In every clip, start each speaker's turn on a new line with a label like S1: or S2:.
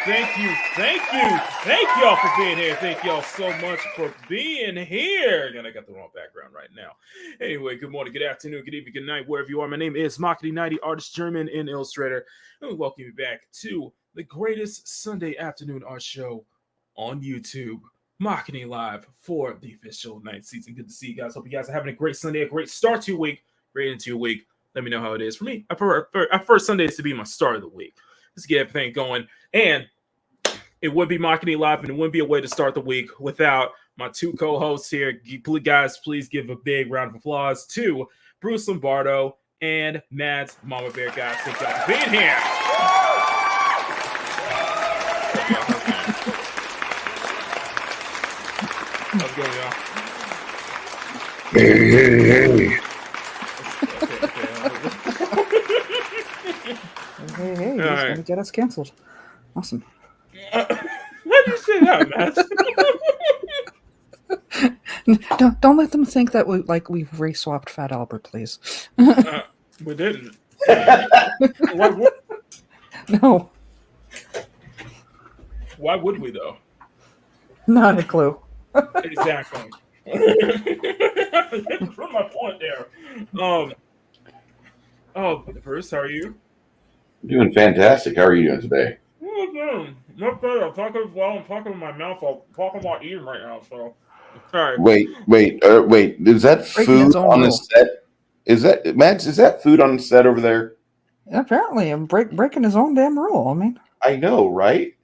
S1: Thank y'all for being here. Thank y'all so much for being here. And I got the wrong background right now. Anyway, good morning, good afternoon, good evening, good night, wherever you are. My name is Makini 90, artist, German, and illustrator. And we welcome you back to the greatest Sunday afternoon art show on YouTube. Makini Live for the official 9th season. Good to see you guys. Hope you guys are having a great Sunday, a great start to your week, great into your week. Let me know how it is for me. I prefer Sundays to be my start of the week. Let's get everything going. And it would be Makini Live, and it wouldn't be a way to start the week without my two co-hosts here. Guys, please give a big round of applause to Bruce Lombardo and Mads MamaBear. Guys, thank y'all for being here. How's it going, y'all?
S2: Hey. Hey, he's gonna get us canceled. Awesome.
S1: How do you say that,
S2: Matt? Don't let them think that we've race swapped Fat Albert, please.
S1: We didn't. What?
S2: No.
S1: Why would we though?
S2: Not a clue.
S1: Exactly. Prove my point there. Bruce, how are you?
S3: Doing fantastic. How are you doing today?
S1: Not bad. I'm talking with my mouth. I'm talking about eating right now. So, all right.
S3: Wait. Is that food on the set? Is that Max? Is that food on the set over there?
S2: Apparently, I'm breaking his own damn rule. I mean,
S3: I know, right?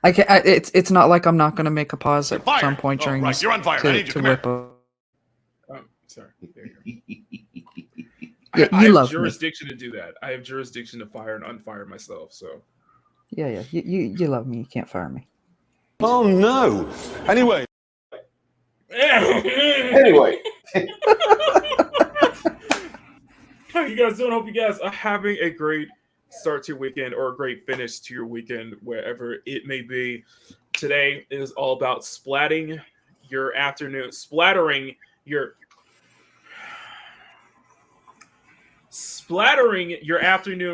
S2: I can't. It's not like I'm not going to make a pause at some point during this.
S4: You're on fire. I need you
S2: to
S4: to
S2: whip up.
S1: Sorry.
S2: Yeah,
S1: I
S2: you
S1: have
S2: love
S1: jurisdiction to do that. I have jurisdiction to fire and unfire myself. So.
S2: Yeah. You love me. You can't fire me.
S4: Oh no. Anyway.
S1: How you guys doing? Hope you guys are having a great start to your weekend or a great finish to your weekend, wherever it may be. Today is all about splattering your afternoon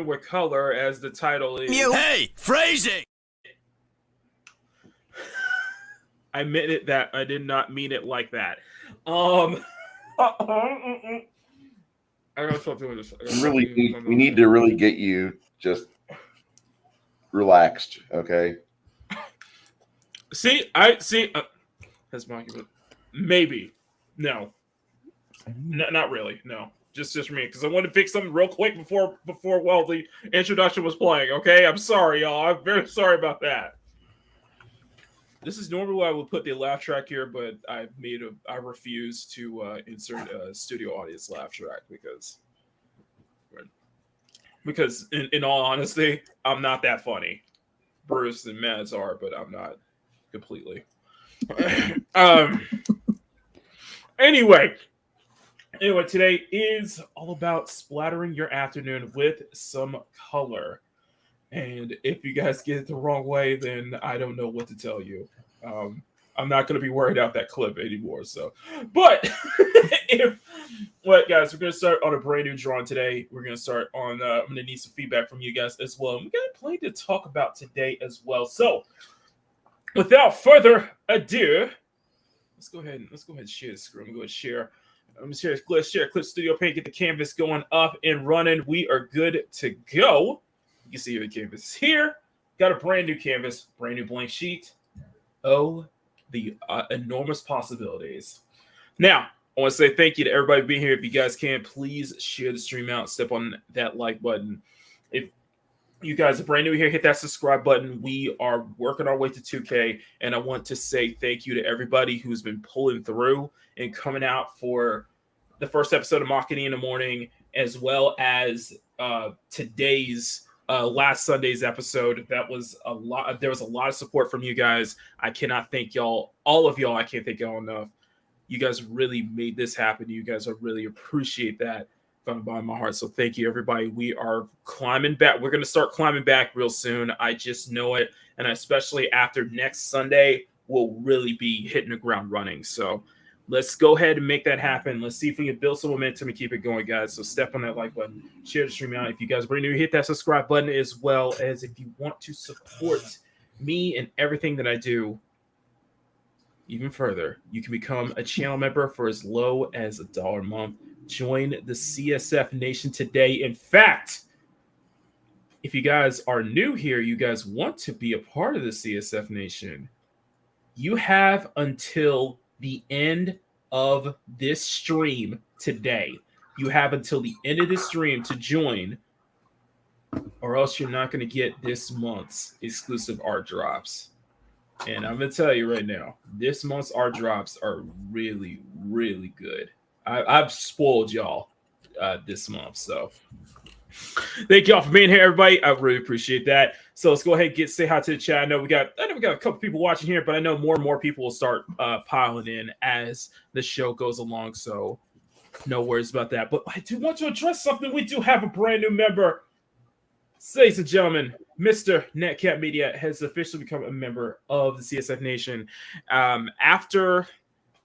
S1: with color, as the title is.
S4: Hey, phrasing.
S1: I meant it that I did not mean it like that. I gotta stop doing this.
S3: We need to really get you just relaxed, okay?
S1: That's my argument. Maybe. No. Not really. No. Just for me, because I wanted to fix something real quick before the introduction was playing. Okay, I'm sorry, y'all. I'm very sorry about that. This is normally why I would put the laugh track here, but I refuse to insert a studio audience laugh track because in all honesty, I'm not that funny. Bruce and Mads are, but I'm not completely. Anyway, today is all about splattering your afternoon with some color. And if you guys get it the wrong way, then I don't know what to tell you. I'm not going to be worried out that clip anymore. So, but guys, we're going to start on a brand new drawing today. We're going to start on. I'm going to need some feedback from you guys as well. We got plenty to talk about today as well. So, without further ado, let's go ahead and share the screen. Go ahead and share. Let's share Clip Studio Paint. Get the canvas going up and running. We are good to go. You can see the canvas is here. Got a brand new canvas, brand new blank sheet. Oh, the enormous possibilities. Now, I want to say thank you to everybody being here. If you guys can, please share the stream out. Step on that like button. If you guys are brand new here, hit that subscribe button. We are working our way to 2K, and I want to say thank you to everybody who's been pulling through and coming out for the first episode of Makini in the morning, as well as today's last Sunday's episode. That was a lot. There was a lot of support from you guys. I cannot thank y'all, all of y'all. I can't thank y'all enough. You guys really made this happen. You guys, I really appreciate that from the bottom of my heart. So thank you, everybody. We are climbing back. We're going to start climbing back real soon. I just know it. And especially after next Sunday, we'll really be hitting the ground running. So let's go ahead and make that happen. Let's see if we can build some momentum and keep it going, guys. So step on that like button, share the stream out. If you guys are brand new, hit that subscribe button, as well as if you want to support me and everything that I do even further, you can become a channel member for as low as $1 a month. Join the CSF Nation today. In fact, if you guys are new here, you guys want to be a part of the CSF Nation, you have until the end of this stream today. You have until the end of this stream to join, or else you're not going to get this month's exclusive art drops. And I'm going to tell you right now, this month's art drops are really, really good. I've spoiled y'all this month. So thank y'all for being here, everybody. I really appreciate that. So let's go ahead and say hi to the chat. I know we got a couple people watching here, but I know more and more people will start piling in as the show goes along. So no worries about that. But I do want to address something. We do have a brand new member. Ladies and gentlemen, Mr. Netcat Media has officially become a member of the CSF Nation. After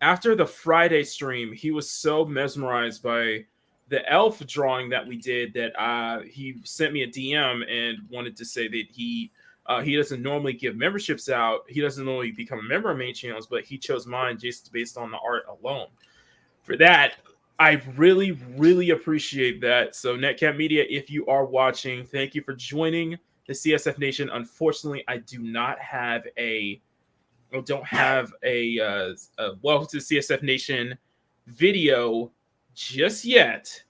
S1: the Friday stream, he was so mesmerized by the elf drawing that we did that he sent me a DM and wanted to say that he doesn't normally give memberships out. He doesn't normally become a member of main channels, but he chose mine just based on the art alone. For that, I really, really appreciate that. So Netcat Media, if you are watching, thank you for joining the CSF Nation. Unfortunately, I don't have a welcome to the CSF Nation video just yet.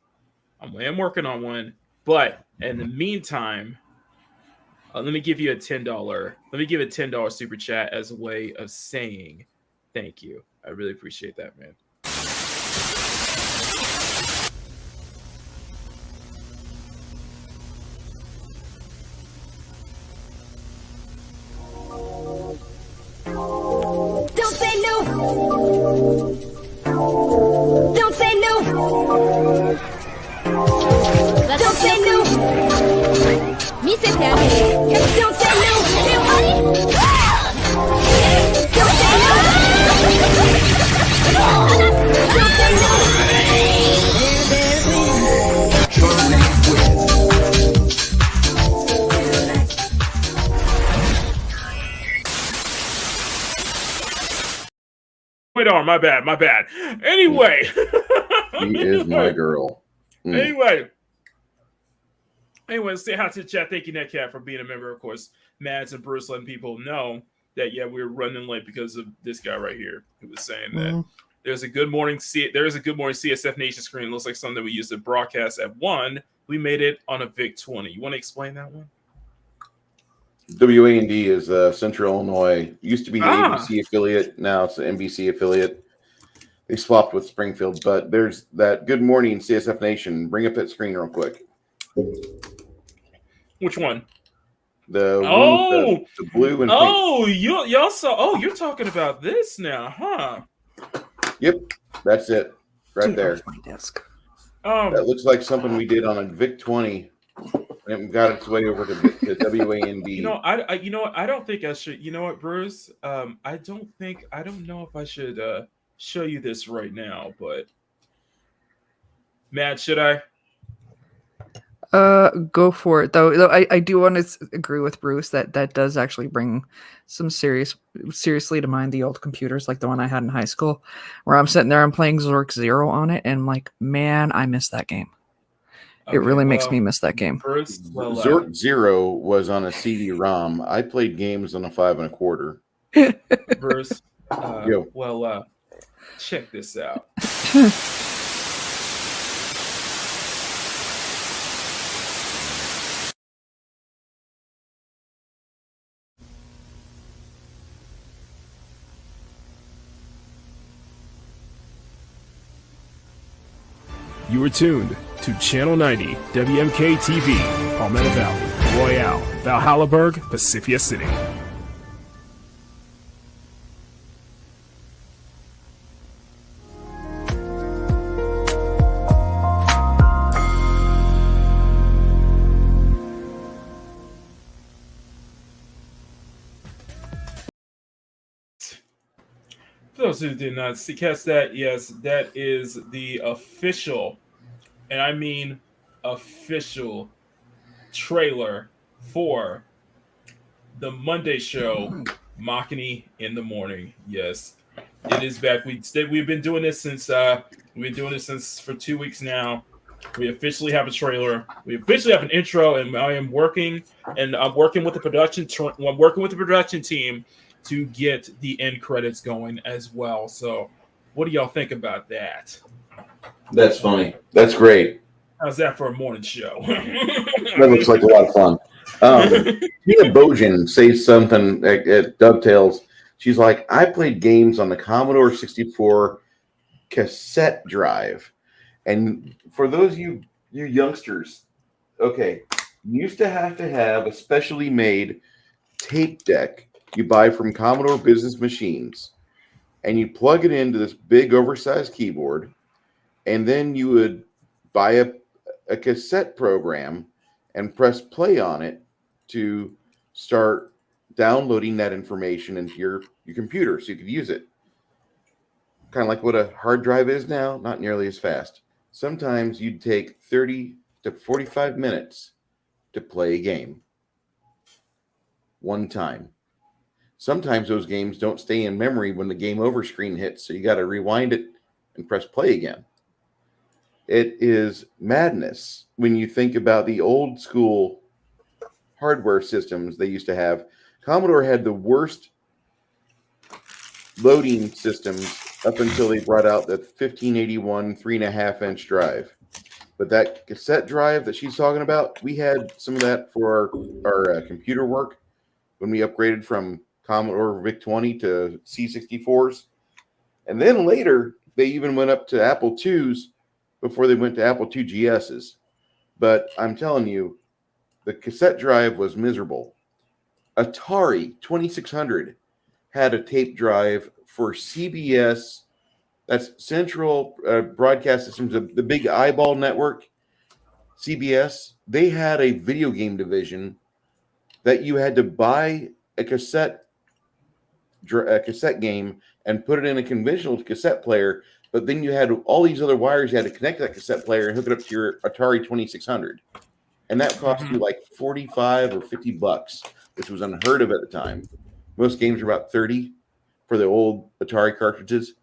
S1: I'm working on one, but in the meantime, let me give you a $10. Let me give a $10 super chat as a way of saying thank you. I really appreciate that, man.
S5: Don't say no. Don't say no. Don't say no. Me say no. Don't say no. Don't say no. Don't say no.
S1: Wait on, my bad. Anyway.
S3: She is my girl.
S1: Anyway, say hi to the chat. Thank you, Netcat, for being a member. Of course, Mads and Bruce letting people know that, yeah, we were running late because of this guy right here who was saying that there's a good morning CSF Nation screen. It looks like something that we used to broadcast at 1. We made it on a VIC-20. You want to explain that one?
S3: WAND is Central Illinois. Used to be the ABC affiliate. Now it's the NBC affiliate. They swapped with Springfield, but there's that Good Morning CSF Nation. Bring up that screen real quick.
S1: Which one?
S3: The blue and pink.
S1: Oh, y'all saw. Oh, you're talking about this now, huh?
S3: Yep, that's it right there.
S2: My desk.
S3: That looks like something we did on a VIC-20. And got its way over to WAND.
S1: I don't think I should. You know what, Bruce? I don't know if I should show you this right now, but Matt, should I?
S2: Go for it though. I do want to agree with Bruce that does actually bring some seriously to mind the old computers like the one I had in high school, where I'm sitting there, I'm playing Zork Zero on it, and I'm like, man, I miss that game. Okay, it really makes me miss that game.
S1: First,
S3: Zork Zero was on a CD-ROM. I played games on a 5 1/4.
S1: Bruce, check this out.
S6: You are tuned to Channel 90 WMK TV, Palmetto Valley, Royale, Valhallaburg, Pacifica City.
S1: For For those who did not see catch that, yes, that is the official, and I mean official, trailer for the Monday show, Makini in the Morning. Yes, it is back. We've been doing this since for 2 weeks now. We officially have a trailer. We officially have an intro, and I'm working with the production. I'm working with the production team to get the end credits going as well. So, what do y'all think about that?
S3: That's funny. That's great.
S1: How's that for a morning show?
S3: That looks like a lot of fun. Tina Bojan says something at Dovetails. She's like, I played games on the Commodore 64 cassette drive. And for those of you youngsters, okay, you used to have a specially made tape deck you buy from Commodore Business Machines, and you plug it into this big oversized keyboard, and then you would buy a cassette program and press play on it to start downloading that information into your computer so you could use it. Kind of like what a hard drive is now, not nearly as fast. Sometimes you'd take 30 to 45 minutes to play a game. One time. Sometimes those games don't stay in memory when the game over screen hits, so you got to rewind it and press play again. It is madness when you think about the old school hardware systems they used to have. Commodore had the worst loading systems up until they brought out the 1581 3.5-inch drive. But that cassette drive that she's talking about, we had some of that for our computer work when we upgraded from Commodore VIC-20 to C64s. And then later, they even went up to Apple IIs before they went to Apple II GSs. But I'm telling you, the cassette drive was miserable. Atari 2600 had a tape drive for CBS, that's Central Broadcast Systems, the big eyeball network, CBS. They had a video game division that you had to buy a cassette game and put it in a conventional cassette player, but then you had all these other wires you had to connect that cassette player and hook it up to your Atari 2600. And that cost you like $45 or $50, which was unheard of at the time. Most games were about $30 for the old Atari cartridges.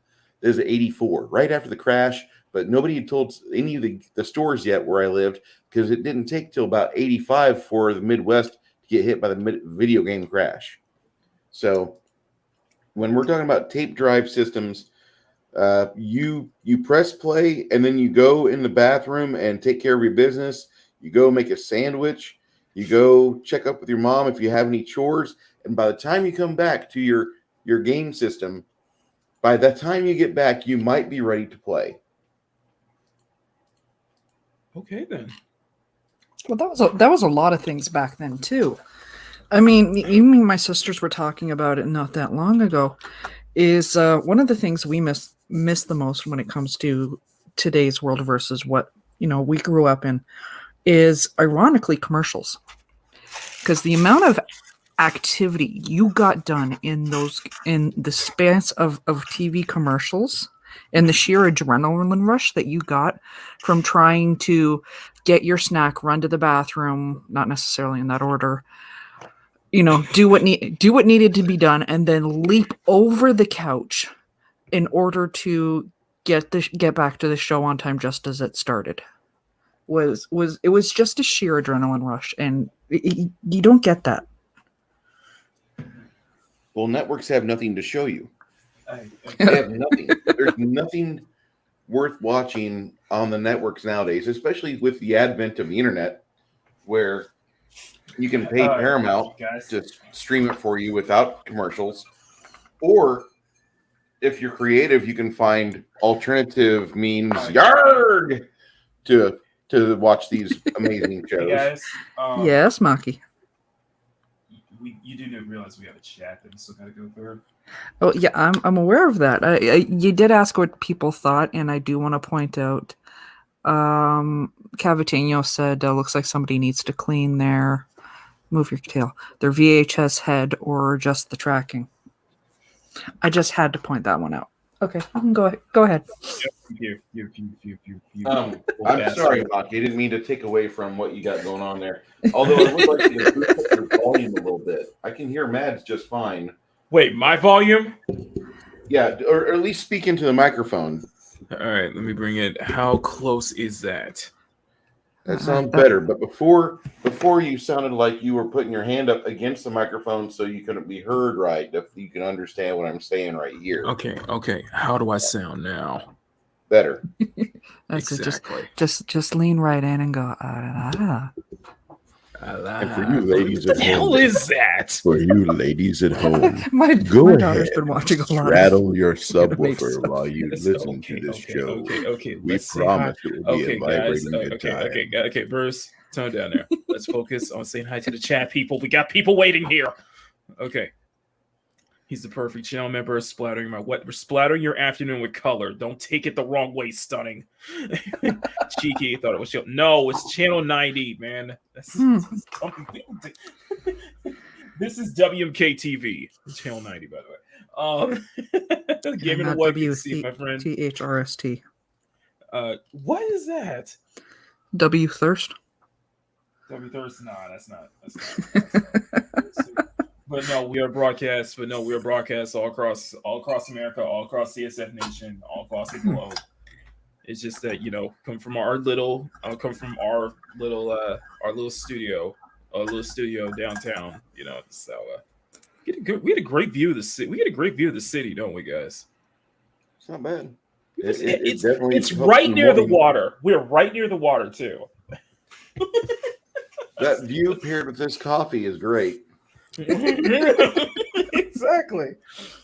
S3: There's 84 right after the crash, but nobody had told any of the stores yet where I lived, because it didn't take till about 85 for the Midwest to get hit by the video game crash. So when we're talking about tape drive systems, you press play and then you go in the bathroom and take care of your business. You go make a sandwich. You go check up with your mom if you have any chores. And by the time you come back to your game system, by the time you get back, you might be ready to play.
S1: Okay, then.
S2: Well, that was a lot of things back then too. I mean, even my sisters were talking about it not that long ago. Is one of the things we miss the most when it comes to today's world versus what we grew up in is ironically commercials, because the amount of activity you got done in the span of TV commercials and the sheer adrenaline rush that you got from trying to get your snack, run to the bathroom, not necessarily in that order, do what needed to be done, and then leap over the couch in order to get back to the show on time just as it started. It was just a sheer adrenaline rush, and you don't get that.
S3: Well, networks have nothing to show you. They have nothing. There's nothing worth watching on the networks nowadays, especially with the advent of the internet, where you can pay Paramount to stream it for you without commercials. Or if you're creative, you can find alternative means to watch these amazing shows.
S1: Hey guys,
S2: Yes, Maki.
S1: You do realize we have a chat that we still got to go through.
S2: Oh yeah, I'm aware of that. You did ask what people thought, and I do want to point out, Cavitano said, looks like somebody needs to clean their VHS head or just the tracking. I just had to point that one out. Okay, you can go ahead.
S1: You.
S3: I'm sorry, Maki. I didn't mean to take away from what you got going on there. Although I would like you to boost up your volume a little bit. I can hear Mads just fine.
S1: Wait, my volume?
S3: Yeah, or at least speak into the microphone.
S1: All right, let me bring it. How close is that?
S3: That sounds better. But before you sounded like you were putting your hand up against the microphone so you couldn't be heard right. If you can understand what I'm saying right here.
S1: Okay. How do I sound now?
S3: Better.
S2: That's
S1: Exactly.
S2: just lean right in and go.
S3: And for you ladies at
S1: What the hell
S3: home,
S1: is that?
S3: for you ladies at home,
S2: My
S3: go
S2: daughter's
S3: ahead
S2: been watching a lot.
S3: rattle your
S2: makes
S3: subwoofer while you listen to this show.
S1: Okay.
S3: We
S1: Let's say
S3: promise
S1: hi.
S3: it will be a vibrating good time.
S1: Okay, Bruce, tone down there. Let's focus on saying hi to the chat people. We got people waiting here. Okay. He's the perfect channel member. Splattering your afternoon with color. Don't take it the wrong way, stunning. Cheeky thought it was no, it's channel 90, man. This is WMK TV, channel 90, by the way. Give it away, my friend.
S2: THRST.
S1: What is that?
S2: W Thirst.
S1: W Thirst? Nah, that's not. But no, we are broadcast all across America, all across CSF Nation, all across the globe. It's just that, come from our little studio downtown. So we had a great view of the city. We had a great view of the city, don't we, guys?
S3: It's not bad.
S1: It's
S3: definitely
S1: right near the water. We're right near the water too.
S3: That view paired with this coffee is great.
S1: Exactly.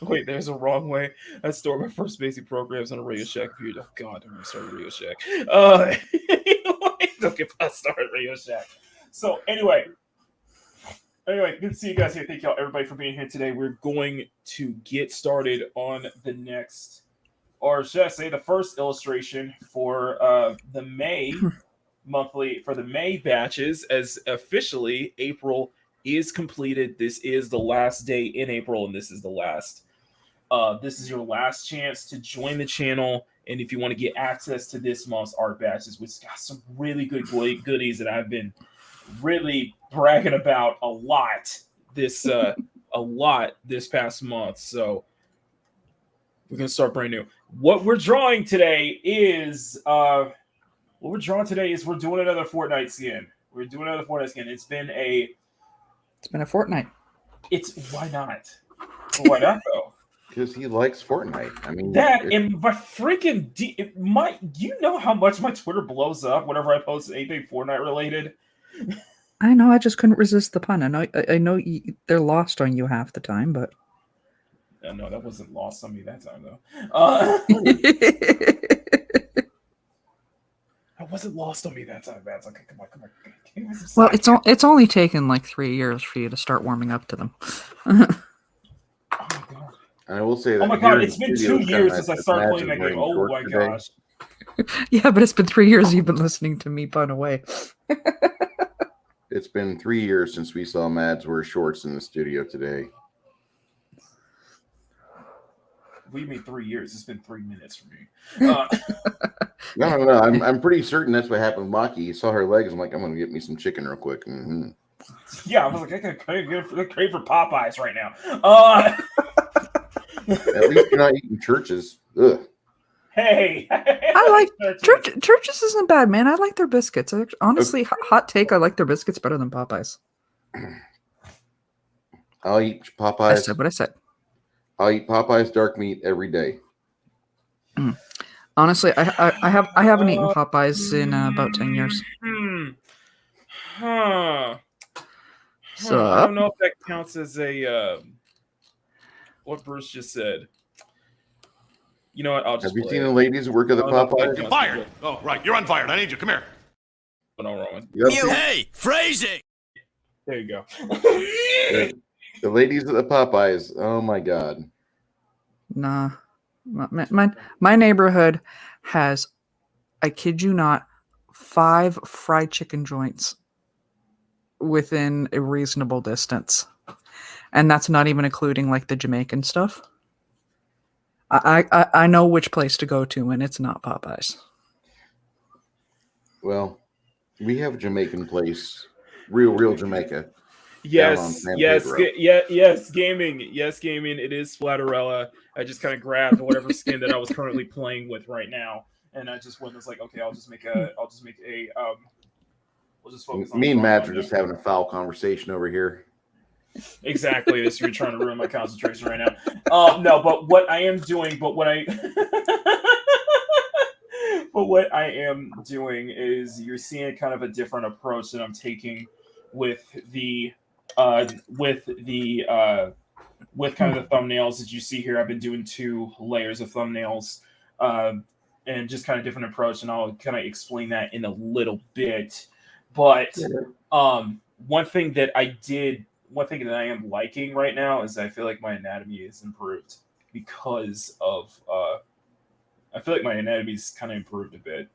S1: Wait, there's a wrong way. I stored my first basic programs on a Radio Shack view. Oh God, I'm gonna start a Radio Shack. Don't get past started Radio Shack. So anyway, good to see you guys here. Thank y'all everybody for being here today. We're going to get started on the next, or should I say, the first illustration for the May monthly, for the May batches, as officially April is completed. This is the last day in April, and this is the last. This is your last chance to join the channel, and if you want to get access to this month's art batches, which got some really good goodies that I've been really bragging about a lot this past month. So we're gonna start brand new. What we're drawing today is we're doing another Fortnite skin. It's been a fortnight. Why not? Why not though?
S3: Because he likes Fortnite. I mean,
S1: that and my freaking you know how much my Twitter blows up whenever I post anything Fortnite related.
S2: I know. I just couldn't resist the pun. I know they're lost on you half the time, but
S1: no, that wasn't lost on me that time though. That wasn't lost on me that time, man. It's like, come on.
S2: Well, it's only taken like 3 years for you to start warming up to them.
S1: Oh my God.
S3: And I will say that.
S1: Oh my God, it's been 2 years since I started playing that game. Oh my gosh.
S2: Yeah, but it's been 3 years you've been listening to me pun away.
S3: It's been 3 years since we saw Mads wear shorts in the studio today.
S1: What do you mean 3 years? It's been 3 minutes for me.
S3: No. I'm pretty certain that's what happened with Maki. He saw her legs. I'm like, I'm going to get me some chicken real quick. Mm-hmm.
S1: Yeah, I was like, I got crave for Popeyes right now.
S3: At least you're not eating churches. Ugh.
S1: Hey,
S2: I like churches isn't bad, man. I like their biscuits. Honestly, hot take. I like their biscuits better than Popeyes.
S3: I'll eat Popeyes.
S2: I said what I said.
S3: I'll eat Popeyes dark meat every day.
S2: Honestly, I haven't eaten Popeyes in about 10 years. So
S1: I don't know if that counts as a what Bruce just said. You know what? I'll just.
S3: Have you seen the ladies work at the Popeyes?
S4: You're fired. Oh, right. You're unfired. I need you. Come here.
S1: No, Rowan.
S4: Hey, phrasing.
S1: There you go.
S3: The ladies at the Popeyes. Oh my God.
S2: Nah. My neighborhood has, I kid you not, 5 fried chicken joints within a reasonable distance. And that's not even including like the Jamaican stuff. I know which place to go to, and it's not Popeyes.
S3: Well, we have a Jamaican place, real Jamaica.
S1: Yes, yes,
S3: Pedro.
S1: yes, gaming. Yes, gaming. It is Splatterella. I just kind of grabbed whatever skin that I was currently playing with right now, and I just was like, okay, we'll just focus on
S3: Me and Matt are
S1: Bojan.
S3: just having a foul conversation over here.
S1: Exactly. This you're trying to ruin my concentration right now. No, but what I am doing, but what I is you're seeing kind of a different approach that I'm taking with kind of the thumbnails that you see here. I've been doing 2 layers of thumbnails, and just kind of different approach, and I'll kind of explain that in a little bit. But one thing that I am liking right now is I feel like my anatomy is improved because of I feel like my anatomy's kind of improved a bit,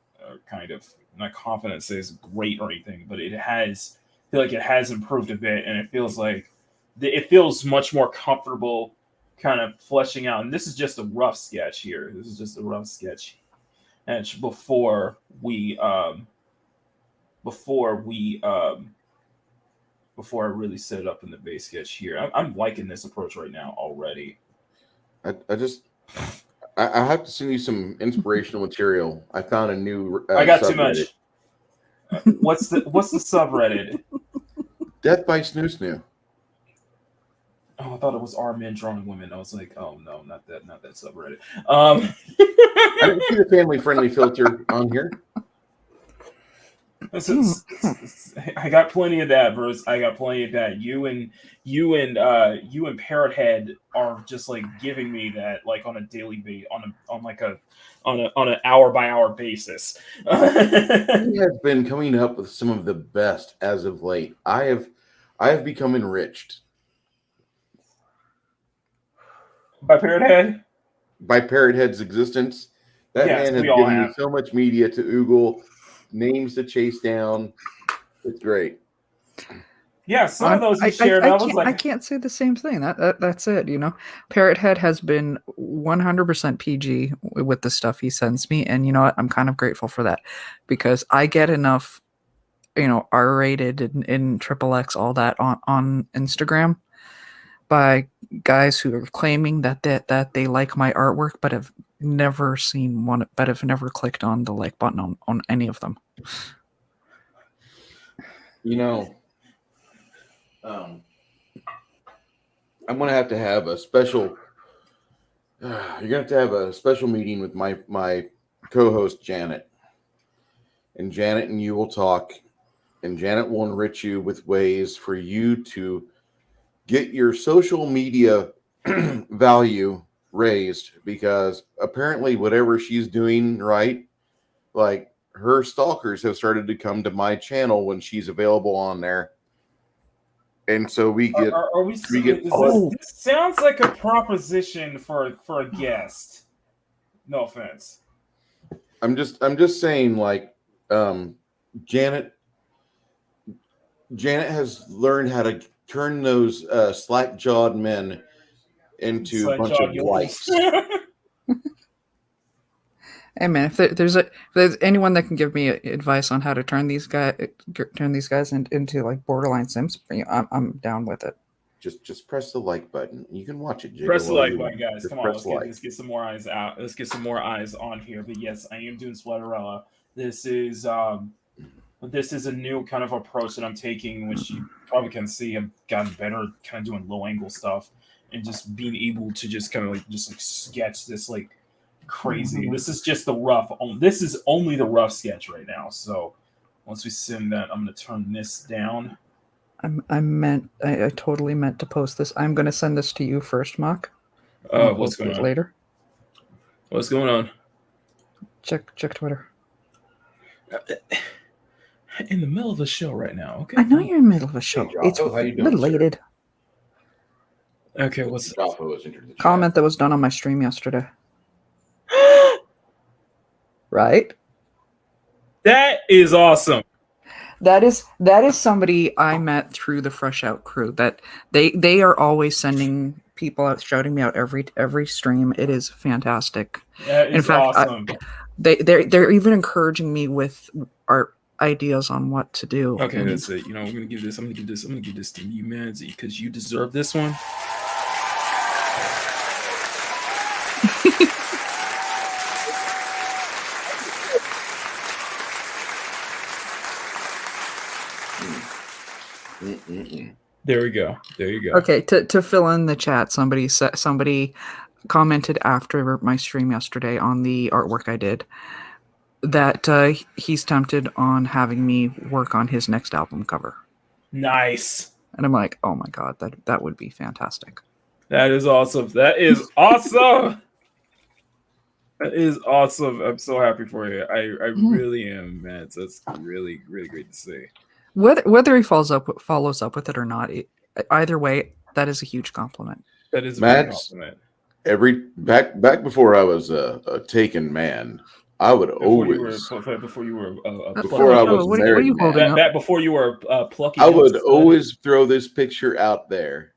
S1: kind of. I'm not confident to say it's great or anything, but I feel like it has improved a bit, and it feels much more comfortable kind of fleshing out. And this is just a rough sketch here. This is just a rough sketch. And before I really set it up in the base sketch here. I'm liking this approach right now already.
S3: I have to send you some inspirational material. I found a new.
S1: I got too much. What's the subreddit?
S3: Death by Snoo Snoo.
S1: Oh, I thought it was our men drawing women. I was like, oh no, not that subreddit.
S3: I didn't see the family friendly filter on here.
S1: I got plenty of that, bros. I got plenty of that. You and Parrothead are just like giving me that like on a daily basis, on an hour by hour basis.
S3: He has been coming up with some of the best as of late. I have become enriched
S1: by Parrothead.
S3: By Parrothead's existence. That man has given me so much media to oogle, names to chase down. It's great.
S1: Yeah, some of those you shared.
S2: I can't say the same thing. That's it. You know, Parrothead has been 100% PG with the stuff he sends me, and you know what? I'm kind of grateful for that because I get enough, you know, R-rated and XXX, all that on Instagram by guys who are claiming that they like my artwork, but have never seen one, but have never clicked on the like button on any of them.
S3: You know, I'm gonna have to have a special. You're gonna have to have a special meeting with my co-host Janet, and Janet and you will talk, and Janet will enrich you with ways for you to get your social media value raised, because apparently whatever she's doing right, like her stalkers have started to come to my channel when she's available on there. And so we get
S1: this sounds like a proposition for a guest. No offense.
S3: I'm just saying, like, Janet has learned how to turn those slack-jawed men into a bunch of whites.
S2: Hey man, if there's anyone that can give me advice on how to turn these guys into like borderline simps, I'm down with it.
S3: Just press the like button. You can watch it.
S1: Press the like button, guys. Come on, let's get some more eyes out. Let's get some more eyes on here. But yes, I am doing Splatterella. This is a new kind of approach that I'm taking, which you probably can see I've gotten better, kind of doing low angle stuff and just being able to just kind of like sketch this like crazy. This is just the rough. This is only the rough sketch right now. So once we send that, I'm going to turn this down.
S2: I totally meant to post this. I'm going to send this to you first, Mock.
S1: What's going on
S2: later?
S1: What's going on?
S2: Check Twitter.
S1: In the middle of a show right now. Okay.
S2: I know you're in the middle of a show.
S3: Hey, Jafo, how you doing,
S2: related.
S3: Sir?
S1: Okay, what's
S3: Jafo has entered the chat.
S2: Comment that was done on my stream yesterday. Right?
S1: That is awesome.
S2: That is somebody I met through the Fresh Out crew. That they are always sending people out shouting me out every stream. It is fantastic.
S1: That is
S2: In fact,
S1: awesome.
S2: they're even encouraging me with art ideas on what to do.
S1: Okay,
S2: And
S1: that's it. I'm gonna give this to you, man, because you deserve this one. There we go. There you go.
S2: Okay, to fill in the chat, somebody commented after my stream yesterday on the artwork I did that he's tempted on having me work on his next album cover.
S1: Nice.
S2: And I'm like, oh my god, that would be fantastic.
S1: That is awesome. That is awesome. That is awesome. I'm so happy for you. I really am, man. So it's really, really great to see.
S2: Whether he follows up with it or not, either way, that is a huge compliment.
S1: That is a big compliment.
S3: Back before I was a taken man, I would
S1: Before you were plucky.
S3: I would always throw this picture out there.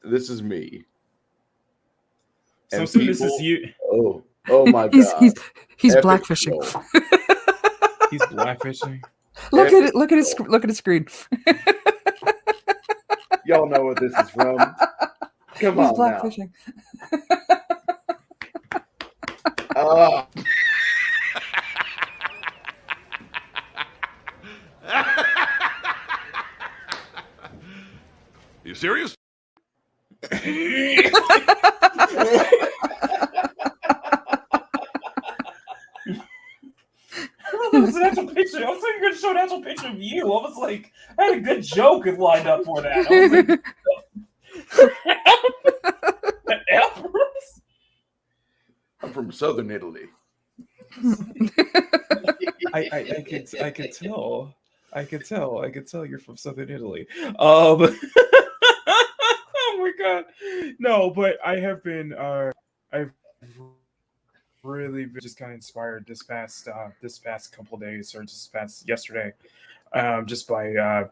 S3: This is me.
S1: So soon this is you.
S3: Oh my god.
S2: He's blackfishing.
S1: He's blackfishing.
S2: Look at his screen.
S3: Y'all know what this is from. Come
S2: He's
S3: on
S2: blackfishing.
S3: now.
S4: You serious?
S1: That was an actual picture. I was thinking you were going to show an actual picture of you. I was like, I had a good joke lined up for that. I was like, Empress?
S3: I'm from Southern Italy.
S1: I could tell. I could tell you're from Southern Italy. Oh my god. No, but I have been I've really been just kind of inspired this past couple of days, or just past yesterday, just by an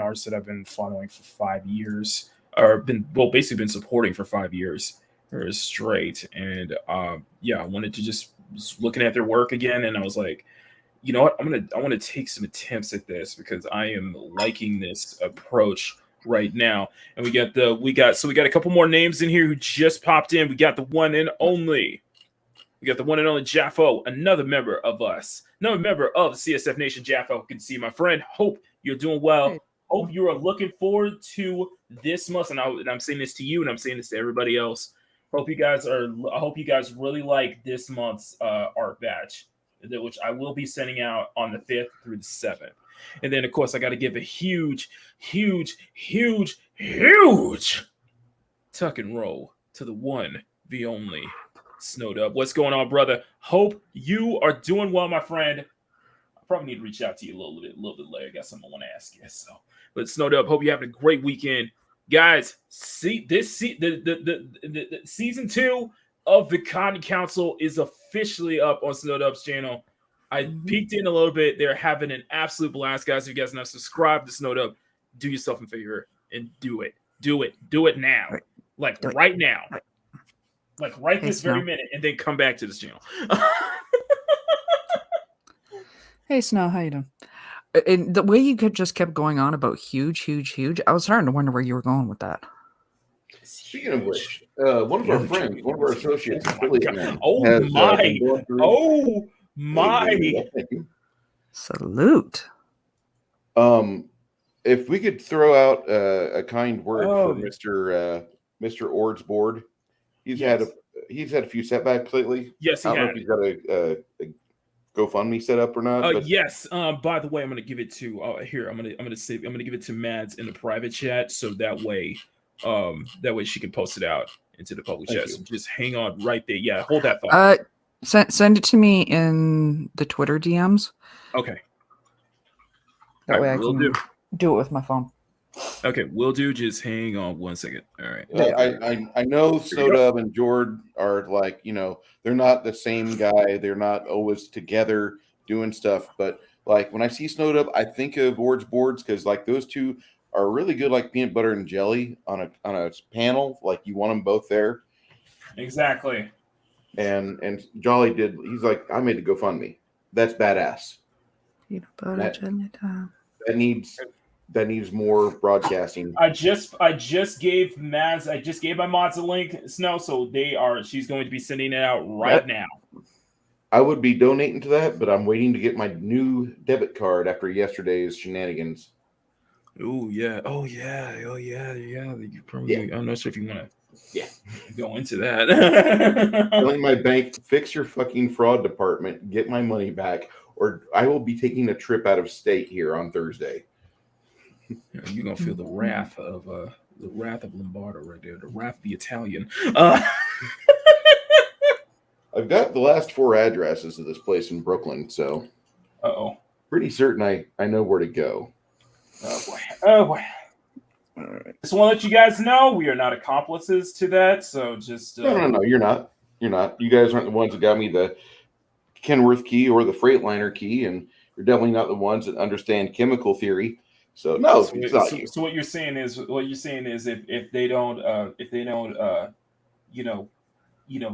S1: artist that I've been following for 5 years, or basically been supporting for 5 years or straight. And I wanted to just was looking at their work again, and I was like, you know what, I want to take some attempts at this because I am liking this approach right now. And we got a couple more names in here who just popped in. We got the one and only Jafo, another member of the CSF Nation. Jafo, good to see you, my friend. Hope you're doing well.
S2: Hey.
S1: Hope you are looking forward to this month. And I'm saying this to you, and I'm saying this to everybody else. I hope you guys really like this month's art batch, which I will be sending out on the 5th through the 7th. And then, of course, I got to give a huge tuck and roll to the one, the only Snowed Up. What's going on, brother? Hope you are doing well, my friend. I probably need to reach out to you a little bit later. I got something I want to ask you. But Snowed Up, hope you're having a great weekend, guys. See this the season 2 of the Content Council is officially up on Snowed Up's channel. I peeked in a little bit. They're having an absolute blast, guys. If you guys are not subscribed to Snowed Up, do yourself a favor and do it. Do it now. Right now. Like right this very minute, and then come back to this channel.
S2: Hey, Snow, how you doing? And the way you just kept going on about huge, I was starting to wonder where you were going with that.
S3: Speaking of which, one of our friends, one of our associates,
S1: Oh my!
S2: Salute.
S3: If we could throw out a kind word for Mr. Ord's board. He's had a few setbacks lately.
S1: Yes,
S3: I don't know if he's got a GoFundMe set up or not.
S1: Yes. By the way, I'm gonna give it to here. I'm gonna give it to Mads in the private chat, so that way she can post it out into the public chat. So just hang on right there. Yeah, hold that thought.
S2: Send it to me in the Twitter DMs.
S1: Okay.
S2: That way I can do it with my phone.
S1: Okay, will do. Just hang on 1 second. All right.
S3: I know Snowed Up and Jord are like, they're not the same guy. They're not always together doing stuff. But like when I see Snowed Up, I think of Ord's boards because like those two are really good, like peanut butter and jelly on a panel. Like you want them both there.
S1: Exactly.
S3: And Jolly did. He's like, I made the GoFundMe. That's badass.
S2: Peanut butter jelly time.
S3: That needs more broadcasting.
S1: I just gave my mods a link, Snow, so she's going to be sending it out right now.
S3: I would be donating to that, but I'm waiting to get my new debit card after yesterday's shenanigans.
S1: Oh yeah. You probably, I'm not sure if you want to go into that.
S3: Telling my bank, fix your fucking fraud department, get my money back, or I will be taking a trip out of state here on Thursday.
S1: You're gonna feel the wrath of Lombardo right there, the wrath of the Italian.
S3: I've got the last 4 addresses of this place in Brooklyn, so pretty certain I know where to go.
S1: Oh boy. All right. Just want to let you guys know we are not accomplices to that, so just
S3: No, you're not. You guys aren't the ones that got me the Kenworth key or the Freightliner key, and you're definitely not the ones that understand chemical theory. So no, it's not you.
S1: So what you're saying is if they don't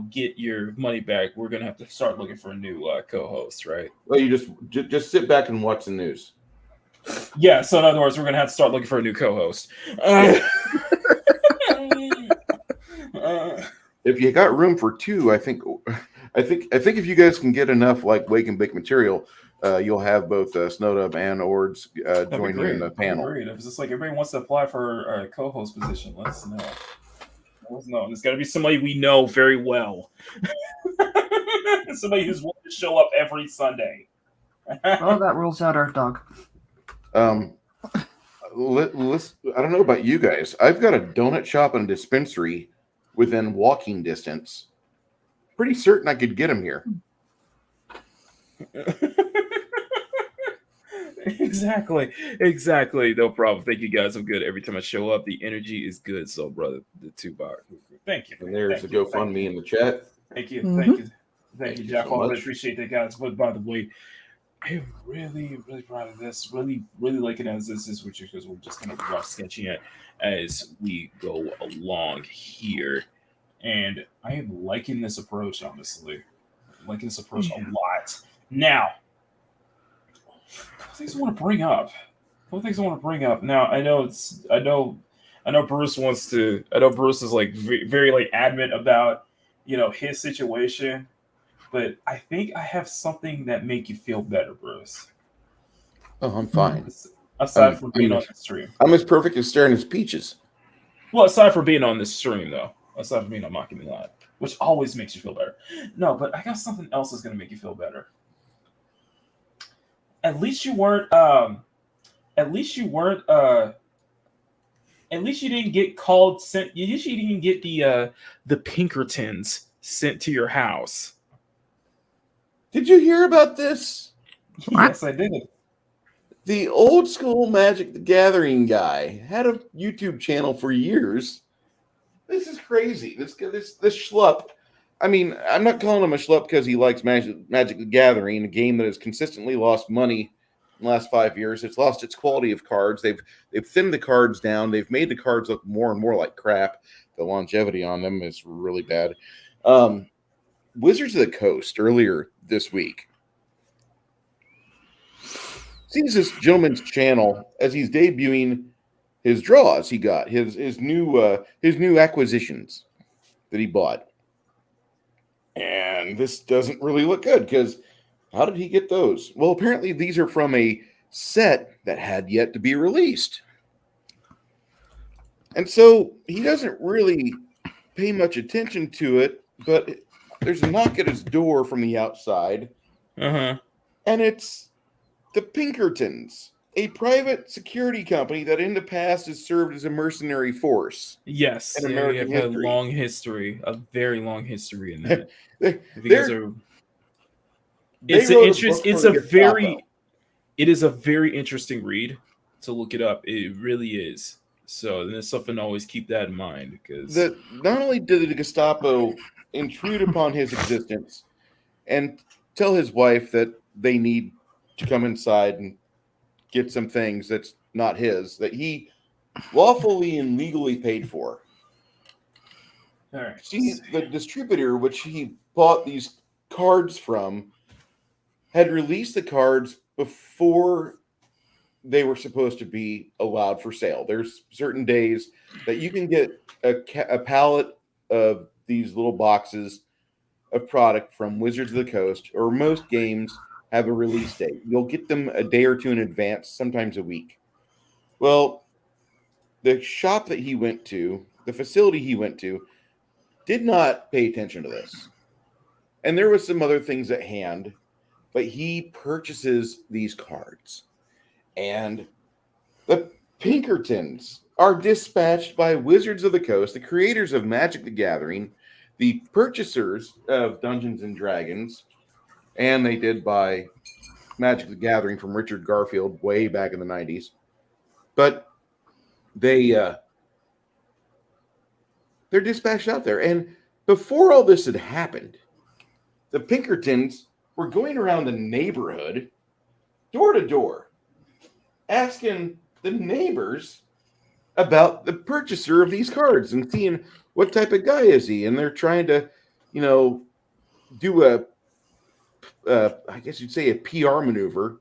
S1: get your money back, we're gonna have to start looking for a new co-host, right?
S3: Well, you just sit back and watch the news.
S1: Yeah. So in other words, we're gonna have to start looking for a new co-host.
S3: If you got room for 2, I think if you guys can get enough like wake and bake material, you'll have both Snowdub and Ords join you in the panel.
S1: If it's just like everybody wants to apply for a co-host position, let us know. And it's got to be somebody we know very well. Somebody who's willing to show up every Sunday.
S2: Well, that rules out our dog.
S3: I don't know about you guys. I've got a donut shop and a dispensary within walking distance. Pretty certain I could get them here.
S1: Exactly. No problem. Thank you guys. I'm good. Every time I show up, the energy is good. So, brother, the 2-bar. Thank you.
S3: And there's the GoFundMe in the chat.
S1: Thank you.
S2: Mm-hmm.
S1: Thank you, Jafo. I appreciate that, guys. But by the way, I am really, really proud of this. Really, really liking it as this is, which because we're just kind of rough sketching it as we go along here. And I am liking this approach, honestly. I'm liking this approach a lot. Now, a couple things I want to bring up. Now, I know Bruce wants to. I know Bruce is like very like adamant about his situation, but I think I have something that make you feel better, Bruce.
S3: Oh, I'm fine.
S1: Aside from being on the stream,
S3: I'm as perfect as staring at peaches.
S1: Well, aside from being on this stream, though, aside from being on Makini Live, which always makes you feel better. No, but I got something else that's gonna make you feel better. At least you didn't get called sent. At least you didn't get the Pinkertons sent to your house.
S3: Did you hear about this?
S1: Yes, I did.
S3: The old school Magic the Gathering guy had a YouTube channel for years. This is crazy. This schlup. I mean, I'm not calling him a schlup because he likes Magic the Gathering, a game that has consistently lost money in the last 5 years. It's lost its quality of cards. They've thinned the cards down. They've made the cards look more and more like crap. The longevity on them is really bad. Wizards of the Coast earlier this week sees this gentleman's channel as he's debuting his draws. He got his new acquisitions that he bought. And this doesn't really look good because how did he get those? Well, apparently these are from a set that had yet to be released. And so he doesn't really pay much attention to it, but there's a knock at his door from the outside.
S1: Uh-huh.
S3: And it's the Pinkertons, a private security company that in the past has served as a mercenary force.
S1: Yes,
S3: in
S1: we
S3: American
S1: have
S3: history.
S1: a very long history in that. It is a very interesting read to look it up. It really is. So there's something to always keep that in mind because
S3: not only did the Gestapo intrude upon his existence and tell his wife that they need to come inside and get some things that's not his, that he lawfully and legally paid for.
S1: All right.
S3: See, the distributor, which he bought these cards from, had released the cards before they were supposed to be allowed for sale. There's certain days that you can get a pallet of these little boxes of product from Wizards of the Coast, or most games have a release date. You'll get them a day or two in advance, sometimes a week. Well, the shop that he went to, the facility he went to, did not pay attention to this. And there was some other things at hand, but he purchases these cards. And the Pinkertons are dispatched by Wizards of the Coast, the creators of Magic the Gathering, the purchasers of Dungeons and Dragons, and they did buy Magic the Gathering from Richard Garfield way back in the 90s. But they're dispatched out there. And before all this had happened, the Pinkertons were going around the neighborhood, door to door, asking the neighbors about the purchaser of these cards and seeing what type of guy is he. And they're trying to, do I guess you'd say a PR maneuver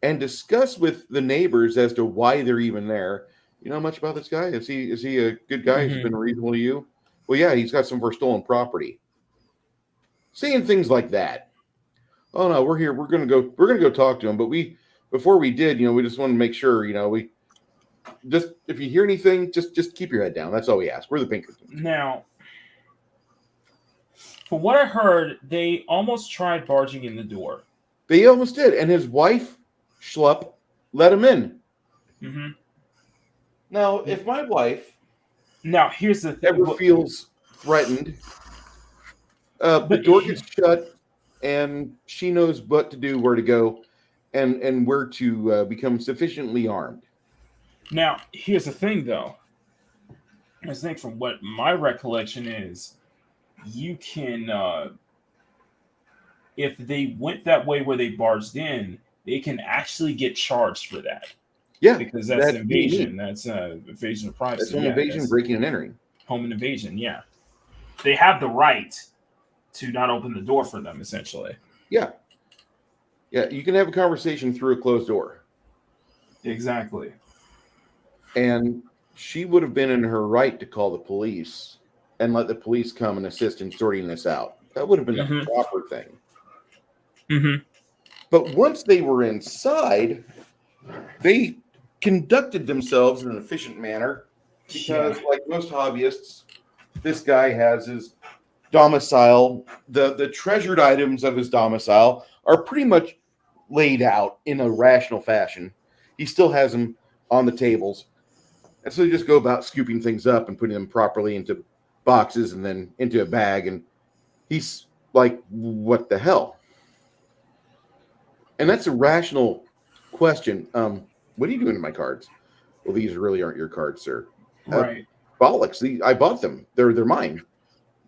S3: and discuss with the neighbors as to why they're even there. You know much about this guy? Is he a good guy? Has he been reasonable to you? Well, yeah, he's got some of our stolen property. Saying things like that. Oh no, we're here. We're gonna go talk to him. But before we did, we just want to make sure, we just, if you hear anything, just keep your head down. That's all we ask. We're the Pinkertons.
S1: Now, from what I heard, they almost tried barging in the door.
S3: They almost did, and his wife, Schlupp, let him in.
S1: Mm-hmm.
S3: Now, if my wife
S1: here's the thing.
S3: ever feels threatened, the door gets shut, and she knows what to do, where to go, and where to become sufficiently armed.
S1: Now, here's the thing, though. I think from what my recollection is, you can, if they went that way where they barged in, they can actually get charged for that.
S3: Yeah,
S1: because that's an invasion. That's invasion of privacy.
S3: That's home invasion, breaking and entering.
S1: Home invasion, yeah. They have the right to not open the door for them, essentially.
S3: Yeah. Yeah, you can have a conversation through a closed door.
S1: Exactly.
S3: And she would have been in her right to call the police and let the police come and assist in sorting this out. That would have been the proper thing.
S1: Mm-hmm.
S3: But once they were inside, they conducted themselves in an efficient manner because, like most hobbyists, this guy has his domicile. The treasured items of his domicile are pretty much laid out in a rational fashion. He still has them on the tables. And so they just go about scooping things up and putting them properly into boxes and then into a bag. And he's like, what the hell? And that's a rational question. What are you doing to my cards? Well, these really aren't your cards, sir.
S1: Right.
S3: Bollocks. I bought them. They're mine.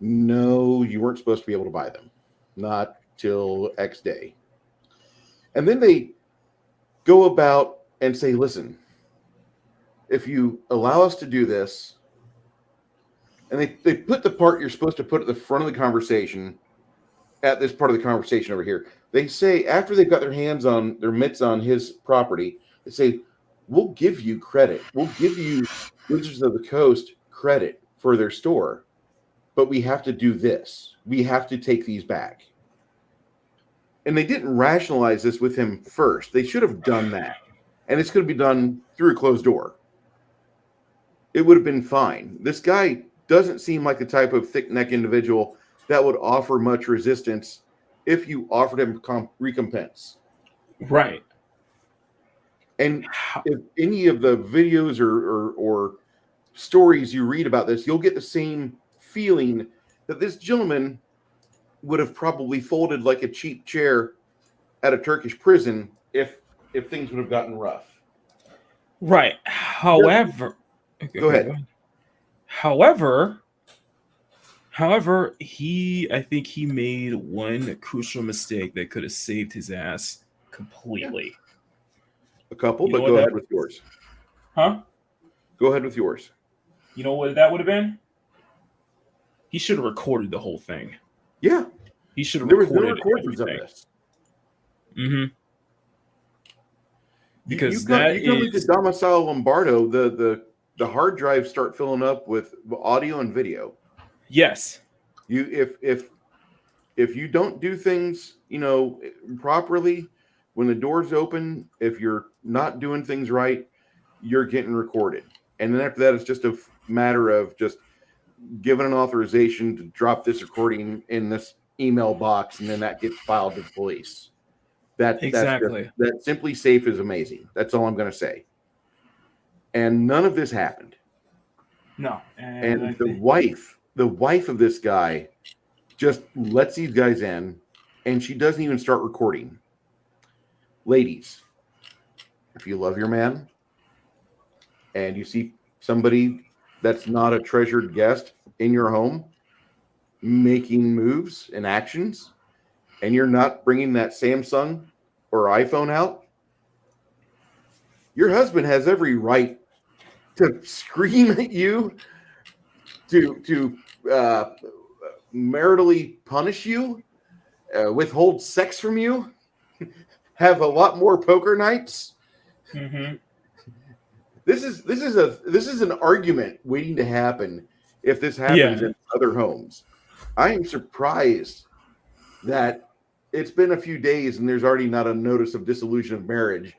S3: No, you weren't supposed to be able to buy them. Not till X day. And then they go about and say, listen, if you allow us to do this, and they put the part you're supposed to put at the front of the conversation, at this part of the conversation over here, they say, after they've got their mitts on his property, they say, we'll give you credit. We'll give you Wizards of the Coast credit for their store, but we have to do this. We have to take these back. And they didn't rationalize this with him first. They should have done that. And it's going to be done through a closed door. It would have been fine. This guy doesn't seem like the type of thick-neck individual that would offer much resistance if you offered him recompense.
S1: Right.
S3: And if any of the videos or stories you read about this, you'll get the same feeling that this gentleman would have probably folded like a cheap chair at a Turkish prison if things would have gotten rough.
S1: Right. However,
S3: go ahead.
S1: However, I think he made one crucial mistake that could have saved his ass completely.
S3: A couple, but go ahead with yours.
S1: Huh?
S3: Go ahead with yours.
S1: You know what that would have been? He should have recorded the whole thing.
S3: Yeah.
S1: He should have
S3: There was no
S1: recorded
S3: recordings of
S1: everything.
S3: this.
S1: Mm-hmm. Because
S3: you come into
S1: is
S3: Domicile Lombardo, the hard drives start filling up with audio and video.
S1: yes.
S3: If you don't do things, properly, when the doors open, if you're not doing things right, you're getting recorded. And then after that, it's just a matter of just giving an authorization to drop this recording in this email box, and then that gets filed to the police.
S1: Exactly.
S3: That Simply Safe is amazing. That's all I'm going to say. And none of this happened.
S1: No.
S3: And the wife of this guy just lets these guys in, and she doesn't even start recording. Ladies, if you love your man and you see somebody that's not a treasured guest in your home making moves and actions, and you're not bringing that Samsung or iPhone out, your husband has every right to scream at you, to maritally punish you, withhold sex from you, have a lot more poker nights.
S1: Mm-hmm.
S3: This is an argument waiting to happen if this happens in other homes. I am surprised that it's been a few days and there's already not a notice of dissolution of marriage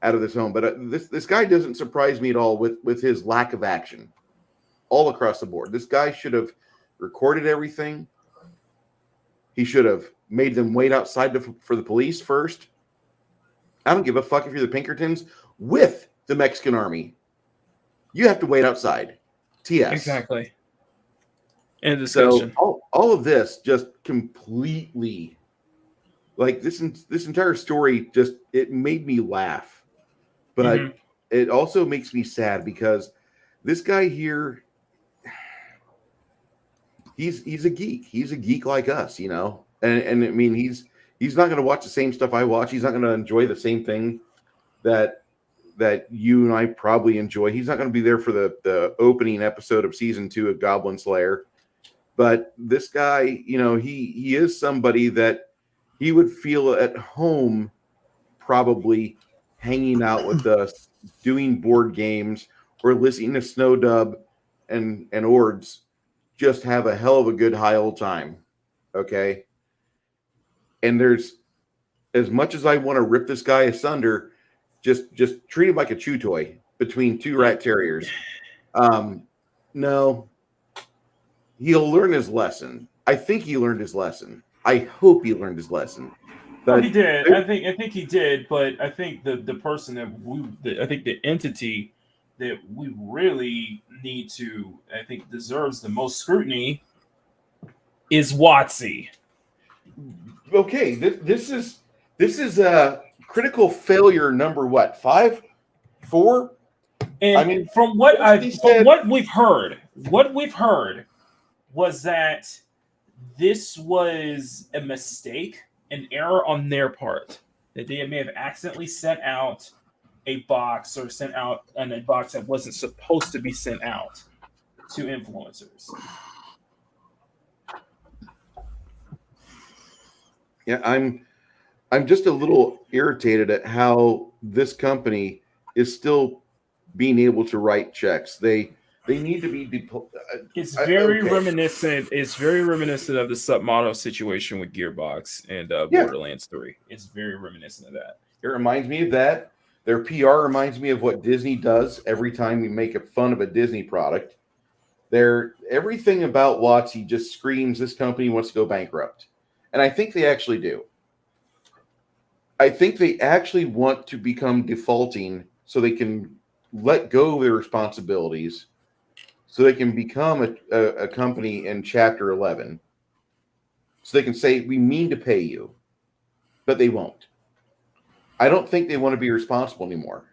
S3: out of this home. But this guy doesn't surprise me at all with his lack of action all across the board. This guy should have recorded everything. He should have made them wait outside for the police first. I don't give a fuck if you're the Pinkertons with the Mexican army. You have to wait outside. TS.
S1: Exactly. End discussion.
S3: So all of this just completely, like this entire story, just it made me laugh, but it also makes me sad because this guy here, he's a geek. He's a geek like us, and I mean he's not going to watch the same stuff I watch. He's not going to enjoy the same thing that you and I probably enjoy. He's not going to be there for the opening episode of season 2 of Goblin Slayer. But this guy, he is somebody that he would feel at home probably hanging out with us, doing board games, or listening to Snow Dub and Ords just have a hell of a good high old time. Okay? And there's, as much as I want to rip this guy asunder, just treat him like a chew toy between two rat terriers. No. He'll learn his lesson. I think he learned his lesson. I hope he learned his lesson.
S1: But he did. I think he did. But I think the person I think the entity that we really need to, I think, deserves the most scrutiny is WotC.
S3: Okay, this is a critical failure number what? 5? 4?
S1: And
S3: I mean,
S1: from what we've heard was that this was a mistake, an error on their part, that they may have accidentally sent out a box or sent out a box that wasn't supposed to be sent out to influencers.
S3: Yeah, I'm just a little irritated at how this company is still being able to write checks. They need to be.
S1: It's very reminiscent. It's very reminiscent of the Submodel situation with Gearbox and Borderlands 3. It's very reminiscent of that.
S3: It reminds me of that. Their PR reminds me of what Disney does every time we make a fun of a Disney product. Everything about WotC just screams this company wants to go bankrupt. And I think they actually do. I think they actually want to become defaulting so they can let go of their responsibilities, so they can become a company in Chapter 11. So they can say, we mean to pay you, but they won't. I don't think they want to be responsible anymore.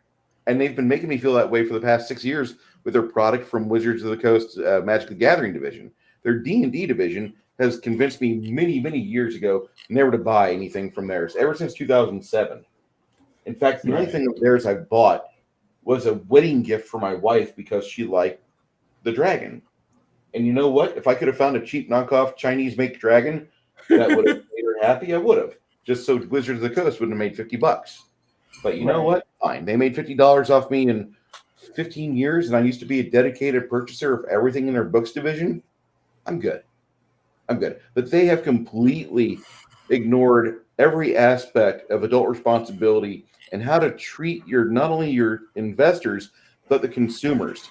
S3: And they've been making me feel that way for the past 6 years with their product from Wizards of the Coast Magic the Gathering division. Their D&D division has convinced me many, many years ago never to buy anything from theirs, ever since 2007. In fact, the only thing of theirs I've bought was a wedding gift for my wife because she liked the dragon. And you know what? If I could have found a cheap knockoff Chinese make dragon that would have made her happy, I would have. Just so Wizards of the Coast wouldn't have made $50. But you know what? Fine. They made $50 off me in 15 years, and I used to be a dedicated purchaser of everything in their books division. I'm good. But they have completely ignored every aspect of adult responsibility and how to treat not only your investors, but the consumers.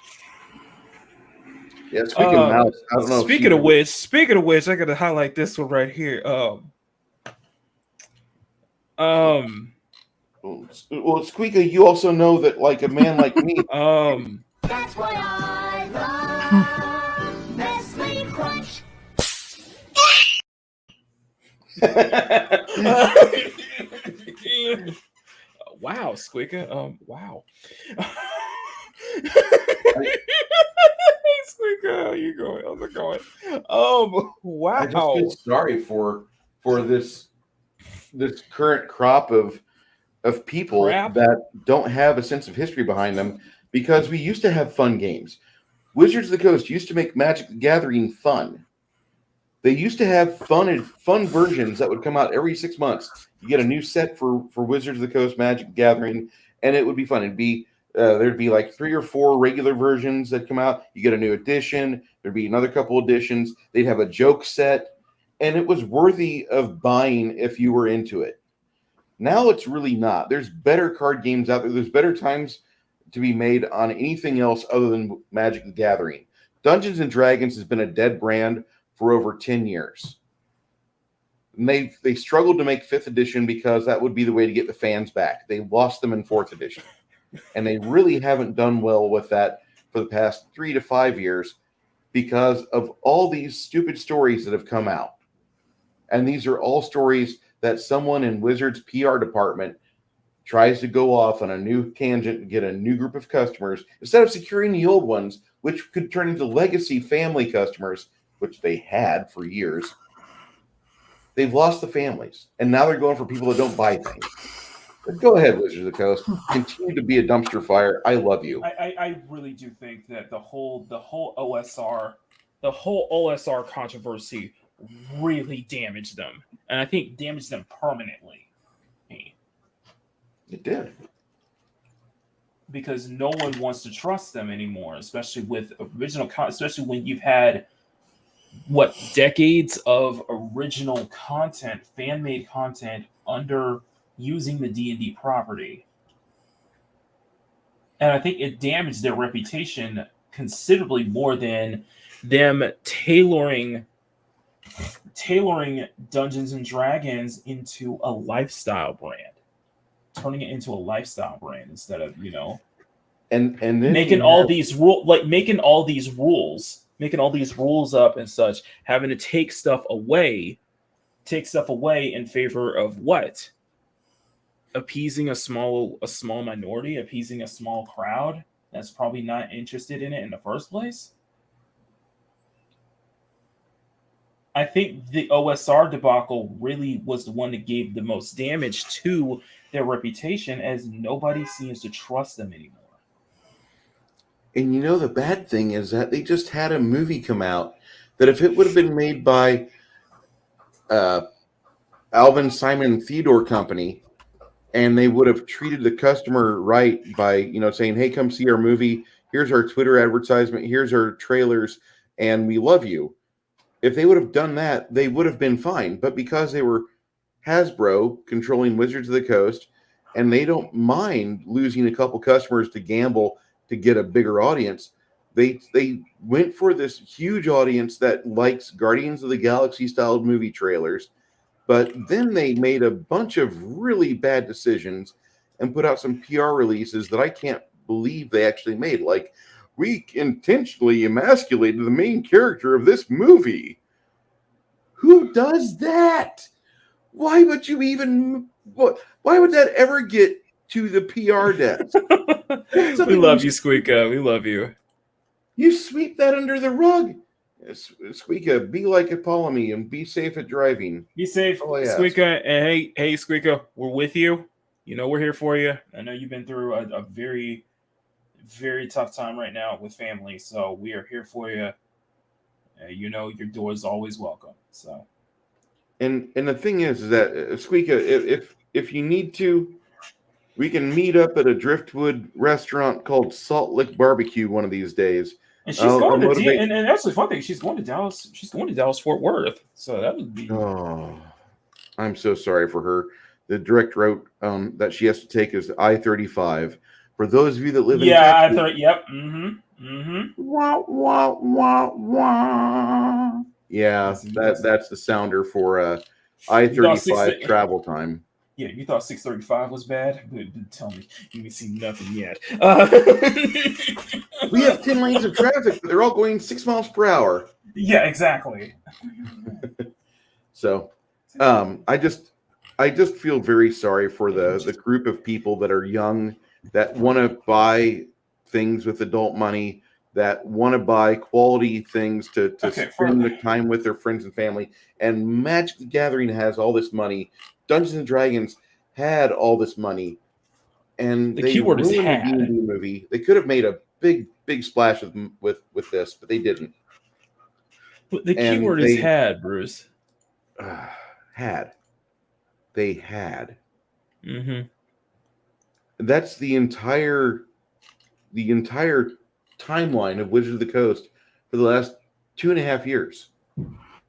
S3: Yeah, speaking of mouse, I don't know.
S1: Speaking of which, I got to highlight this one right here.
S3: Well, Squeaka, you also know that, like a man like me,
S5: That's why I love Nestle Crunch.
S1: Wow, Squeaka. Wow. Squeaka, how you going? How's it going? Wow.
S3: I just feel sorry for this current crop of people that don't have a sense of history behind them, because we used to have fun games. Wizards of the Coast used to make Magic the Gathering fun. They used to have fun versions that would come out every 6 months. You get a new set for Wizards of the Coast Magic the Gathering, and it would be fun. It'd be there'd be like 3 or 4 regular versions that come out. You get a new edition. There'd be another couple editions. They'd have a joke set, and it was worthy of buying if you were into it. Now it's really not. There's better card games out there. There's better times to be made on anything else other than Magic the Gathering. Dungeons and Dragons has been a dead brand for over 10 years. And they struggled to make 5th edition because that would be the way to get the fans back. They lost them in 4th edition. And they really haven't done well with that for the past 3 to 5 years because of all these stupid stories that have come out. And these are all stories that someone in Wizards' PR department tries to go off on a new tangent and get a new group of customers instead of securing the old ones, which could turn into legacy family customers, which they had for years. They've lost the families, and now they're going for people that don't buy things. But go ahead, Wizards of the Coast. Continue to be a dumpster fire. I love you.
S1: I really do think that the whole OSR controversy really damaged them, and I think damaged them permanently.
S3: It did.
S1: Because no one wants to trust them anymore, especially with especially when you've had decades of original content, fan-made content under using the D&D property. And I think it damaged their reputation considerably more than them tailoring Dungeons and Dragons into a lifestyle brand. Turning it into a lifestyle brand instead of,
S3: and then
S1: making all these rules up and such, having to take stuff away in favor of what? Appeasing a small minority, appeasing a small crowd that's probably not interested in it in the first place. I think the OSR debacle really was the one that gave the most damage to their reputation, as nobody seems to trust them anymore.
S3: And the bad thing is that they just had a movie come out that if it would have been made by Alvin Simon Theodore Company, and they would have treated the customer right by, saying, hey, come see our movie. Here's our Twitter advertisement. Here's our trailers. And we love you. If they would have done that, they would have been fine. But because they were Hasbro controlling Wizards of the Coast, and they don't mind losing a couple customers to gamble to get a bigger audience, they went for this huge audience that likes Guardians of the Galaxy style movie trailers. But then they made a bunch of really bad decisions and put out some PR releases that I can't believe they actually made. Like, we intentionally emasculated the main character of this movie. Who does that? Why would you even... Why would that ever get to the PR desk?
S1: We love you, Squeaka. We love you.
S3: You sweep that under the rug. Squeaka, be like Apollymi and be safe at driving.
S1: Be safe, Squeaka. And hey, Squeaka, we're with you. We're here for you. I know you've been through a very very tough time right now with family. So we are here for you. You know, your door is always welcome. So,
S3: And the thing is that Squeaka, if you need to, we can meet up at a driftwood restaurant called Salt Lick Barbecue one of these days.
S1: and she's going to and that's the fun thing. She's going to Dallas. She's going to Dallas Fort Worth. So that would be.
S3: Oh, I'm so sorry for her. The direct route that she has to take is I-35. For those of you that live in Texas,
S1: yep.
S3: Wah, wah, wah, wah. Yeah, that's the sounder for I-35 travel time.
S1: Yeah, you thought 635 was bad? But tell me, you ain't seen nothing yet.
S3: We have 10 lanes of traffic, but they're all going 6 miles per hour.
S1: Yeah, exactly.
S3: So, I just feel very sorry for the group of people that are young, that want to buy things with adult money, that want to buy quality things to spend the time with their friends and family. And Magic the Gathering has all this money. Dungeons and Dragons had all this money, and
S1: the keyword is had.
S3: The D&D movie. They could have made a big splash with this, but they didn't.
S1: But the keyword is had, Bruce.
S3: Had. They had.
S1: Mm-hmm.
S3: That's the entire timeline of Wizards of the Coast for the last 2.5 years.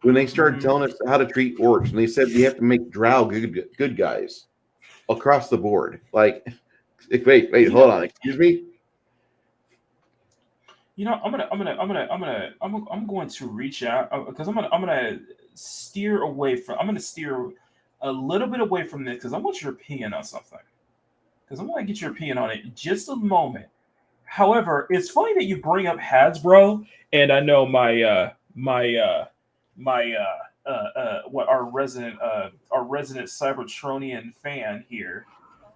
S3: When they started telling us how to treat orcs, and they said we have to make drow good guys across the board. Like, wait, hold on, excuse me.
S1: You know, I'm going to reach out because I'm gonna steer away from. I'm gonna steer a little bit away from this because I want your opinion on something. Because I want to get your opinion on it in just a moment. However, it's funny that you bring up Hasbro, and I know our resident Cybertronian fan here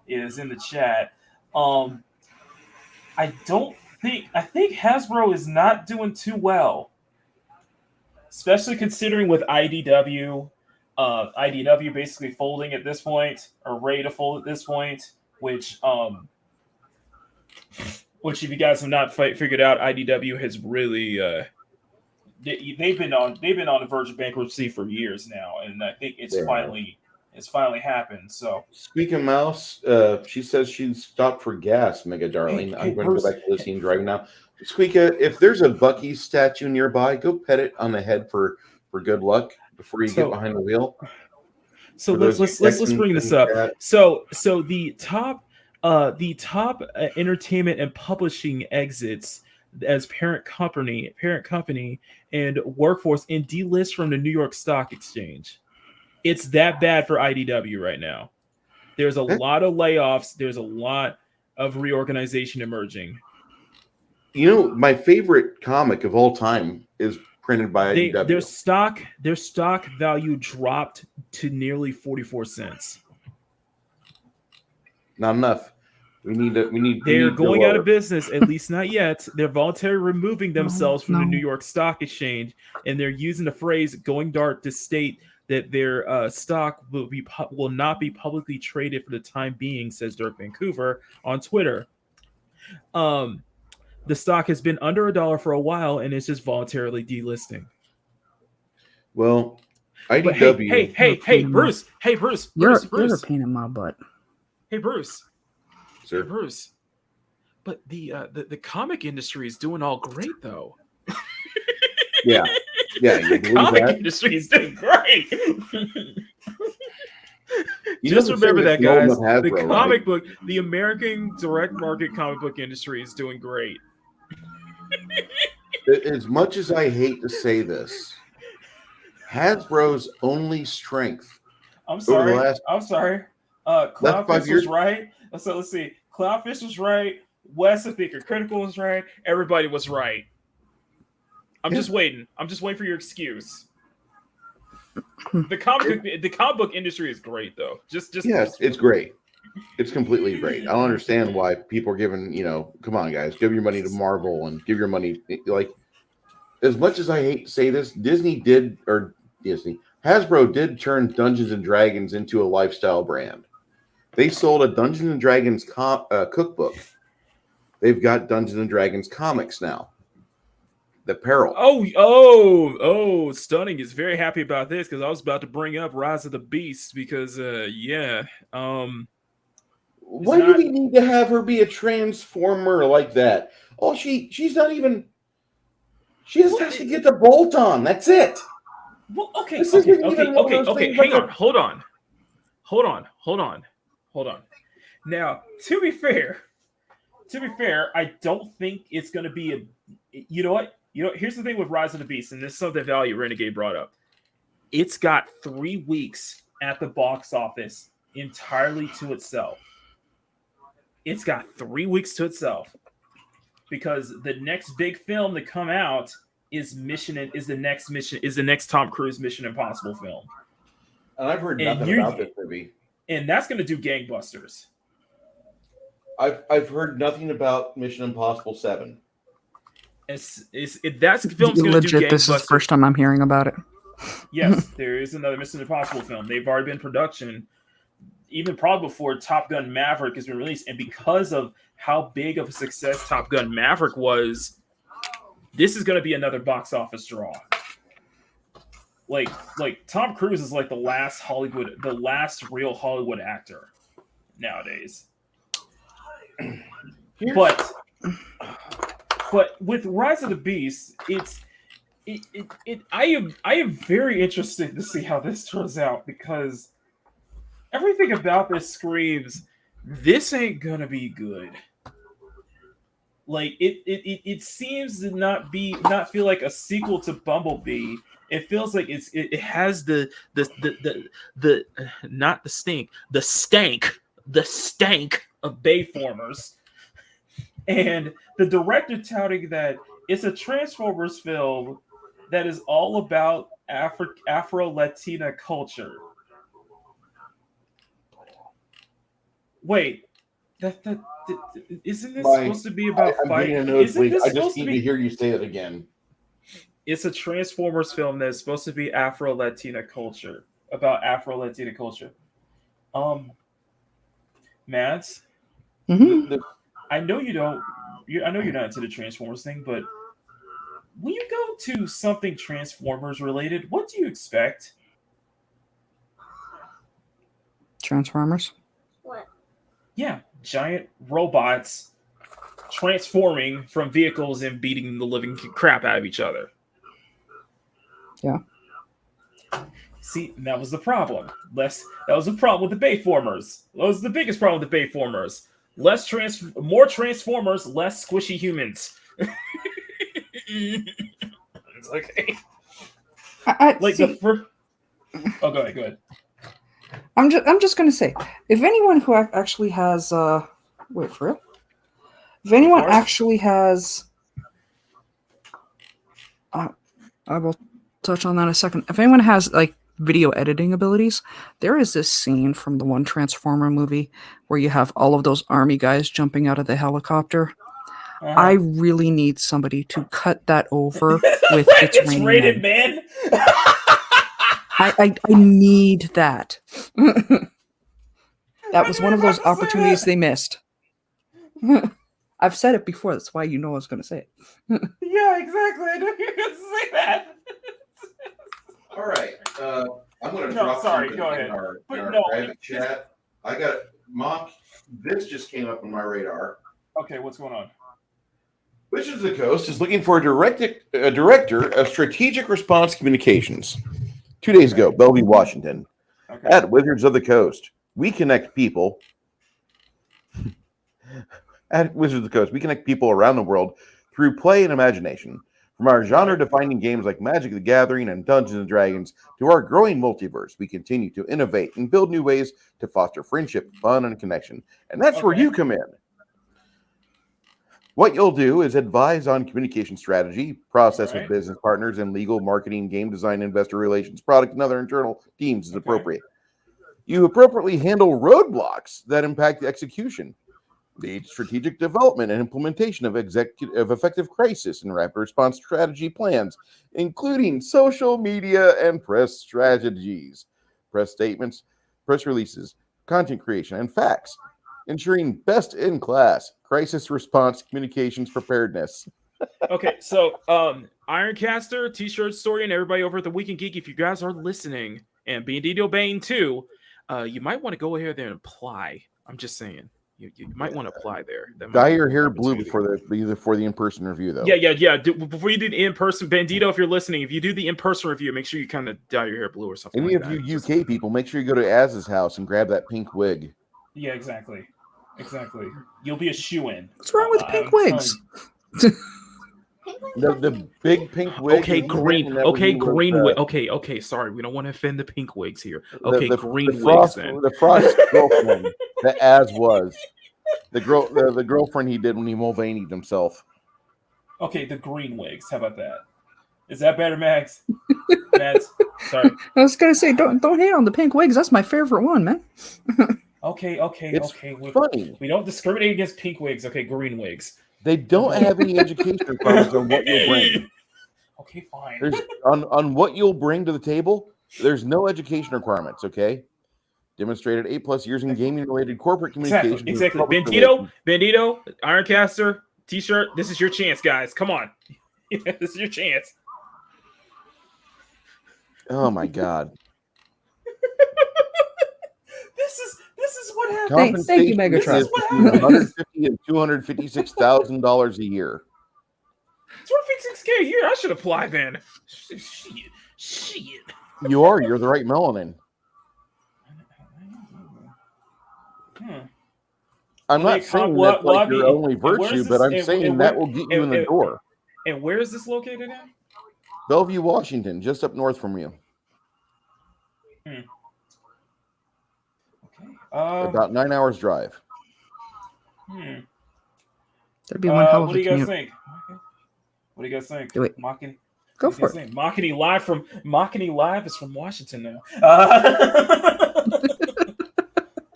S1: is in the chat. I think Hasbro is not doing too well, especially considering with IDW basically folding at this point, or ready to fold at this point. Which if you guys have not figured out, IDW has really they've been on the verge of bankruptcy for years now, and I think it's finally happened. So,
S3: speaking of Mouse, she says she's stopped for gas, Mega Darling. I'm going to go back to listening driving now. Squeaka, if there's a Bucky statue nearby, go pet it on the head for good luck before you get behind the wheel.
S1: So let's bring this up. So the top entertainment and publishing exits as parent company and workforce and delist from the New York Stock Exchange. It's that bad for IDW right now. There's a lot of layoffs. There's a lot of reorganization emerging.
S3: You know, my favorite comic of all time is printed by IDW.
S1: Their stock value dropped to nearly 44 cents.
S3: Not enough.
S1: They're going out of business, at least not yet. They're voluntarily removing themselves from the New York Stock Exchange, and they're using the phrase "going dark" to state that their stock will not be publicly traded for the time being, says Dirk Vancouver on Twitter. The stock has been under $1 for a while, and it's just voluntarily delisting.
S3: Well, IDW.
S1: Hey, Bruce.
S2: You're a pain in my butt.
S1: Hey, Bruce.
S3: Sir.
S1: Hey, Bruce. But the comic industry is doing all great, though.
S3: Yeah.
S1: The comic industry is doing great. Just remember that, guys. The comic book, the American direct market comic book industry is doing great.
S3: As much as I hate to say this, Hasbro's only strength.
S1: I'm sorry. Cloudfish was right. So let's see. Cloudfish was right. Wes, I think, Critical was right. Everybody was right. I'm just waiting for your excuse. The comic book industry is great, though. Yes,
S3: it's great. It's completely great. I don't understand why people are giving, come on, guys, give your money to Marvel and give your money. Like, as much as I hate to say this, Hasbro did turn Dungeons and Dragons into a lifestyle brand. They sold a Dungeons and Dragons cookbook. they've got Dungeons and Dragons comics now. The Peril.
S1: Oh, Stunning is very happy about this because I was about to bring up Rise of the Beast because
S3: why do we need to have her be a transformer like that? Oh, she's not even. She just has to get the bolt on. That's it.
S1: Well, okay.
S3: Hang
S1: on. Hold on. Now, to be fair, I don't think it's going to be a. You know what? Here's the thing with Rise of the Beast, and this is something Value Renegade brought up. It's got 3 weeks at the box office entirely to itself. It's got 3 weeks to itself because the next big film to come out is the next Tom Cruise Mission Impossible film.
S3: And I've heard nothing about this movie.
S1: And that's going to do gangbusters.
S3: I've heard nothing about Mission Impossible 7.
S1: That's film's going to do gangbusters.
S2: This is the first time I'm hearing about it.
S1: Yes, there is another Mission Impossible film. They've already been in production, even probably before Top Gun Maverick has been released. And because of how big of a success Top Gun Maverick was, this is going to be another box office draw. Like Tom Cruise is like the last real Hollywood actor nowadays. But with Rise of the Beast, I am very interested to see how this turns out because everything about this screams this ain't gonna be good. Like it seems to not feel like a sequel to Bumblebee. It feels like it has the not the stink, the stank of Bayformers. And the director touting that it's a Transformers film that is all about Afro-Latina culture. Wait, isn't this supposed to be about fighting?
S3: I just need to hear you say it again.
S1: It's a Transformers film that's supposed to be Afro-Latina culture, about Afro-Latina culture. Mads, I know you don't. I know you're not into the Transformers thing, but when you go to something Transformers related, what do you expect?
S2: Transformers?
S5: What?
S1: Yeah, giant robots transforming from vehicles and beating the living crap out of each other.
S2: Yeah.
S1: See, that was the problem. That was the problem with the Bayformers. That was the biggest problem with the Bayformers. More Transformers, less squishy humans. It's okay. Go ahead.
S2: I'm just gonna say, if anyone who actually has wait for it. If anyone actually has I will touch on that in a second. If anyone has like video editing abilities, there is this scene from the one Transformer movie where you have all of those army guys jumping out of the helicopter. I really need somebody to cut that over with It's Rated Man. I need that. That was one of those opportunities they missed. I've said it before. That's why you know I was going to say it.
S1: Yeah, exactly. I know you're going to say that.
S3: All right. I'm going to drop something in our private chat. I got Mock. This just came up on my radar.
S1: Okay, what's going on?
S3: Wizards of the Coast is looking for a director of strategic response communications. 2 days ago, Bellevue, Washington. Okay. At Wizards of the Coast, we connect people. At Wizards of the Coast, we connect people around the world through play and imagination. From our genre-defining games like Magic the Gathering and Dungeons and Dragons to our growing multiverse, we continue to innovate and build new ways to foster friendship, fun, and connection. And that's where you come in. What you'll do is advise on communication strategy, process with business partners, and legal, marketing, game design, investor relations, product, and other internal teams as appropriate. You appropriately handle roadblocks that impact the execution. Lead strategic development and implementation of effective crisis and rapid response strategy plans, including social media and press strategies, press statements, press releases, content creation, and facts. ensuring best-in-class crisis response communications preparedness.
S1: Okay, so Ironcaster, T-shirt story, and everybody over at the Weekend Geek, if you guys are listening, and banditobane too, you might want to go ahead there and apply. I'm just saying. You might want to apply there.
S3: Dye your hair blue before the in-person review, though.
S1: Yeah. Before you do the in-person, Bandito, if you're listening, if you do the in-person review, make sure you kind of dye your hair blue or something.
S3: Any of you UK people, make sure you go to Az's house and grab that pink wig.
S1: Yeah, exactly. You'll be a shoo-in.
S2: What's wrong with pink wigs?
S3: The big pink wig.
S1: Okay, green. Okay, green wig. Okay. Sorry, we don't want to offend the pink wigs here. Okay, green wigs then.
S3: The Frost girlfriend that Az was the girlfriend he did when he Mulvaney'd himself.
S1: Okay, the green wigs. How about that? Is that better, Max? Max, sorry.
S2: I was gonna say, don't hate on the pink wigs. That's my favorite one, man.
S1: Okay.
S3: It's funny.
S1: We don't discriminate against pink wigs. Okay, green wigs.
S3: They don't have any education requirements on what you'll bring.
S1: Okay, fine.
S3: There's on what you'll bring to the table. There's no education requirements. Okay, demonstrated 8+ years in gaming-related corporate communications.
S1: Exactly. Bandito, Ironcaster, T-shirt. This is your chance, guys. Come on, this is your chance.
S3: Oh my God.
S1: This is what happens.
S2: Thank you, Megatron.
S1: This is what happens.
S3: $150,000 and $256,000 a year.
S1: $256K a year. I should apply then. Shit.
S3: You're the right melanin. I'm not saying that's like your only virtue, but I'm saying that will get you in the door.
S1: And where is this located in?
S3: Bellevue, Washington, just up north from you. About 9 hours drive.
S2: That'd be one hell of a
S1: What do you guys
S2: commute.
S1: think? What do you guys think?
S2: Do it.
S1: Makini?
S2: Go for it.
S1: Makini live is from Washington now.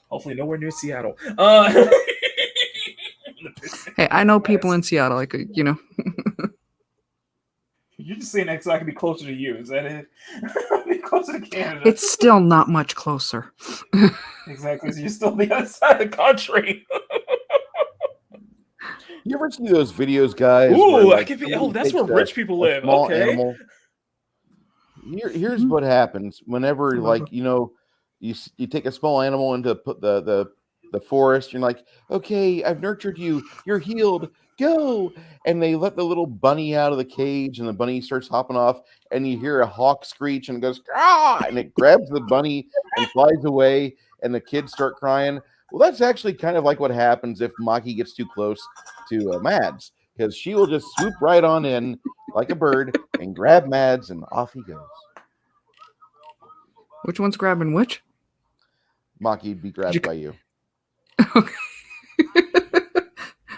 S1: Hopefully nowhere near Seattle.
S2: Hey, I know people in Seattle. Like, you know.
S1: You're just saying that so I can be closer to you. Is that it? Be closer to Canada.
S2: It's still not much closer.
S1: Exactly. So you're still on the other side of the country.
S3: You ever see those videos, guys?
S1: Ooh,
S3: where,
S1: that's where rich people live. Okay.
S3: Animal. Here's what happens whenever, you take a small animal into the forest. You're like, okay, I've nurtured you. You're healed. Go. And they let the little bunny out of the cage, and the bunny starts hopping off, and you hear a hawk screech, and it goes, ah, and it grabs the bunny and flies away, and the kids start crying. Well, that's actually kind of like what happens if Maki gets too close to Mads, because she will just swoop right on in like a bird and grab Mads, and off he goes.
S2: Which one's grabbing which?
S3: Maki'd be grabbed by you.
S2: Okay.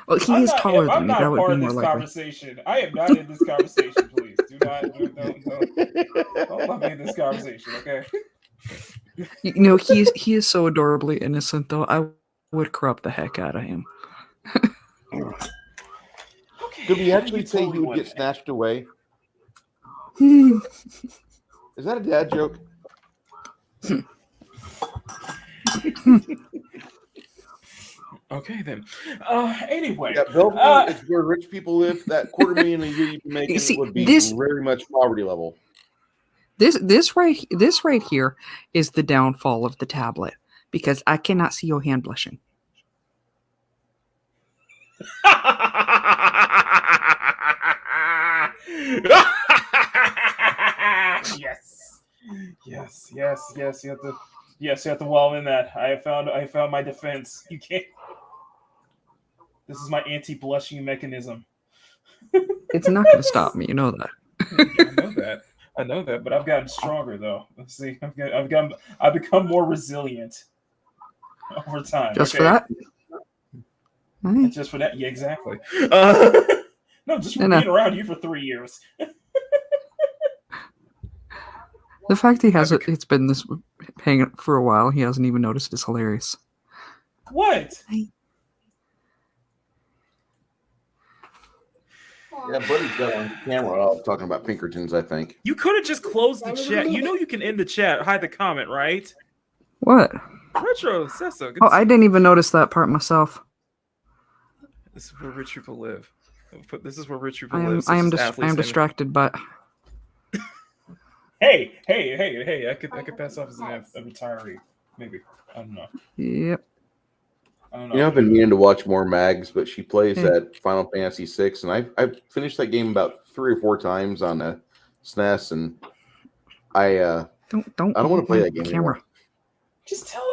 S2: Well, he is taller than me. That would be more likely.
S1: Conversation. I am not in this conversation. Please don't let me in this conversation. Okay.
S2: You know, he is so adorably innocent, though. I would corrupt the heck out of him.
S3: Okay. Did we actually say he would get snatched away? Is that a dad joke?
S1: Okay, then. Anyway.
S3: Yeah, Bellevue is where rich people live. That $250,000 a year you'd be making would be very much poverty level.
S2: This right here is the downfall of the tablet, because I cannot see your hand blushing. Yes. You have to wall in that. I found my defense. You can't. This is my anti-blushing mechanism. It's not going to stop me. You know that.
S1: I know that, but I've gotten stronger though. Let's see. I've become more resilient over time.
S2: Just for that?
S1: Nice. Just for that? Yeah, exactly. No, just for being around you for 3 years.
S2: The fact it's been this hanging for a while, he hasn't even noticed, is hilarious.
S1: What?
S3: Yeah, Buddy's got on camera talking about Pinkertons, I think.
S1: You could have just closed the chat. You know you can end the chat, hide the comment, right?
S2: What?
S1: Retro says so. Good
S2: Oh,
S1: to see
S2: I
S1: you.
S2: didn't even notice that part myself.
S1: This is where rich people live. This is where rich people
S2: I am
S1: live.
S2: I am
S1: such as
S2: I
S1: athletes
S2: am distracted, but
S1: Hey! I could pass off as a retiree. Maybe. I don't know.
S2: yep.
S1: I don't know.
S3: You know, I've been meaning to watch more Mags, but she plays
S2: Hey.
S3: that Final Fantasy VI, and I've finished that game about 3 or 4 times on the SNES, and I
S2: Don't
S3: I don't want to play that game
S2: camera.
S3: anymore.
S1: Just tell her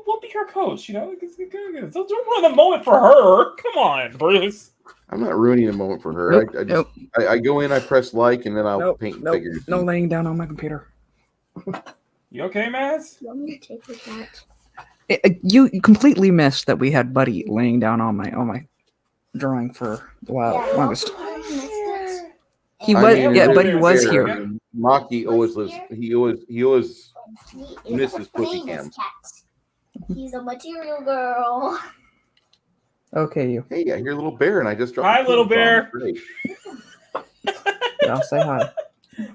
S1: we'll be her coach. You know, don't ruin the moment for her. Come on, Bruce.
S3: I'm not ruining the moment for her.
S2: Nope,
S3: I go in, I press like, and then I'll
S2: nope,
S3: paint
S2: nope,
S3: figures.
S2: no laying down on my computer.
S1: You okay, Maz?
S5: You want me to take your cat?
S2: You completely missed that we had Buddy laying down on my drawing for the longest.
S5: I missed it.
S2: He
S3: I
S2: was,
S3: mean,
S2: yeah,
S1: Buddy
S2: Buddy was
S3: fair.
S2: here.
S3: Maki always lives. He always misses pussy
S5: Famous
S3: cam.
S5: cat. He's a material girl.
S2: Okay, you.
S3: Hey, I hear a little bear, and I just dropped.
S1: Hi,
S3: a
S1: little
S3: food bomb.
S1: bear.
S3: Great.
S2: Yeah, I'll say hi.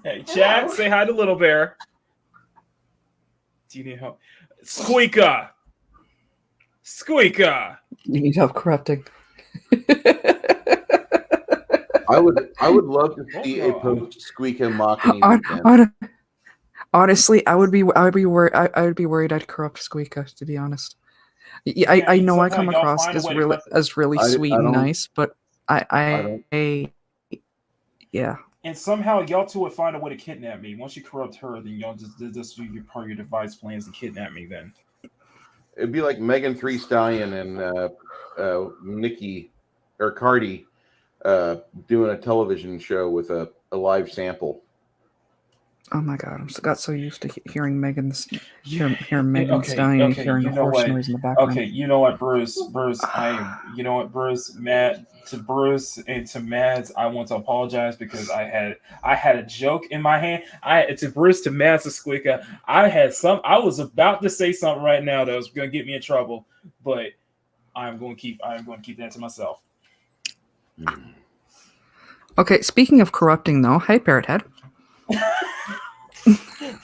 S1: Hey, Chad,
S5: Hello.
S1: say hi to Little Bear. Do you need help? Squeaka!
S2: You need help corrupting.
S3: I would love to see a post Squeak and Makini weekend.
S2: Honestly, I would be worried. I would be worried I'd corrupt Squeaka, to be honest. I know I come
S1: somehow y'all
S2: across
S1: find a
S2: as
S1: way to
S2: really
S3: I
S2: sweet and
S3: don't-
S2: nice, but yeah.
S1: And somehow y'all two would find a way to kidnap me. Once you corrupt her, then y'all just do your part of your device plans to kidnap me then.
S3: It'd be like Megan Thee Stallion and Nikki or Cardi doing a television show with a live sample.
S2: Oh my god, got so used to hearing Megan
S1: Okay,
S2: Stallion and
S1: okay,
S2: hearing
S1: you
S2: the
S1: know
S2: horse
S1: what?
S2: noise in the background.
S1: Okay, you know what, Bruce, Matt, to Bruce and to Mads, I want to apologize because I had a joke in my hand. To Bruce, to Mads, to Squeaka, I was about to say something right now that was going to get me in trouble, but I'm going to keep that to myself.
S2: Okay, speaking of corrupting though, hey Parrothead.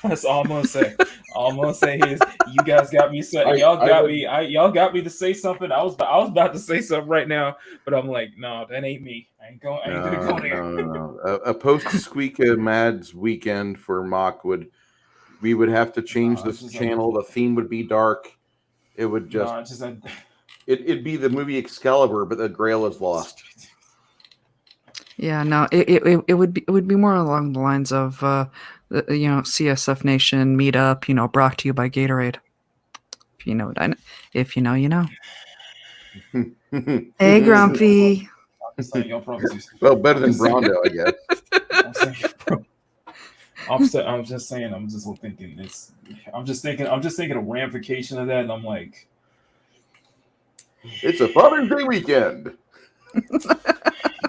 S1: That's all I'm gonna say. All I'm gonna say is you guys got me. Y'all got me to say something. I was about to say something right now, but I'm like, no, that ain't me. I ain't gonna go there.
S3: No. A post Squeaka Mads weekend for Mock we would have to change the channel. The theme would be dark. It would it'd be the movie Excalibur, but the Grail is lost.
S2: Yeah, no, it would be more along the lines of CSF Nation meetup, brought to you by Gatorade. If you know what if you know, you know. Hey, Grumpy.
S3: Well, better than Brondo, I guess.
S1: I'm just thinking a ramification of that, and I'm like,
S3: it's a Father's Day weekend.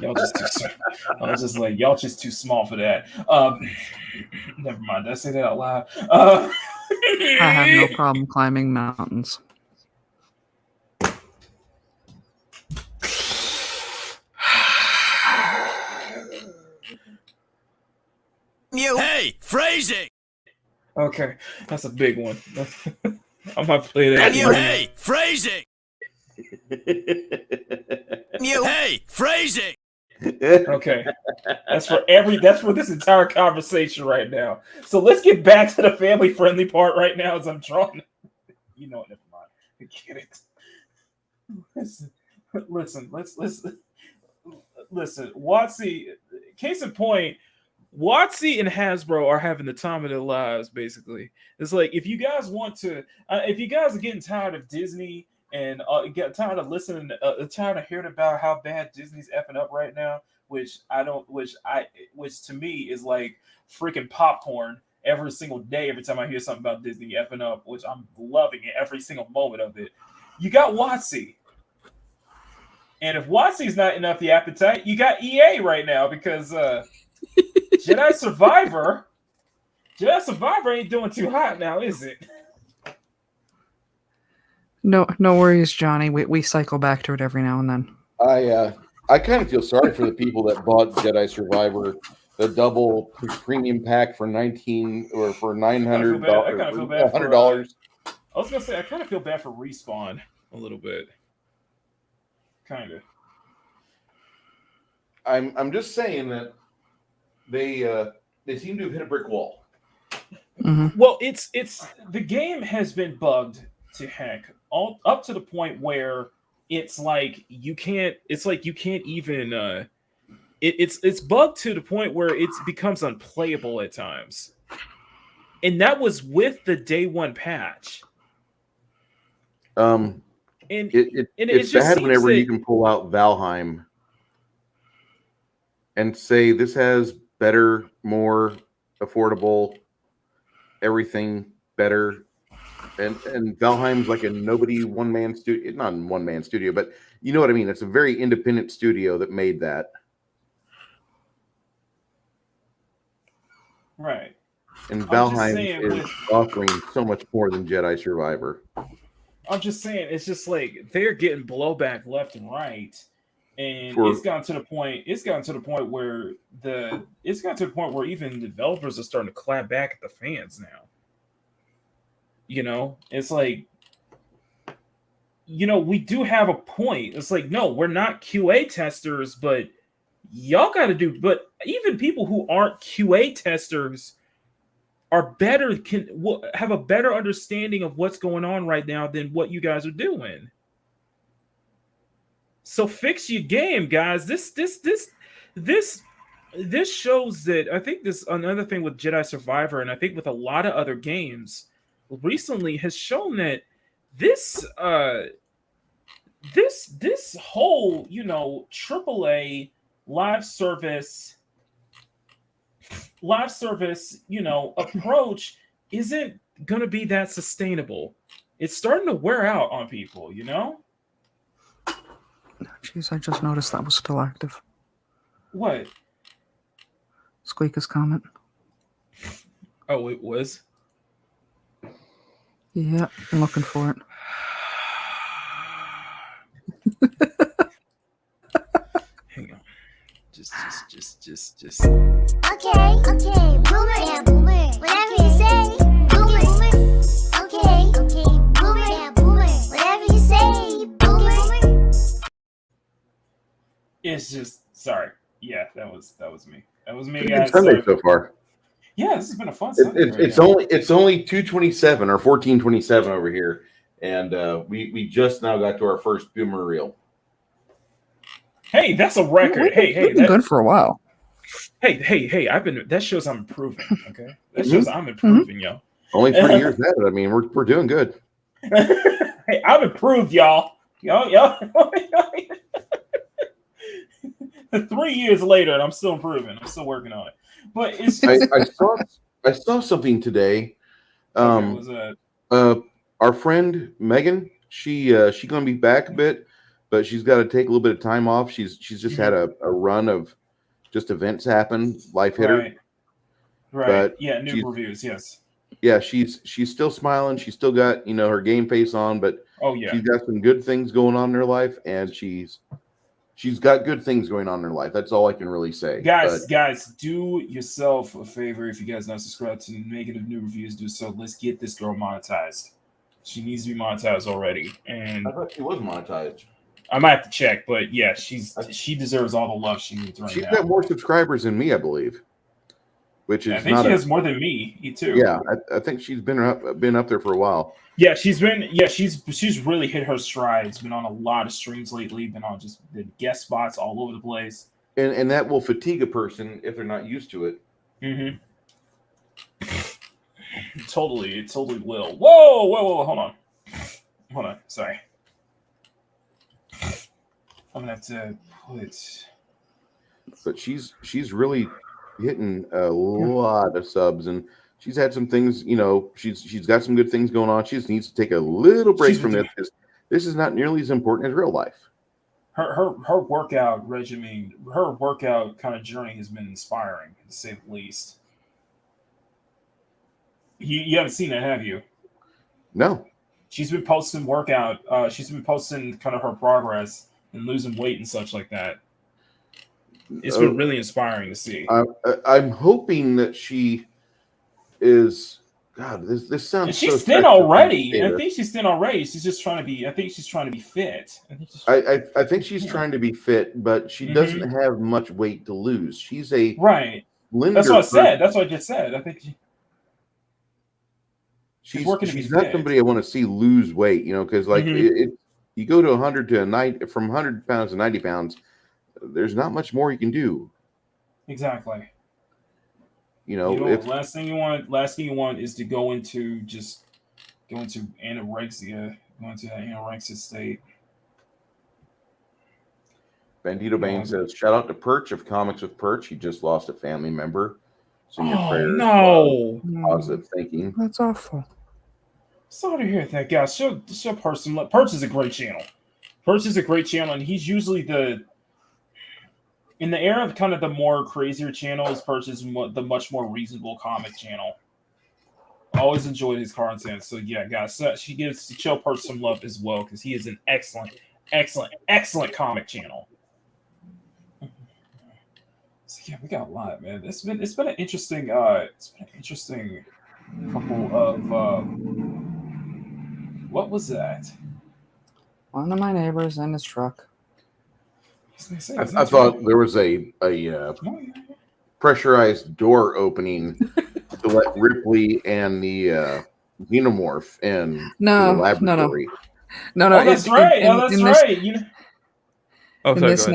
S1: y'all just too small for that. Never mind. Did I say that out loud?
S2: I have no problem climbing mountains.
S4: Hey, phrasing!
S1: Okay, that's a big one. I might play that.
S4: Hey, phrasing! Hey, phrasing!
S1: Okay, that's for this entire conversation right now. So let's get back to the family friendly part right now as I'm drawing. You know what? Never mind. Get it. Listen. Watsy. Case in point, Watsy and Hasbro are having the time of their lives. Basically, it's like if you guys are getting tired of Disney. And get tired of listening, tired of hearing about how bad Disney's effing up right now, which to me is like freaking popcorn every single day. Every time I hear something about Disney effing up, which I'm loving it every single moment of it. You got Watsy, and if Watsy's not enough the appetite, you got EA right now because Jedi Survivor ain't doing too hot now, is it?
S2: No worries, Johnny. We cycle back to it every now and then.
S3: I kind of feel sorry for the people that bought Jedi Survivor, the double premium pack for $900.
S1: I was gonna say I kind of feel bad for Respawn a little bit. Kind of.
S3: I'm just saying that they seem to have hit a brick wall.
S2: Mm-hmm.
S1: Well, it's the game has been bugged to heck, all up to the point where it's like you can't even it's bugged to the point where it becomes unplayable at times. And that was with the day one patch.
S3: And it's
S1: just
S3: bad
S1: seems
S3: whenever
S1: that-
S3: you can pull out Valheim and say this has better, more affordable, everything better. And Valheim's like a nobody one-man studio. Not a one-man studio, but you know what I mean. It's a very independent studio that made that.
S1: Right.
S3: And
S1: I'm just
S3: Valheim
S1: saying
S3: is
S1: with-
S3: offering so much more than Jedi Survivor.
S1: I'm just saying, it's just like they're getting blowback left and right, and it's gotten to the point. It's gotten to the point where even developers are starting to clap back at the fans now. You know, it's like, you know, we do have a point. It's like, no, we're not QA testers, but y'all got to do. But even people who aren't QA testers are better, have a better understanding of what's going on right now than what you guys are doing. So fix your game, guys. This shows that. I think this another thing with Jedi Survivor, and I think with a lot of other games recently, has shown that this whole, you know, AAA live service, you know, approach isn't going to be that sustainable. It's starting to wear out on people, you know?
S2: Jeez, I just noticed that was still active.
S1: What?
S2: Squeaker's comment.
S1: Oh, it was?
S2: Yeah, I'm looking for it.
S1: Hang on. Just.
S5: Okay, boomer, yeah, boomer. Whatever you say, boomer. Okay, boomer, yeah, boomer. Whatever you say, boomer.
S1: It's just sorry. Yeah, that was me. That was me,
S3: Pretty good
S1: guys.
S3: Sunday so far.
S1: Yeah, this has been a fun Sunday.
S3: It's only 2:27 or 14:27 over here, and we just now got to our first boomer reel.
S1: Hey, that's a record. Hey,
S2: We've been good for a while.
S1: Hey, that shows I'm improving. Okay, that shows I'm improving, yo.
S3: Only 3 years at it. I mean, we're doing good.
S1: Hey, I've improved, y'all. Yo. 3 years later, and I'm still improving. I'm still working on it. But it's just,
S3: I saw something today.
S1: okay, what was that?
S3: Our friend Megan, she gonna be back a bit, but she's got to take a little bit of time off. She's just had a run of just events happen. Life hit her.
S1: Right.
S3: But
S1: Yeah, new reviews. Yes.
S3: Yeah, she's still smiling. She's still got, you know, her game face on, but
S1: oh yeah,
S3: she's got some good things going on in her life, and she's got good things going on in her life. That's all I can really say.
S1: Guys, do yourself a favor. If you guys not subscribed to Negative New Reviews, do so. Let's get this girl monetized. She needs to be monetized already. And
S3: I thought she was monetized.
S1: I might have to check, but yeah, she deserves all the love she needs right now.
S3: She's got more subscribers than me, I believe. Which is
S1: I think she has more than me too.
S3: Yeah, I think she's been up there for a while.
S1: Yeah, she's really hit her strides. Been on a lot of streams lately. Been on just the guest spots all over the place.
S3: And that will fatigue a person if they're not used to it.
S1: Mm-hmm. It totally will. Whoa, hold on. Sorry. I'm gonna have to put.
S3: But she's really hitting a lot of subs, and she's had some things. You know, she's got some good things going on. She just needs to take a little break from this, because this is not nearly as important as real life.
S1: Her workout regimen, her workout kind of journey has been inspiring, to say the least. You haven't seen it, have you?
S3: No.
S1: She's been posting workout. She's been posting kind of her progress and losing weight and such like that. It's been really inspiring to see.
S3: I'm hoping that she is God, this sounds.
S1: And she's
S3: so
S1: thin
S3: sexual.
S1: already. I think she's thin already. She's just trying to be. I think she's trying to be fit.
S3: I think she's trying to be fit, but she doesn't have much weight to lose. She's a
S1: right. That's what I said. That's what I just said. I think she's working. She's
S3: not
S1: fit.
S3: somebody I want to see lose weight. You know, because like you go to 100 to 90, from 100 pounds to 90 pounds, there's not much more you can do.
S1: Exactly.
S3: You know,
S1: last thing you want is to go into anorexia, go into that anorexia state.
S3: banditobane says, "Shout out to Perch of Comics with Perch. He just lost a family member. So your prayers,
S1: no,
S3: positive thinking.
S2: That's awful.
S1: Sorry to hear that, guys. Show Perch some love. Perch is a great channel. Perch is a great channel, and he's usually in the era of kind of the more crazier channels, Perch is the much more reasonable comic channel. I always enjoyed his content. So yeah, guys, show Perch some love as well, because he is an excellent comic channel. So yeah, we got a lot, man. It's been an interesting couple of what was that?
S2: One of my neighbors in his truck.
S3: I thought there was a pressurized door opening to let Ripley and the xenomorph in the laboratory.
S2: No.
S1: Oh, that's right. That's right.
S2: In this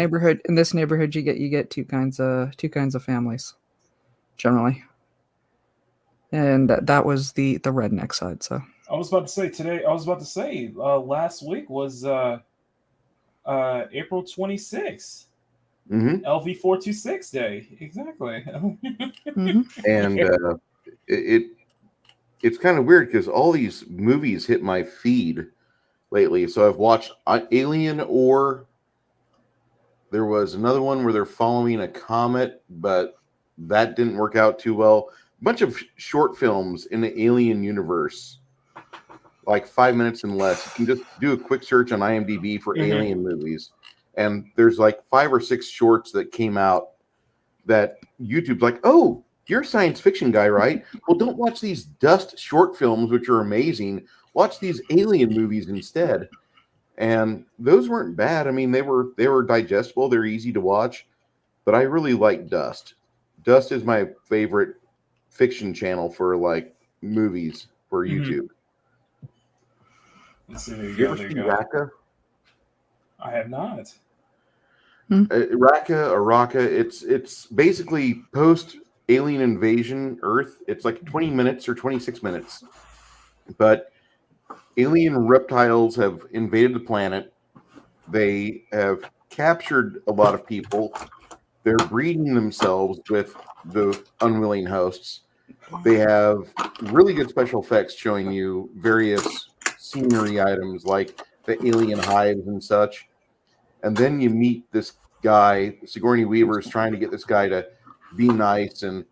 S2: neighborhood, you get two kinds of families, generally, and that was the redneck side. So
S1: I was about to say last week was April 26th. LV426 day. Exactly.
S3: And it's kind of weird because all these movies hit my feed lately. So I've watched Alien, or there was another one where they're following a comet, but that didn't work out too well. A bunch of short films in the Alien universe, like 5 minutes and less. You can just do a quick search on IMDb for Alien movies, and there's like 5 or 6 shorts that came out that YouTube's like, oh, you're a science fiction guy, right? Well, don't watch these Dust short films, which are amazing. Watch these Alien movies instead. And those weren't bad. I mean, they were digestible. They're easy to watch, but I really like Dust. Dust is my favorite fiction channel for like movies for YouTube.
S1: Let's see,
S3: you ever see Raka?
S1: I have not.
S3: Raka, it's basically post alien invasion Earth. It's like 20 minutes or 26 minutes, but alien reptiles have invaded the planet. They have captured a lot of people. They're breeding themselves with the unwilling hosts. They have really good special effects showing you various scenery items like the alien hives and such. And then you meet this guy, Sigourney Weaver is trying to get this guy to be nice, and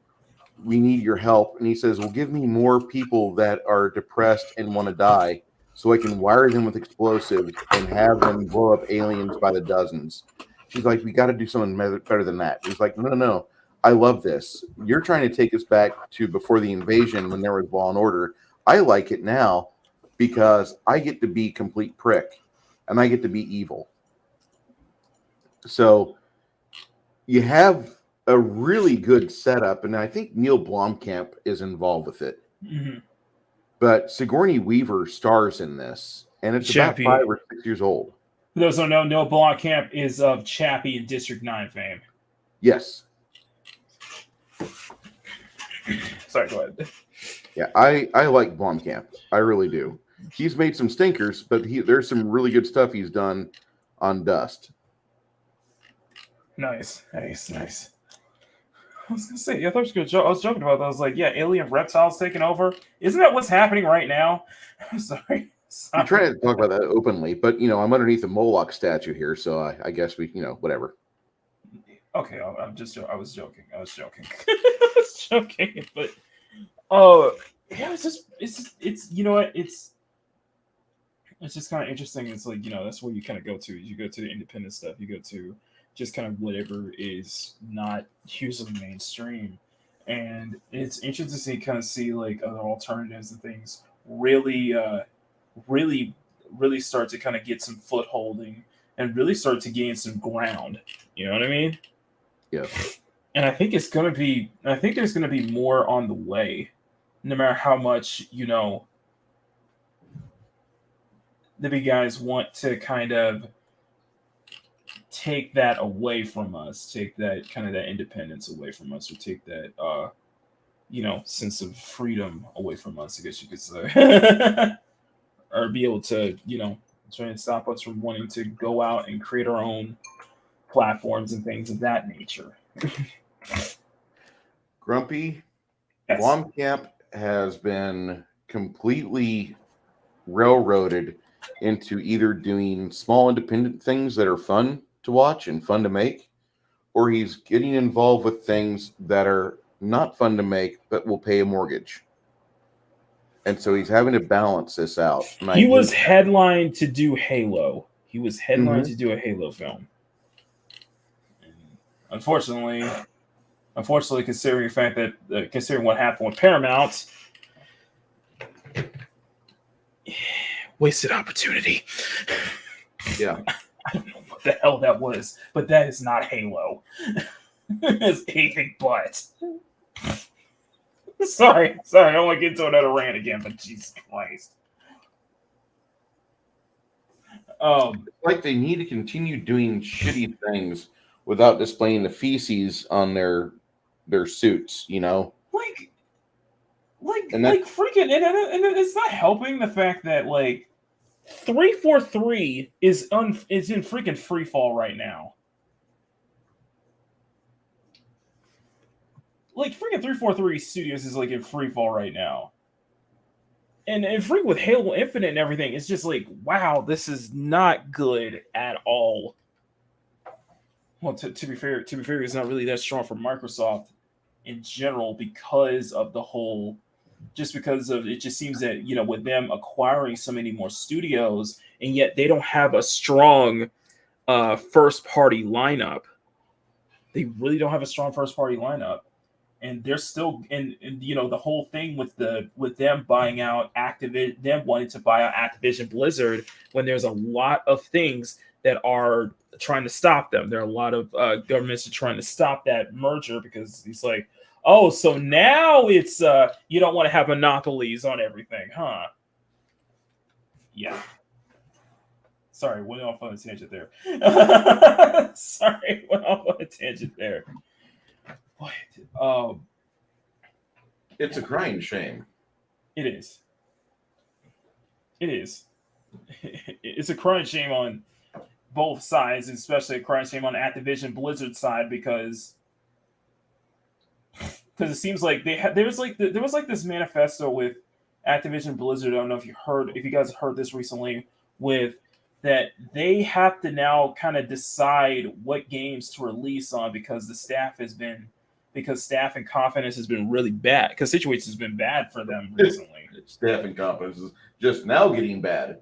S3: we need your help. And he says, well, give me more people that are depressed and want to die so I can wire them with explosives and have them blow up aliens by the dozens. She's like, we got to do something better than that. He's like, no. I love this. You're trying to take us back to before the invasion when there was law and order. I like it now because I get to be complete prick and I get to be evil. So you have a really good setup, and I think Neil Blomkamp is involved with it. But Sigourney Weaver stars in this, and it's
S1: Chappie.
S3: about 5 or 6 years old.
S1: For those who don't know, Neil Blomkamp is of Chappie and District 9 fame.
S3: Yes.
S1: Sorry, go ahead.
S3: Yeah, I like Blomkamp. I really do. He's made some stinkers, but there's some really good stuff he's done on Dust.
S1: Nice. I was gonna say, I thought you was I was joking about that. I was like, yeah, alien reptiles taking over. Isn't that what's happening right now? I'm sorry.
S3: I'm trying to talk about that openly, but I'm underneath a Moloch statue here, so I guess we, whatever.
S1: Okay, I was joking. I was joking, but yeah, it's you know what, it's just kind of interesting. It's like, that's where you kind of go to. You go to the independent stuff. You go to just kind of whatever is not hugely mainstream. and it's interesting to kind of see like other alternatives and things really, really start to kind of get some footholding and really start to gain some ground. You know what I mean?
S3: Yeah.
S1: And I think there's gonna be more on the way, no matter how much, you know, the big guys want to kind of take that away from us, take that kind of that independence away from us, or take that you know, sense of freedom away from us, I guess you could say. Or be able to, you know, try and stop us from wanting to go out and create our own platforms and things of that nature.
S3: Grumpy,
S1: Yes.
S3: Blomkamp has been completely railroaded into either doing small independent things that are fun to watch and fun to make, or he's getting involved with things that are not fun to make but will pay a mortgage. And so he's having to balance this out. And
S1: He was headlined to do Halo. He was headlined to do a Halo film. And unfortunately, considering the fact that considering what happened with Paramount, wasted opportunity.
S3: Yeah.
S1: I don't know what the hell that was, but that is not Halo. It's anything but. Sorry, I don't want to get into another rant again, but Jesus Christ.
S3: Like they need to continue doing shitty things without displaying the feces on their suits, you know?
S1: Like freaking, and it's not helping the fact that like 343 is in freaking free fall right now. Like freaking 343 Studios is like in free fall right now. And freaking with Halo Infinite and everything, it's just like, wow, this is not good at all. Well, to be fair, it's not really that strong for Microsoft in general because of the whole, just because of it just seems that, you know, with them acquiring so many more studios, and yet they don't have a strong first party lineup. They really don't have a strong first party lineup. And they're still, and you know, the whole thing with them buying out Activision, them wanting to buy out Activision Blizzard, when there's a lot of things that are trying to stop them. There are a lot of governments are trying to stop that merger because it's like, oh, so now it's you don't want to have monopolies on everything, huh? Yeah. Sorry, went off on a tangent there. What?
S3: It's a crying shame.
S1: It is. It's a crying shame on both sides, especially a crying shame on Activision Blizzard side because it seems like there was like this manifesto with Activision Blizzard. I don't know if you guys heard this recently, with that they have to now kind of decide what games to release on because staff and confidence has been really bad, because situation has been bad for them recently.
S3: Staff and confidence is just now getting bad.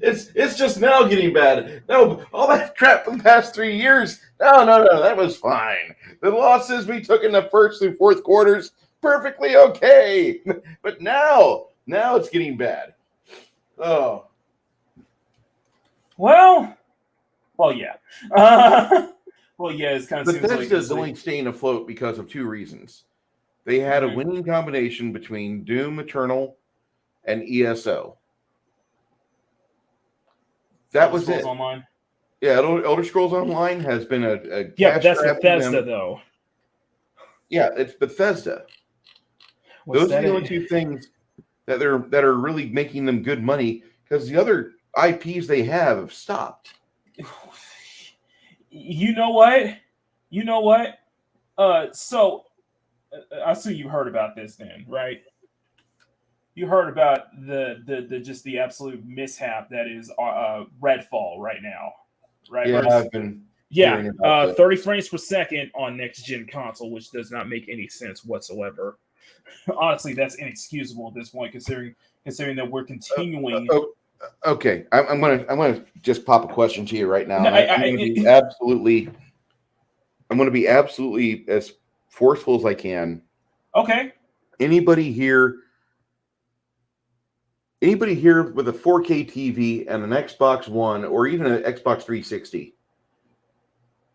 S3: It's just now getting bad. No, all that crap from the past 3 years. No, that was fine. The losses we took in the first and fourth quarters, perfectly okay. But now it's getting bad. Oh.
S1: Well, yeah. It's kind of seems like
S3: Bethesda's only staying afloat because of two reasons. They had a winning combination between Doom Eternal and ESO. That was it.
S1: Online.
S3: Yeah, Elder Scrolls Online has been a
S1: but that's Bethesda though.
S3: Yeah, it's Bethesda. Those are the only two things that are really making them good money, because the other IPs they have stopped.
S1: You know what? So I assume you heard about this then, right? You heard about the just the absolute mishap that is Redfall right now, right?
S3: Yeah, I've been.
S1: 30 frames per second on next gen console, which does not make any sense whatsoever. Honestly, that's inexcusable at this point, considering that we're continuing.
S3: Okay, I'm gonna just pop a question to you right now.
S1: No,
S3: I'm gonna be absolutely I'm going to be absolutely as forceful as I can.
S1: Okay.
S3: Anybody here with a 4K TV and an Xbox One or even an Xbox 360,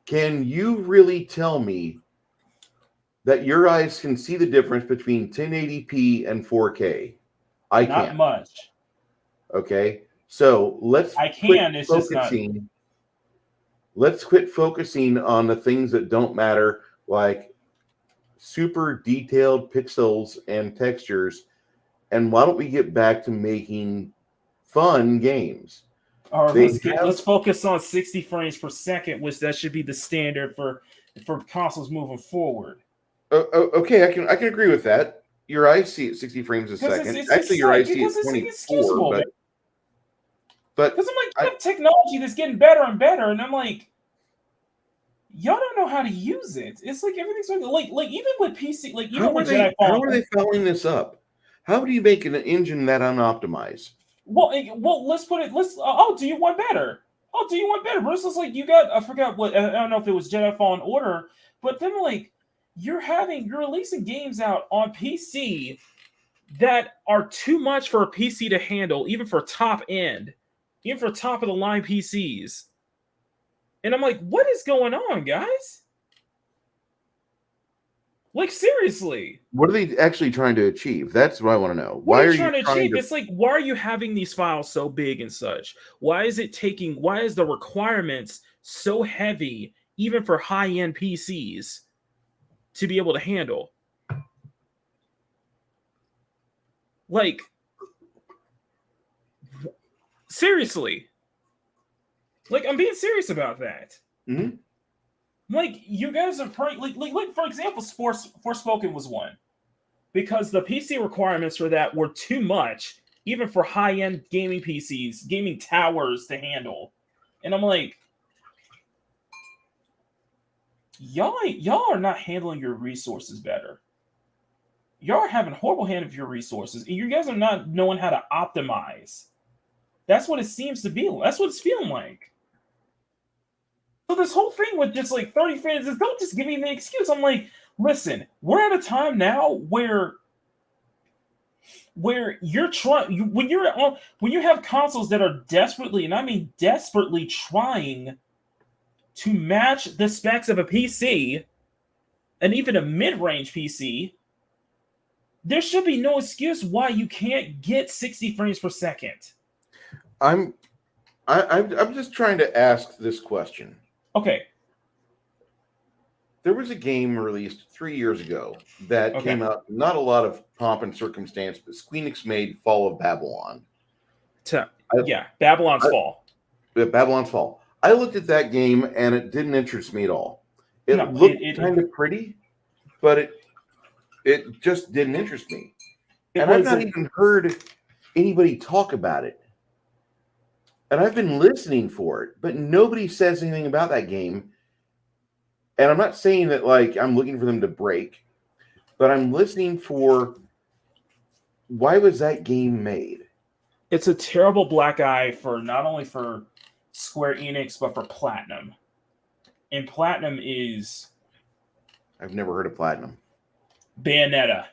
S3: can you really tell me that your eyes can see the difference between 1080p and 4K? I
S1: Not
S3: can't.
S1: much.
S3: Okay, so let's quit focusing on the things that don't matter, like super detailed pixels and textures, and why don't we get back to making fun games?
S1: All right, let's focus on 60 frames per second, which that should be the standard for consoles moving forward.
S3: Okay, I can agree with that. Your eyes see at 60 frames a second. Actually, your eyes see at 24. But
S1: because I'm like, you have technology that's getting better and better, and I'm like, y'all don't know how to use it. It's like everything's like even with PC, like even with Jedi Fallen.
S3: How are they following this up? How do you make an engine that unoptimized?
S1: Well, let's put it. Oh, do you want better? Oh, do you want better? Versus like you got, I forgot what, I don't know if it was Jedi Fallen Order, but then like you're releasing games out on PC that are too much for a PC to handle, even for top end, even for top of the line PCs. And I'm like, what is going on, guys? Like, seriously.
S3: What are they actually trying to achieve? That's what I want to know.
S1: Why are you trying to achieve? It's like, why are you having these files so big and such? Why is the requirements so heavy, even for high-end PCs, to be able to handle? Like, seriously. Like, I'm being serious about that.
S3: Mm-hmm.
S1: Like, you guys are like for example, Forspoken was one. Because the PC requirements for that were too much, even for high-end gaming PCs, gaming towers to handle. And I'm like, y'all are not handling your resources better. Y'all are having horrible hand of your resources, and you guys are not knowing how to optimize. That's what it seems to be. That's what it's feeling like. So this whole thing with just like 30 frames is, don't just give me the excuse. I'm like, listen, we're at a time now where you're trying, when you have consoles that are desperately, and I mean desperately, trying to match the specs of a PC and even a mid-range PC, there should be no excuse why you can't get 60 frames per second.
S3: I'm just trying to ask this question.
S1: Okay.
S3: There was a game released 3 years ago that came out, not a lot of pomp and circumstance, but Squeenix made Fall of Babylon.
S1: Babylon's Fall.
S3: Babylon's Fall. I looked at that game and it didn't interest me at all. It looked kind of pretty, but it just didn't interest me. And I've not even heard anybody talk about it. And I've been listening for it, but nobody says anything about that game. And I'm not saying that like I'm looking for them to break, but I'm listening for, why was that game made?
S1: It's a terrible black eye for not only for Square Enix, but for Platinum. And Platinum is...
S3: I've never heard of Platinum.
S1: Bayonetta.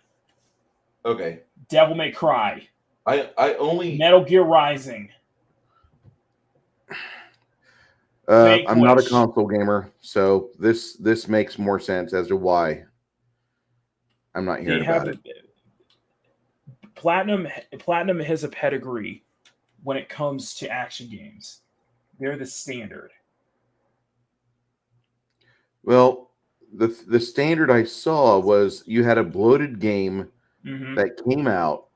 S3: Okay.
S1: Devil May Cry.
S3: I only...
S1: Metal Gear Rising.
S3: I'm not a console gamer, so this makes more sense as to why I'm not hearing about it.
S1: Platinum has a pedigree when it comes to action games. They're the standard.
S3: Well, the standard I saw was you had a bloated game that came out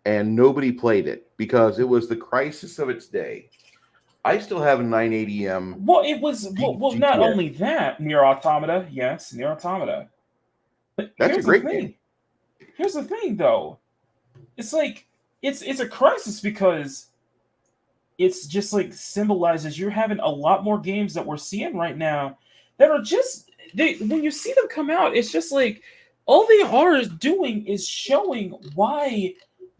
S3: and nobody played it because it was the crisis of its day. I still have a 980M.
S1: Well, it was not only that, Nier Automata. Yes, Nier Automata. But
S3: that's a great game.
S1: Here's the thing, though. It's like it's a crisis because it's just like symbolizes you're having a lot more games that we're seeing right now that are just when you see them come out, it's just like all they are doing is showing why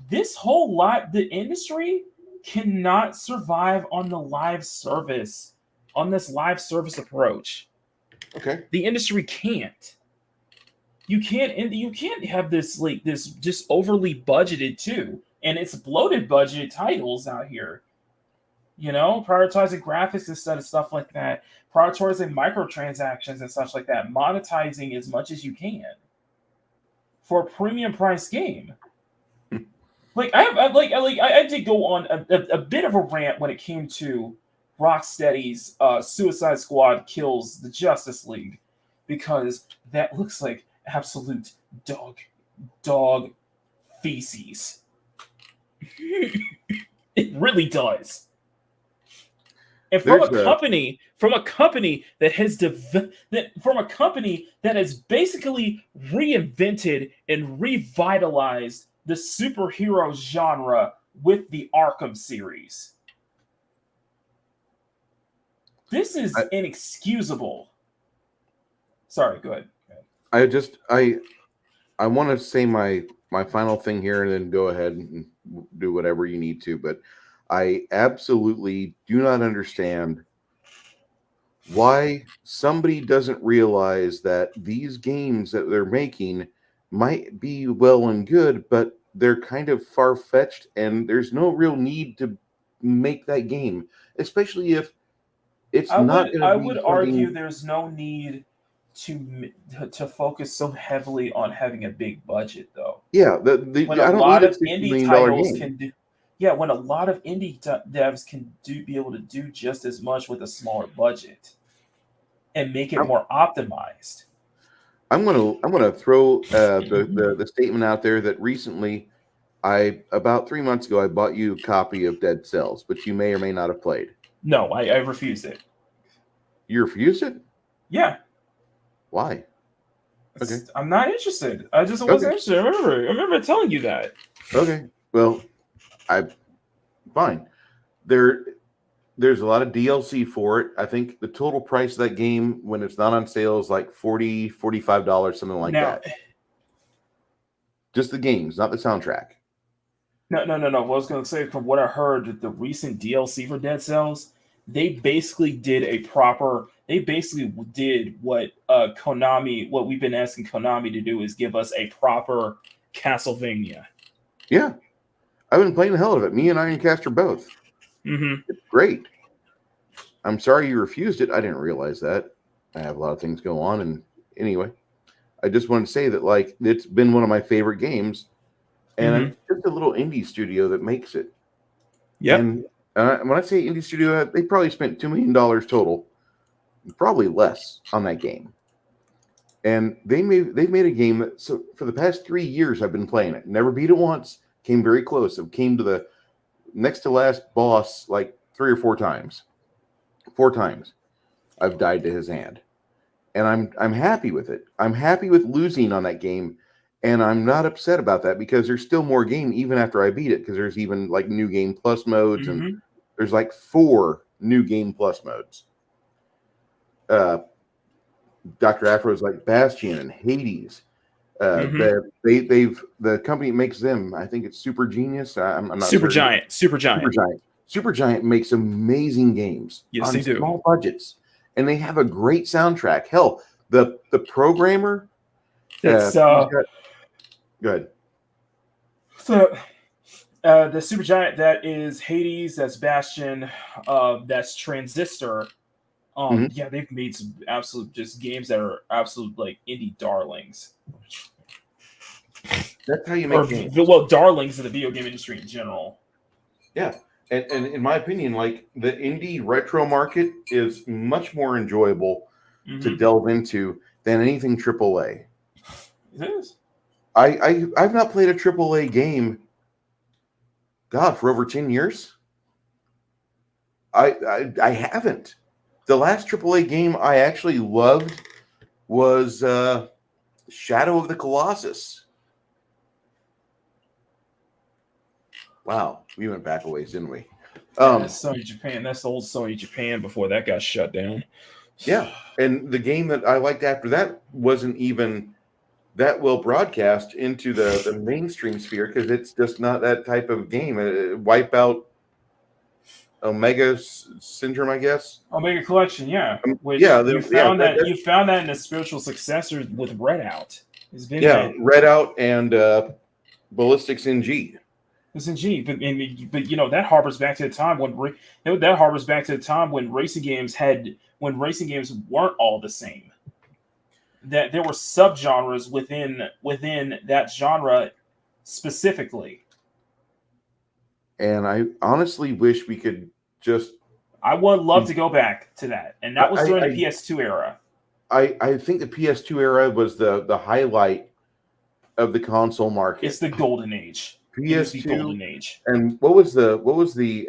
S1: this whole the industry cannot survive on the live service, on this live service approach.
S3: Okay.
S1: The industry can't. You can't have this just overly budgeted too, and it's bloated budgeted titles out here. Prioritizing graphics instead of stuff like that, prioritizing microtransactions and such like that, monetizing as much as you can for a premium price game. I did go on a bit of a rant when it came to Rocksteady's Suicide Squad kills the Justice League, because that looks like absolute dog feces. It really does. And from a company that has basically reinvented and revitalized the superhero genre with the Arkham series. This is inexcusable. Sorry, go ahead.
S3: I want to say my final thing here and then go ahead and do whatever you need to, but I absolutely do not understand why somebody doesn't realize that these games that they're making might be well and good, but they're kind of far-fetched and there's no real need to make that game, especially if it's not going to be.
S1: I would argue there's no need to focus so heavily on having a big budget, though.
S3: Yeah,
S1: when a lot of indie titles can do. Yeah, when a lot of indie devs can be able to do just as much with a smaller budget and make it more optimized.
S3: I'm gonna throw the statement out there that recently, about 3 months ago, I bought you a copy of Dead Cells, which you may or may not have played.
S1: No, I refused it.
S3: You refused it?
S1: Yeah.
S3: Why? Okay.
S1: I'm not interested. I just wasn't interested. I remember telling you that.
S3: Okay. Well, fine. There's a lot of DLC for it. I think the total price of that game when it's not on sale is like $40, $45, something like that. Just the games, not the soundtrack.
S1: No. What I was going to say, from what I heard, the recent DLC for Dead Cells, they basically did what Konami, what we've been asking Konami to do, is give us a proper Castlevania.
S3: Yeah. I've been playing the hell out of it. Me and Ironcaster both.
S1: Mm-hmm.
S3: It's great. I'm sorry you refused it. I didn't realize that. I have a lot of things go on. And anyway, I just want to say that, like, it's been one of my favorite games. And it's just a little indie studio that makes it.
S1: Yeah.
S3: And when I say indie studio, they probably spent $2 million total. Probably less on that game. And they've made a game that, so for the past 3 years I've been playing it. Never beat it once. Came very close. It came to the next to last boss like 3 or 4 times. 4 times I've died to his hand. And I'm happy with it. I'm happy with losing on that game. And I'm not upset about that because there's still more game even after I beat it, because there's even like new game plus modes and there's like 4 new game plus modes. Dr. Afro's like Bastion and Hades. The company makes them. I think it's Super Genius. I'm not
S1: Supergiant.
S3: Supergiant makes amazing games.
S1: Yes,
S3: on
S1: they do.
S3: Small budgets, and they have a great soundtrack. Hell, the programmer.
S1: That's
S3: go ahead.
S1: So, the Supergiant, that is Hades. That's Bastion. That's Transistor. Yeah, they've made some absolute just games that are absolute like indie darlings.
S3: That's how you make games.
S1: Well, darlings of the video game industry in general.
S3: Yeah, and in my opinion, like the indie retro market is much more enjoyable to delve into than anything AAA.
S1: It is.
S3: I've not played a AAA game, God, for over 10 years. I haven't. The last AAA game I actually loved was Shadow of the Colossus. Wow, we went back a ways, didn't we?
S1: That's Sony Japan. That's the old Sony Japan before that got shut down.
S3: Yeah, and the game that I liked after that wasn't even that well broadcast into the mainstream sphere because it's just not that type of game. Wipeout Omega Syndrome, I guess.
S1: Omega Collection, yeah. Which
S3: yeah,
S1: you found that in the spiritual successor with Red Out. It's been
S3: Red Out and Ballistics NG.
S1: It's in G, but you know that harbors back to the time when racing games weren't all the same. That there were subgenres within that genre specifically.
S3: And I honestly wish we could just.
S1: I would love to go back to that, and that was during the PS2 era.
S3: I think the PS2 era was the highlight of the console market.
S1: It's the golden age.
S3: PS2
S1: the golden age.
S3: And what was the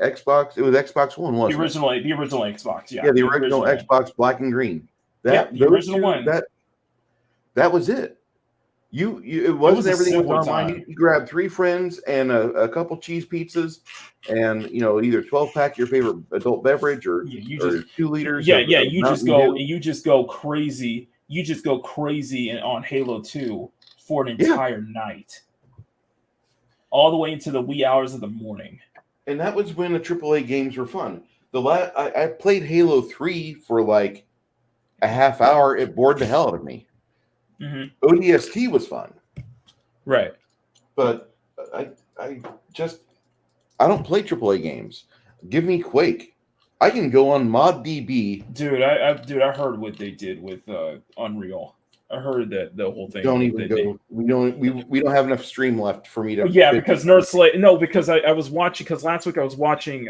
S3: Xbox? It was Xbox One, wasn't it?
S1: The original Xbox, yeah.
S3: Yeah, the original Xbox, black and green.
S1: The original one.
S3: That was it. It wasn't everything was online. You grabbed 3 friends and a couple cheese pizzas, and either 12-pack your favorite adult beverage or 2 liters.
S1: You just go crazy. You just go crazy on Halo 2 for an entire night, all the way into the wee hours of the morning.
S3: And that was when the AAA games were fun. I played Halo 3 for like a half hour. It bored the hell out of me. Mm-hmm. ODST was fun,
S1: right?
S3: But I don't play AAA games. Give me Quake. I can go on ModDB.
S1: Dude, I heard what they did with Unreal. I heard that the whole thing.
S3: Don't even go. We don't have enough stream left for me to.
S1: Yeah, because Nerdslayer. No, because I was watching. Because last week I was watching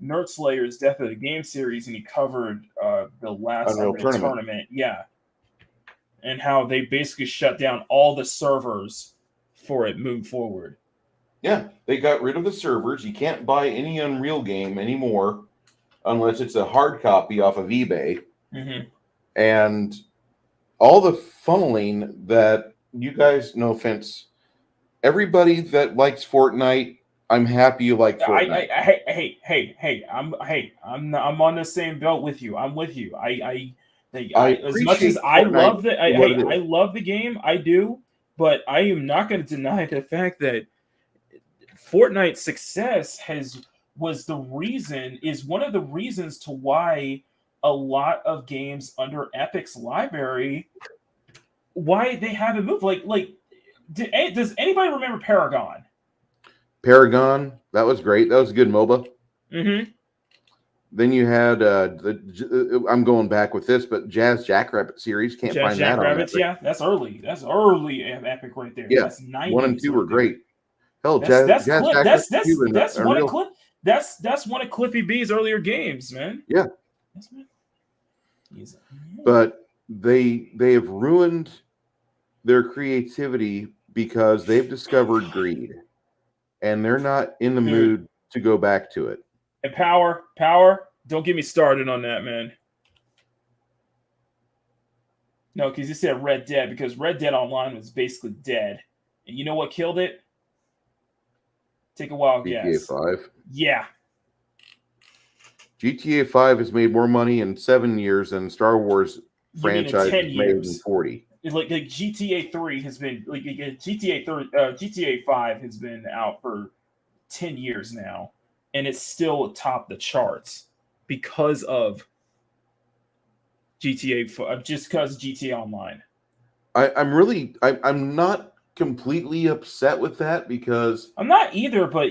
S1: Nerdslayer's Death of the Game series, and he covered the last tournament. Yeah, and how they basically shut down all the servers for it moved forward.
S3: Yeah, they got rid of the servers. You can't buy any Unreal game anymore unless it's a hard copy off of eBay.
S1: Mm-hmm.
S3: And all the funneling that you guys, no offense, everybody that likes Fortnite, I'm happy you like Fortnite.
S1: I'm on the same belt with you. I'm with you. As much as I love I love the game, I do, but I am not going to deny the fact that Fortnite's success is one of the reasons to why a lot of games under Epic's library, why they haven't moved. Does anybody remember Paragon?
S3: Paragon, that was great. That was a good MOBA.
S1: Mm-hmm.
S3: Then you had I'm going back with this, but Jazz Jackrabbit series. Can't find that on Epic.
S1: Yeah, that's early. That's early Epic right there.
S3: Yeah,
S1: that's 90s.
S3: 1 and 2 were great. Hell,
S1: that's one of Cliffy B's earlier games, man.
S3: Yeah. But they have ruined their creativity because they've discovered greed, and they're not in the mood to go back to it.
S1: And power, don't get me started on that, man. No, because you said Red Dead, because Red Dead Online was basically dead. And you know what killed it? Take a wild guess.
S3: GTA 5.
S1: Yeah.
S3: GTA 5 has made more money in 7 years than Star Wars franchise has made in 40.
S1: Like GTA 3 has been GTA 5 has been out for 10 years now, and it's still atop the charts because of GTA, just because GTA Online.
S3: I'm not completely upset with that because
S1: I'm not either, but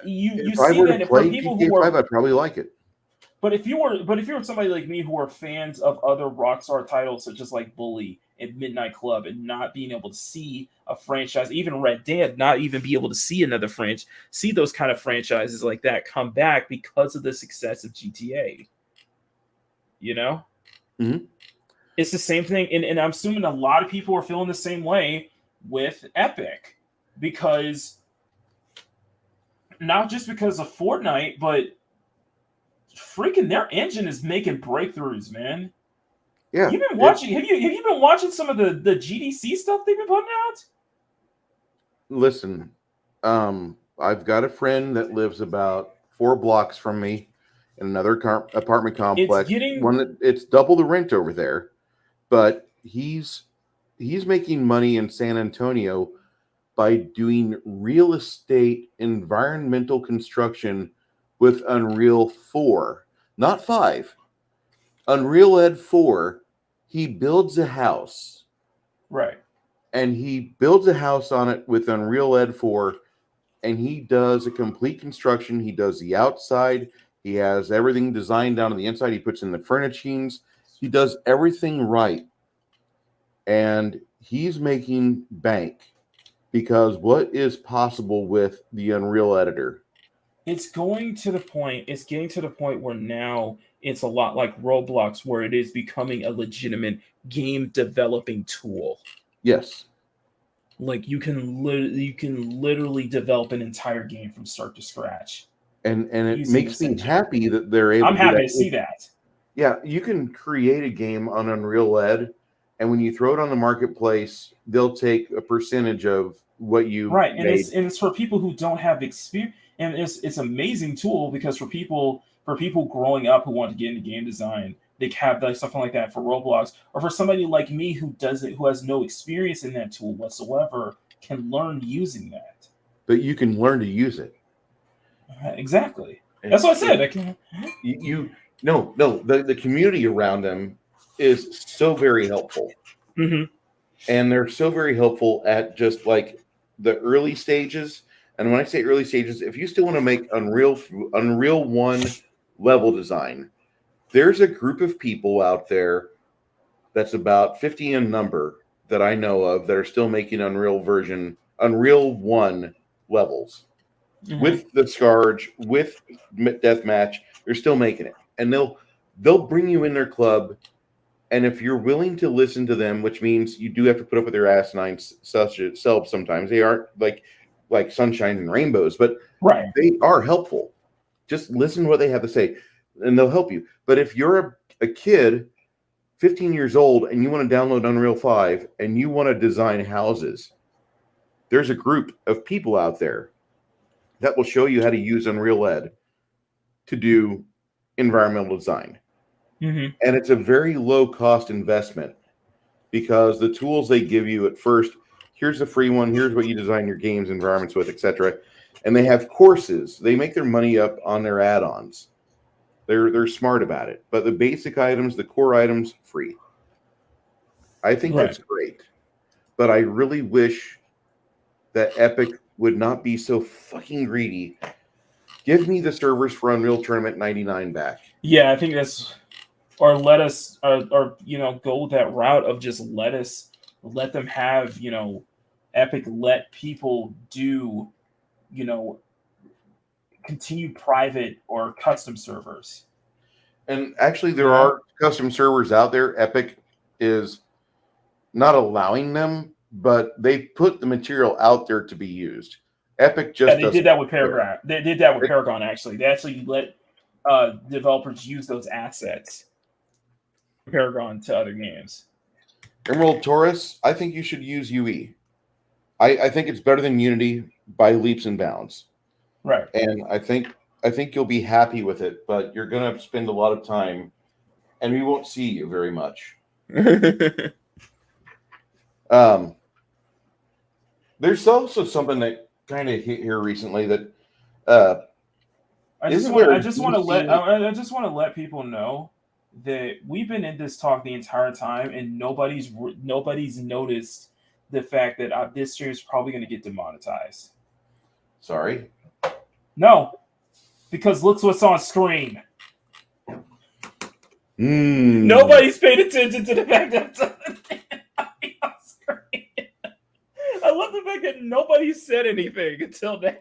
S1: you see that for people
S3: GTA
S1: who are,
S3: 5, I'd probably like it.
S1: But if you were somebody like me who are fans of other Rockstar titles such as like Bully and Midnight Club, and not being able to see a franchise, even Red Dead, not even be able to see see those kind of franchises like that come back because of the success of GTA. You know?
S3: Mm-hmm.
S1: It's the same thing, and I'm assuming a lot of people are feeling the same way with Epic, because not just because of Fortnite, but freaking their engine is making breakthroughs, man.
S3: Yeah.
S1: You've been watching. Have you been watching some of the GDC stuff they've been putting out?
S3: Listen, I've got a friend that lives about 4 blocks from me in another apartment complex. It's double the rent over there, but he's making money in San Antonio by doing real estate environmental construction with Unreal 4, not 5. Unreal Ed 4, he builds a house.
S1: Right.
S3: And he builds a house on it with Unreal Ed 4, and he does a complete construction. He does the outside. He has everything designed down on the inside. He puts in the furnishings. He does everything right. And he's making bank because what is possible with the Unreal Editor?
S1: It's getting to the point where now it's a lot like Roblox, where it is becoming a legitimate game developing tool.
S3: Yes.
S1: Like you can literally develop an entire game from start to scratch.
S3: And it
S1: Using
S3: makes
S1: this
S3: me
S1: engine.
S3: happy that they're able
S1: I'm
S3: to do
S1: happy
S3: that.
S1: to see that.
S3: Yeah, you can create a game on Unreal Ed, and when you throw it on the marketplace, they'll take a percentage of what you
S1: Right, and
S3: made.
S1: it's for people who don't have experience, and it's an amazing tool because for people growing up who want to get into game design, they have like something like that for Roblox, or for somebody like me who has no experience in that tool whatsoever, can learn using that.
S3: But you can learn to use it.
S1: Exactly. That's what I said.
S3: The community around them is so very helpful.
S1: Mm-hmm.
S3: And they're so very helpful at just like the early stages. And when I say early stages, if you still want to make Unreal 1 level design, there's a group of people out there that's about 50 in number that I know of that are still making Unreal 1 levels.
S1: Mm-hmm.
S3: With the Scourge, with Deathmatch, they're still making it. And they'll bring you in their club. And if you're willing to listen to them, which means you do have to put up with their asinine selves sometimes. They aren't like sunshine and rainbows, but
S1: right.
S3: They are helpful. Just listen to what they have to say, and they'll help you. But if you're a kid, 15 years old, and you want to download Unreal 5, and you want to design houses, there's a group of people out there that will show you how to use Unreal Ed to do environmental design.
S1: Mm-hmm.
S3: And it's a very low-cost investment because the tools they give you at first, here's a free one, here's what you design your games environments with, etc. And they have courses. They make their money up on their add-ons. They're smart about it. But the basic items, the core items, free. I think that's great. But I really wish that Epic would not be so fucking greedy. Give me the servers for Unreal Tournament 99 back.
S1: Yeah, I think that's, or let us, or go that route of just let them have, Epic let people do, continue private or custom servers.
S3: And actually, there are custom servers out there. Epic is not allowing them, but they put the material out there to be used. Epic just
S1: they did that with Paragon. They did that with Paragon. Actually, they actually let developers use those assets, Paragon, to other games.
S3: Emerald Taurus, I think you should use UE. I think it's better than Unity by leaps and bounds.
S1: Right.
S3: And I think you'll be happy with it, but you're going to spend a lot of time, and we won't see you very much. There's also something that kind of hit here recently that
S1: I just want to let people know that we've been in this talk the entire time, and nobody's noticed the fact that this stream is probably going to get demonetized.
S3: Sorry.
S1: No, because look what's on screen. Nobody's paid attention to the fact that it's on screen. I love the fact that nobody said anything until they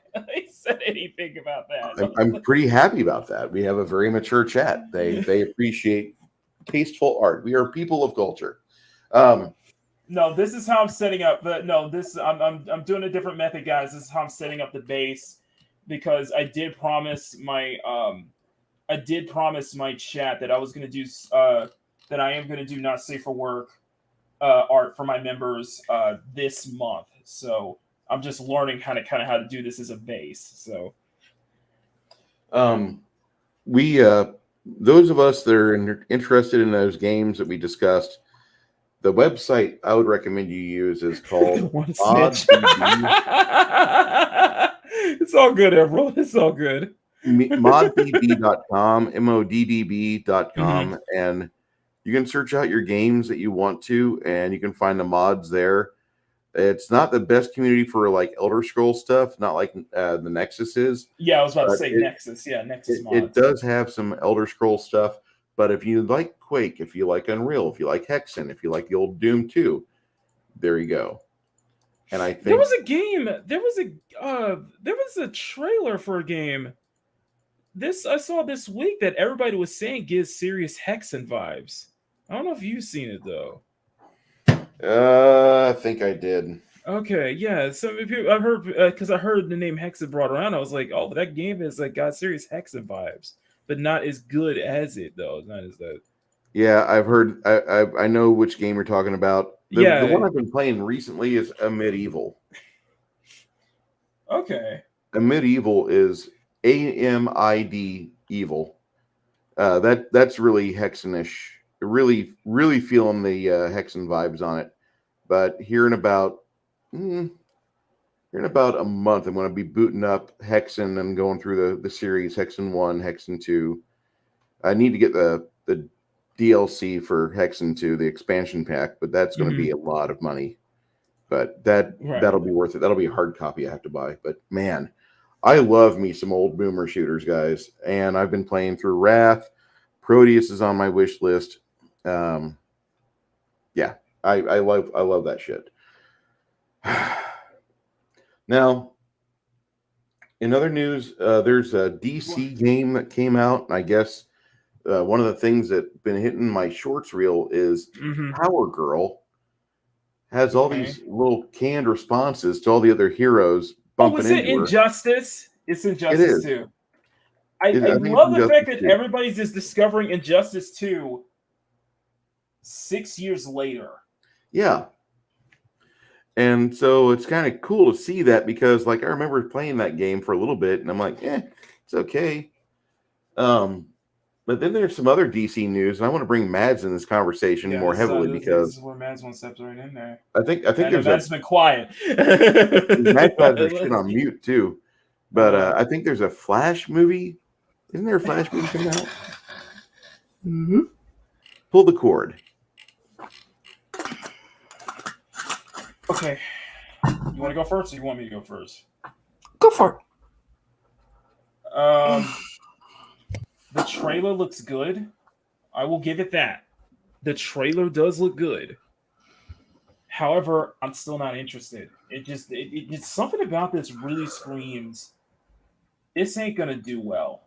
S1: said anything about that.
S3: I'm pretty happy about that. We have a very mature chat. They appreciate tasteful art. We are people of culture.
S1: No, this is how I'm setting up. But no, I'm doing a different method, guys. This is how I'm setting up the base, because I did promise my chat that I was going to do that I am going to do not safe for work art for my members this month. So I'm just learning kind of how to do this as a base. So
S3: we those of us that are interested in those games that we discussed, The website I would recommend you use is called
S1: One snitch.
S3: ModDB.
S1: It's all good, Emerald. It's all good.
S3: ModDB.com, MODDB.com,
S1: Mm-hmm.
S3: and you can search out your games that you want to, and you can find the mods there. It's not the best community for like Elder Scrolls stuff, not like the Nexus is.
S1: Yeah, I was about to
S3: But
S1: say
S3: it-
S1: Nexus. Yeah, Nexus mods.
S3: It does have some Elder Scrolls stuff, but if you like Quake, if you like Unreal, if you like Hexen, if you like the old Doom 2, there you go. And I think
S1: There was a game. There was a trailer for a game. I saw this week that everybody was saying gives serious Hexen vibes. I don't know if you've seen it though.
S3: I think I did.
S1: Okay, yeah. Some people I've heard because I heard the name Hexen brought around. I was like, oh, that game is like got serious Hexen vibes, but not as good as it though. Not as that.
S3: Yeah, I've heard. I know which game you're talking about.
S1: Yeah.
S3: The one I've been playing recently is a Medieval.
S1: Okay.
S3: A Medieval is AMID evil. That's really Hexenish. Really feeling the Hexen vibes on it. But here in about a month, I'm going to be booting up Hexen and going through the series Hexen 1, Hexen 2. I need to get the DLC for Hexen 2, the expansion pack, but that's going to be a lot of money. But that'll be worth it. That'll be a hard copy I have to buy. But man, I love me some old boomer shooters, guys. And I've been playing through Wrath. Proteus is on my wish list. Yeah, I love that shit. Now, in other news, there's a DC game that came out, and I guess one of the things that's been hitting my shorts reel is Power Girl has all these little canned responses to all the other heroes bumping
S1: is it
S3: into her.
S1: Injustice? It's Injustice 2. I
S3: think
S1: love
S3: it's
S1: the fact that
S3: Injustice 2.
S1: everybody's just discovering Injustice 2 6 years later.
S3: Yeah. And so it's kind of cool to see that because, like, I remember playing that game for a little bit, and I'm like, it's okay. But then there's some other DC news, and I want to bring Mads in this conversation more heavily because
S1: this is where Mads one steps right in there.
S3: I think there's
S1: Mads been quiet.
S3: Mads has her shit on mute too. But I think there's a Flash movie. Isn't there a Flash movie coming out?
S2: Mm-hmm.
S3: Pull the cord.
S1: Okay. You want to go first, or you want me to go first?
S2: Go for it.
S1: The trailer looks good. I will give it that. The trailer does look good. However, I'm still not interested. It's something about this really screams, this ain't gonna do well.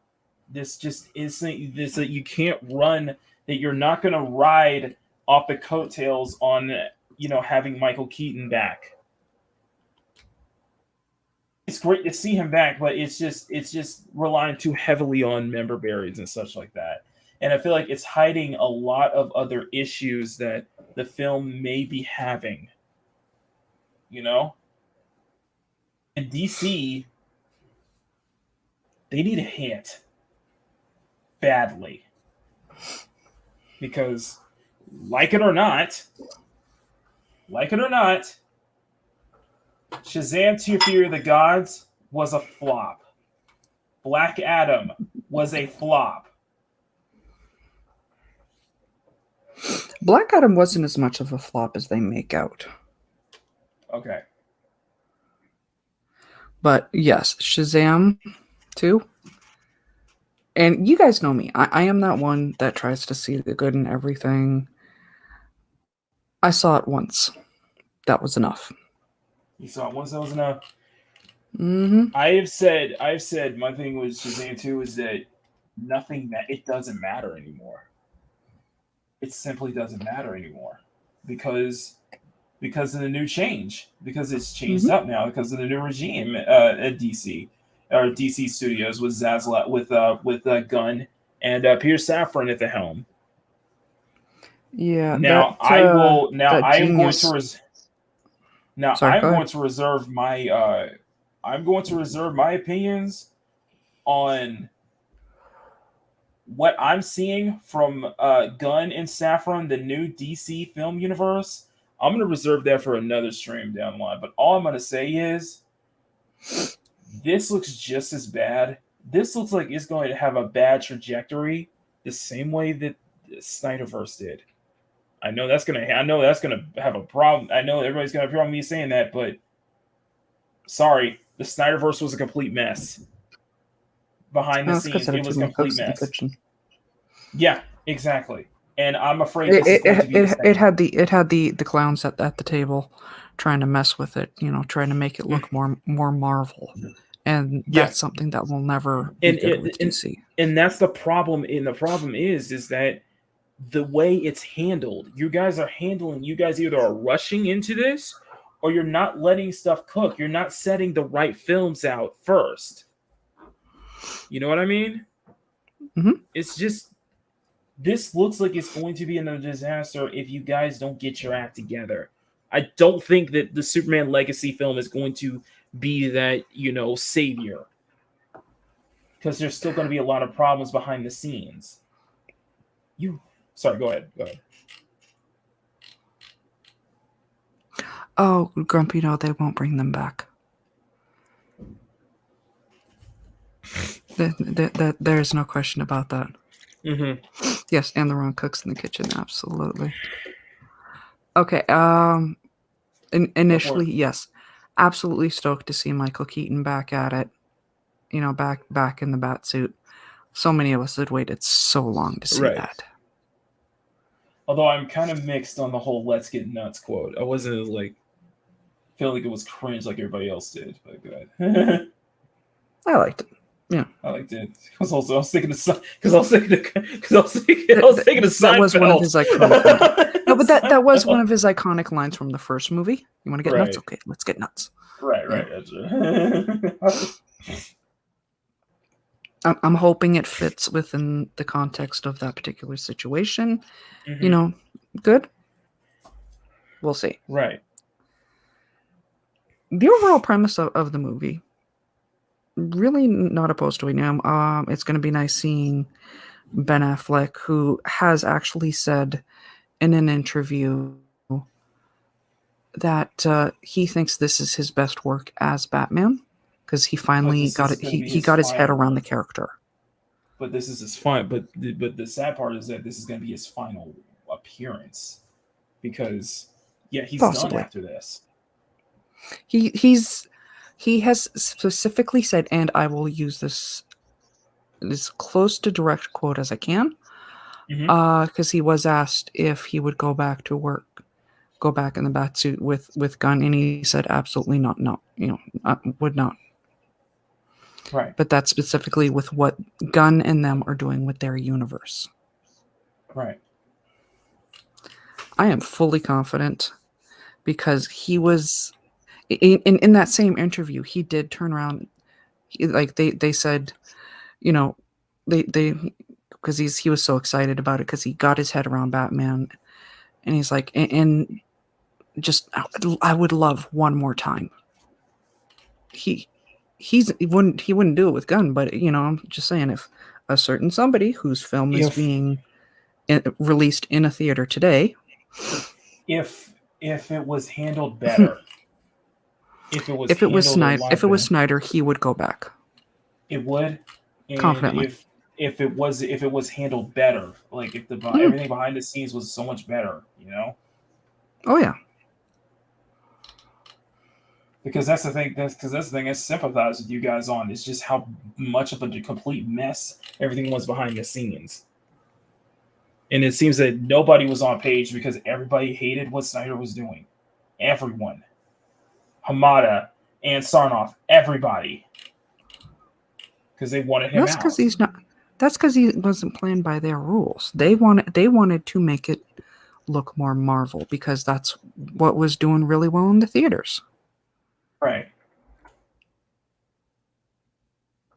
S1: This just isn't this that you can't run, that you're not gonna ride off the coattails on having Michael Keaton back. It's great to see him back, but it's just relying too heavily on member berries and such like that. And I feel like it's hiding a lot of other issues that the film may be having. And DC, they need a hit badly. Because like it or not, Shazam 2 Fury of the Gods was a flop. Black Adam was a flop.
S2: Black Adam wasn't as much of a flop as they make out.
S1: Okay.
S2: But yes, Shazam 2. And you guys know me. I am that one that tries to see the good in everything. I saw it once. That was enough.
S1: You saw it once, that was enough.
S2: Mm-hmm.
S1: I've said my thing with Shazam 2 is that it doesn't matter anymore. It simply doesn't matter anymore because of the new change. Because it's changed up now because of the new regime at DC or DC Studios with Zaslav with Gunn and Peter Safran at the helm.
S2: Yeah.
S1: Now I'm going to reserve my opinions on what I'm seeing from Gunn and Saffron, the new DC film universe, I'm gonna reserve that for another stream down the line. But all I'm gonna say is, this looks just as bad. This looks like it's going to have a bad trajectory, the same way that the Snyderverse did. I know that's gonna have a problem. I know everybody's gonna have a problem with me saying that, but sorry, the Snyderverse was a complete mess. Behind the scenes, it was a complete mess. Yeah, exactly. And I'm afraid
S2: it had the clowns at the table trying to mess with it, trying to make it look more Marvel. And that's something that will never be good with DC.
S1: And that's the problem. And the problem is that the way it's handled, you guys either are rushing into this or you're not letting stuff cook. You're not setting the right films out first. You know what I mean?
S2: Mm-hmm.
S1: It's just, this looks like it's going to be another disaster if you guys don't get your act together. I don't think that the Superman Legacy film is going to be that, savior. Because there's still going to be a lot of problems behind the scenes. Sorry, go ahead.
S2: Oh, Grumpy, no, they won't bring them back. There's no question about that.
S1: Mm-hmm.
S2: Yes, and the wrong cooks in the kitchen, absolutely. Okay, initially, yes. Absolutely stoked to see Michael Keaton back at it. Back in the bat suit. So many of us had waited so long to see that.
S1: Although I'm kind of mixed on the whole "Let's get nuts" quote. I wasn't feel like it was cringe like everybody else did, but good.
S2: I liked it. Yeah,
S1: I liked it. I was thinking of Seinfeld.
S2: That was one of his iconic. No, but that was one of his iconic lines from the first movie. You want to get nuts? Okay, let's get nuts.
S1: Right.
S2: I'm hoping it fits within the context of that particular situation. Mm-hmm. Good. We'll see.
S1: Right.
S2: The overall premise of the movie, really not opposed to it. It's going to be nice seeing Ben Affleck, who has actually said in an interview that he thinks this is his best work as Batman. Because he finally got it. He got his head around the character.
S1: But this is his final. But the sad part is that this is going to be his final appearance, because he's done after this. He has specifically said, and I will use this as close to direct quote as I can, because he was asked if he would go back to work, go back in the batsuit with Gunn, and he said absolutely not. No, would not. Right.
S2: But that's specifically with what Gunn and them are doing with their universe.
S1: Right.
S2: I am fully confident, because he was in that same interview, he did turn around. They said, they because he was so excited about it because he got his head around Batman, and he's like, and just I would love one more time. He wouldn't do it with Gunn, but I'm just saying, if a certain somebody whose film is being released in a theater today,
S1: if it was handled better, if it was Snyder,
S2: he would go back.
S1: It would, and
S2: confidently.
S1: If it was handled better, like if everything behind the scenes was so much better,
S2: Oh yeah.
S1: Because that's the thing. I sympathize with you guys on. It's just how much of a complete mess everything was behind the scenes, and it seems that nobody was on page because everybody hated what Snyder was doing. Everyone, Hamada and Sarnoff, everybody, because they wanted him out.
S2: That's because he wasn't playing by their rules. They wanted to make it look more Marvel, because that's what was doing really well in the theaters.
S1: Right.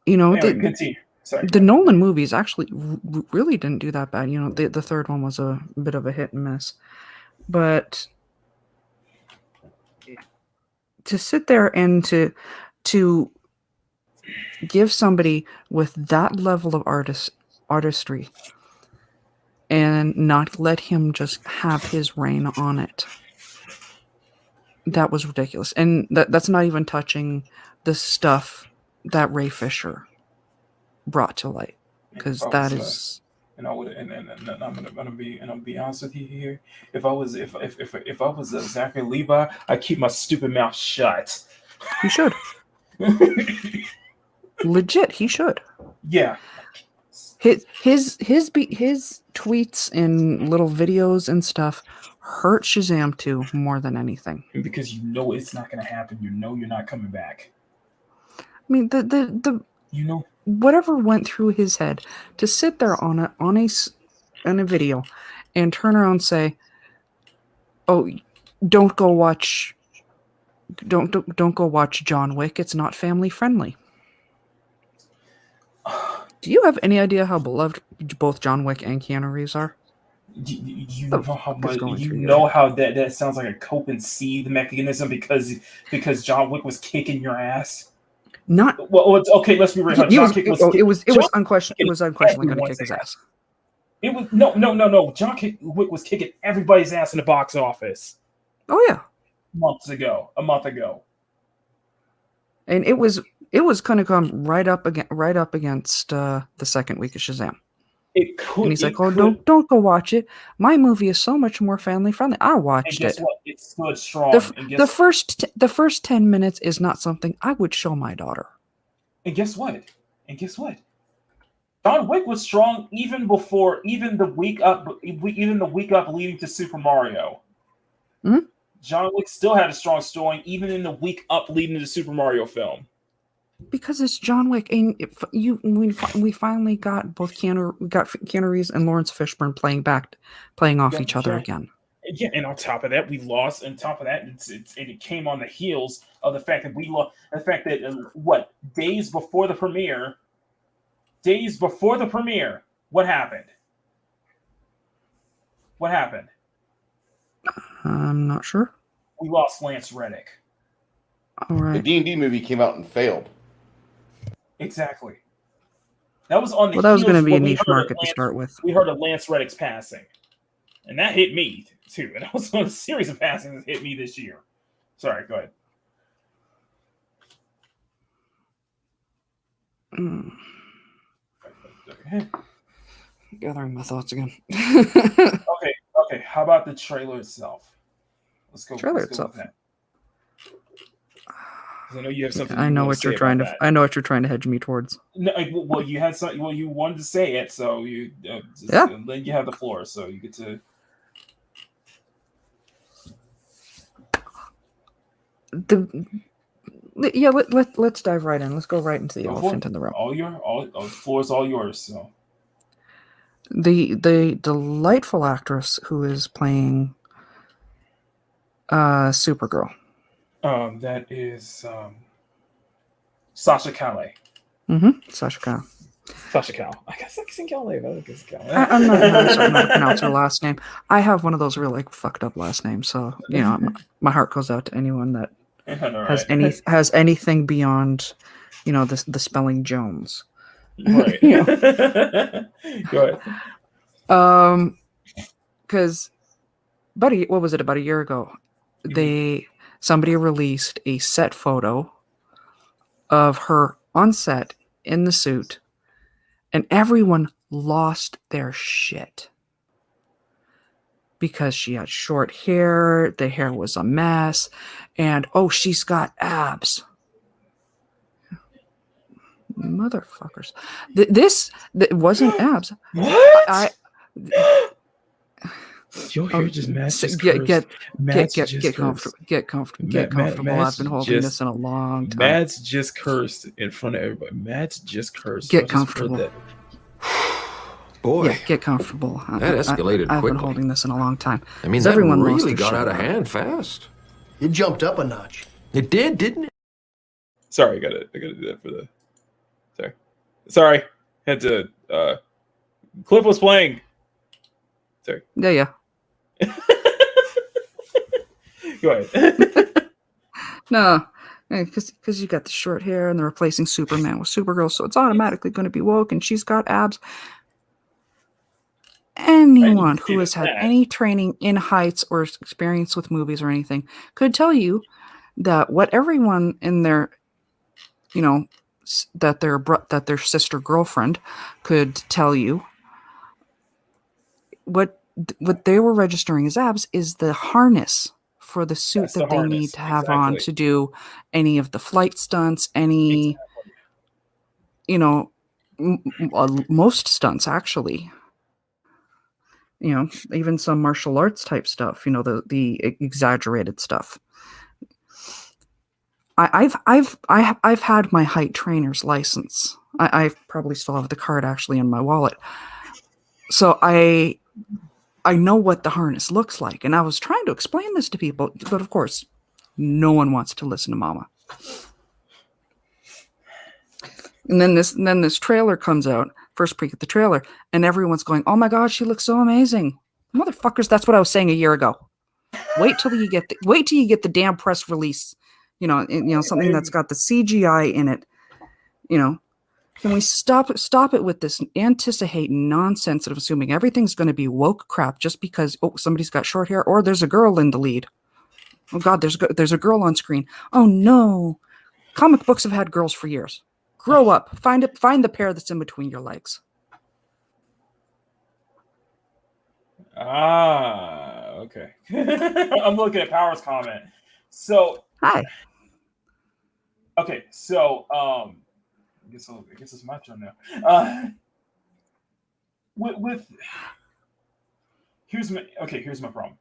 S2: The Nolan movies actually really didn't do that bad. The third one was a bit of a hit and miss. But to sit there and to give somebody with that level of artistry and not let him just have his reign on it. That was ridiculous. And that's not even touching the stuff that Ray Fisher brought to light. Because that is...
S1: And I would, and I'm gonna be honest with you here. If I was Zachary Levi, I'd keep my stupid mouth shut.
S2: He should. Legit, he should.
S1: Yeah.
S2: His tweets and little videos and stuff hurt Shazam 2 more than anything.
S1: Because you know it's not gonna happen. You know you're not coming back.
S2: I mean, the
S1: you know,
S2: whatever went through his head to sit there on a video and turn around and say, "Oh, don't go watch John Wick. It's not family friendly." Do you have any idea how beloved both John Wick and Keanu Reeves are?
S1: You know how that sounds like a cope and seethe mechanism because John Wick was kicking your ass.
S2: Not
S1: well. Okay, let's be real.
S2: It was unquestionably going to kick his ass.
S1: It was no. John Wick was kicking everybody's ass in the box office.
S2: Oh yeah,
S1: a month ago,
S2: and it was going to come right up against the second week of Shazam.
S1: It could.
S2: And he's like, "Oh, don't go watch it. My movie is so much more family friendly. I watched it.
S1: What? It stood strong.
S2: The first 10 minutes is not something I would show my daughter.
S1: And guess what? John Wick was strong even the week up leading to Super Mario.
S2: Mm-hmm.
S1: John Wick still had a strong story even in the week up leading to the Super Mario film.
S2: Because it's John Wick, and we finally got Keanu Reeves and Lawrence Fishburne playing off each other again.
S1: Yeah, and on top of that, we lost. On top of that, it came on the heels of the fact that we lost. The fact that days before the premiere, what happened? What happened?
S2: I'm not sure.
S1: We lost Lance Reddick.
S2: All right.
S3: The D&D movie came out and failed.
S1: Exactly. That was on the.
S2: Well, that was going to be a niche market to start with.
S1: We heard of Lance Reddick's passing, and that hit me too. And that was on a series of passings that hit me this year. Sorry, go ahead. Okay.
S2: Gathering my thoughts again.
S1: Okay. How about the trailer itself? Let's go.
S2: Trailer
S1: let's go
S2: itself.
S1: with that. I know you have something.
S2: I know what you're trying to. I know what you're trying to hedge me towards.
S1: No, well, you had something. Well, you wanted to say it, so you. Then you have the floor, so you get to.
S2: Let's dive right in. Let's go right into the elephant in the room.
S1: The floor is all yours. So.
S2: The delightful actress who is playing Supergirl.
S1: That is Sasha Calle.
S2: Mm-hmm. Sasha Calle.
S1: I guess I can Calle.
S2: I'm not certain how to pronounce her last name. I have one of those real fucked up last names, so my heart goes out to anyone that has anything beyond the spelling Jones.
S1: Right. Go ahead.
S2: Because about a year ago, somebody released a set photo of her on set in the suit, and everyone lost their shit because she had short hair, the hair was a mess, and she's got abs. Motherfuckers. This wasn't abs.
S1: What? Your hair just matches.
S2: Get comfortable. I've been holding this in a long time.
S1: Mads just cursed in front of everybody. Mads just cursed.
S2: Get comfortable.
S7: Boy,
S2: yeah, get comfortable.
S7: That escalated
S2: I've
S7: quickly.
S2: been holding this in a long time.
S7: I mean, that
S2: everyone
S7: really got out of hand fast.
S8: It jumped up a notch.
S7: It did, didn't it?
S1: Sorry, I gotta do that for the. Sorry, had to. Cliff was playing. Sorry.
S2: Yeah.
S1: Go ahead.
S2: No, because you got the short hair and they're replacing Superman with Supergirl, so it's automatically going to be woke, and she's got abs. anyone
S1: see
S2: who has had
S1: that.
S2: any training in heights or experience with movies or anything could tell you that what everyone in their, that their sister girlfriend could tell you, what they were registering as abs is the harness for the suit that they need to have on to do any of the flight stunts, any, most stunts actually. Even some martial arts type stuff, the exaggerated stuff. I've had my height trainer's license. I probably still have the card actually in my wallet. So I know what the harness looks like, and I was trying to explain this to people, but of course, no one wants to listen to Mama. And then this trailer comes out, first peek at the trailer, and everyone's going, "Oh my God, she looks so amazing." Motherfuckers, that's what I was saying a year ago. Wait till you get the damn press release, something that's got the CGI in it. Can we stop it with this anticipate nonsense of assuming everything's going to be woke crap just because somebody's got short hair or there's a girl in the lead? Oh God, there's a girl on screen. Oh no, comic books have had girls for years. Grow up. Find the pair that's in between your legs.
S1: Okay. I'm looking at Power's comment. So
S2: hi.
S1: Okay, so I guess it's my turn now. Here's my problem.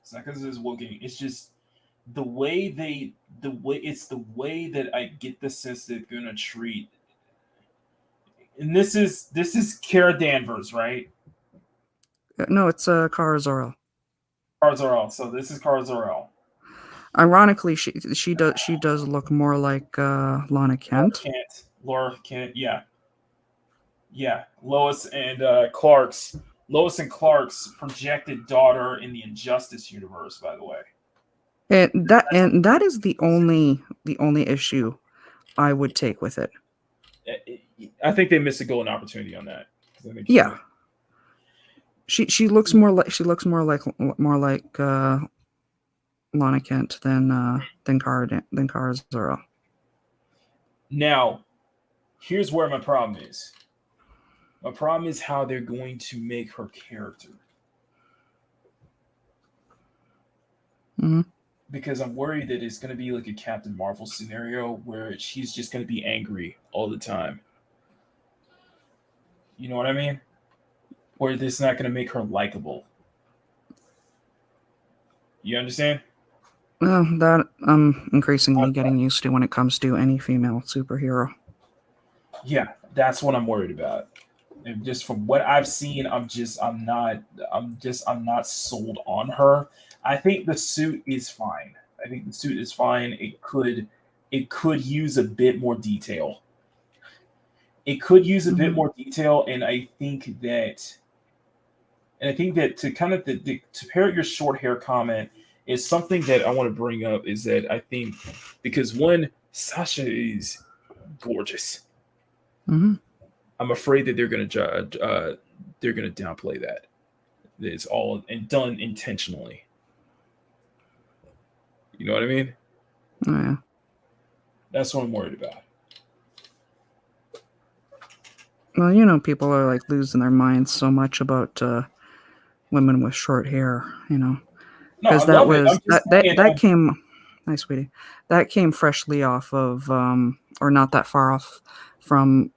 S1: It's not because it's woking. It's just the way that I get the sense they're gonna treat. And this is Cara Danvers, right?
S2: No, it's Kara Zor-El.
S1: Kara Zor-El. So this is Kara Zor-El.
S2: Ironically, she does look more like Lana Kent.
S1: Laura Kent, yeah. Lois and Clark's projected daughter in the Injustice universe, by the way.
S2: And that is the only issue I would take with it.
S1: I think they missed a golden opportunity on that.
S2: Yeah, she looks more like Lana Kent than Kara Zor-El.
S1: Now, here's where my problem is. My problem is how they're going to make her character.
S2: Mm-hmm.
S1: Because I'm worried that it's going to be like a Captain Marvel scenario where she's just going to be angry all the time. You know what I mean? Where this is not going to make her likable. You understand?
S2: Well, that I'm increasingly getting used to when it comes to any female superhero.
S1: Yeah, that's what I'm worried about. And just from what I've seen, I'm not sold on her. I think the suit is fine. It could use a bit more detail. And I think that to pair your short hair comment is something that I want to bring up is that I think because one, Sasha is gorgeous.
S2: Mm-hmm.
S1: I'm afraid that they're going to downplay that. It's all done intentionally. You know what I mean?
S2: Oh, yeah.
S1: That's what I'm worried about.
S2: Well, people are like losing their minds so much about women with short hair, because that came, hi sweetie, that came freshly off of, or not that far off from,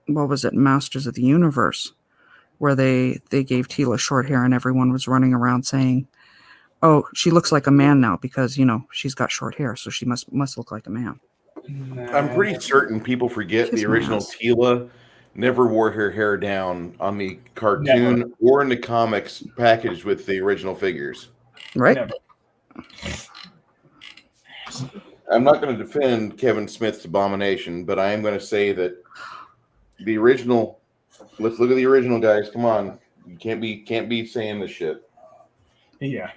S2: what was it, Masters of the Universe, where they gave Teela short hair and everyone was running around saying, "Oh, she looks like a man now because she's got short hair, so she must look like a man."
S3: I'm pretty certain people forget the original Teela never wore her hair down on the cartoon or in the comics packaged with the original figures.
S2: Right.
S1: Never.
S3: I'm not going to defend Kevin Smith's Abomination, but I am going to say that the original. Let's look at the original, guys. Come on, you can't be saying this shit.
S1: Yeah,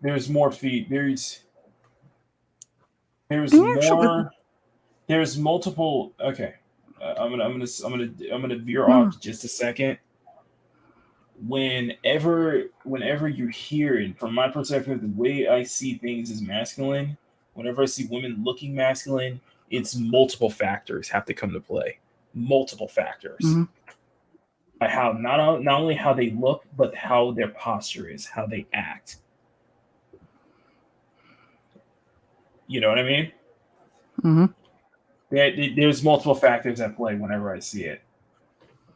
S1: there's more feet. There's more. There's multiple. Okay. I'm gonna veer off just a second. Whenever you hear it, from my perspective, the way I see things is masculine. Whenever I see women looking masculine, it's multiple factors have to come to play. Multiple factors.
S2: Mhm.
S1: By how not only how they look, but how their posture is, how they act. You know what I mean?
S2: Mm-hmm.
S1: There's multiple factors at play whenever I see it.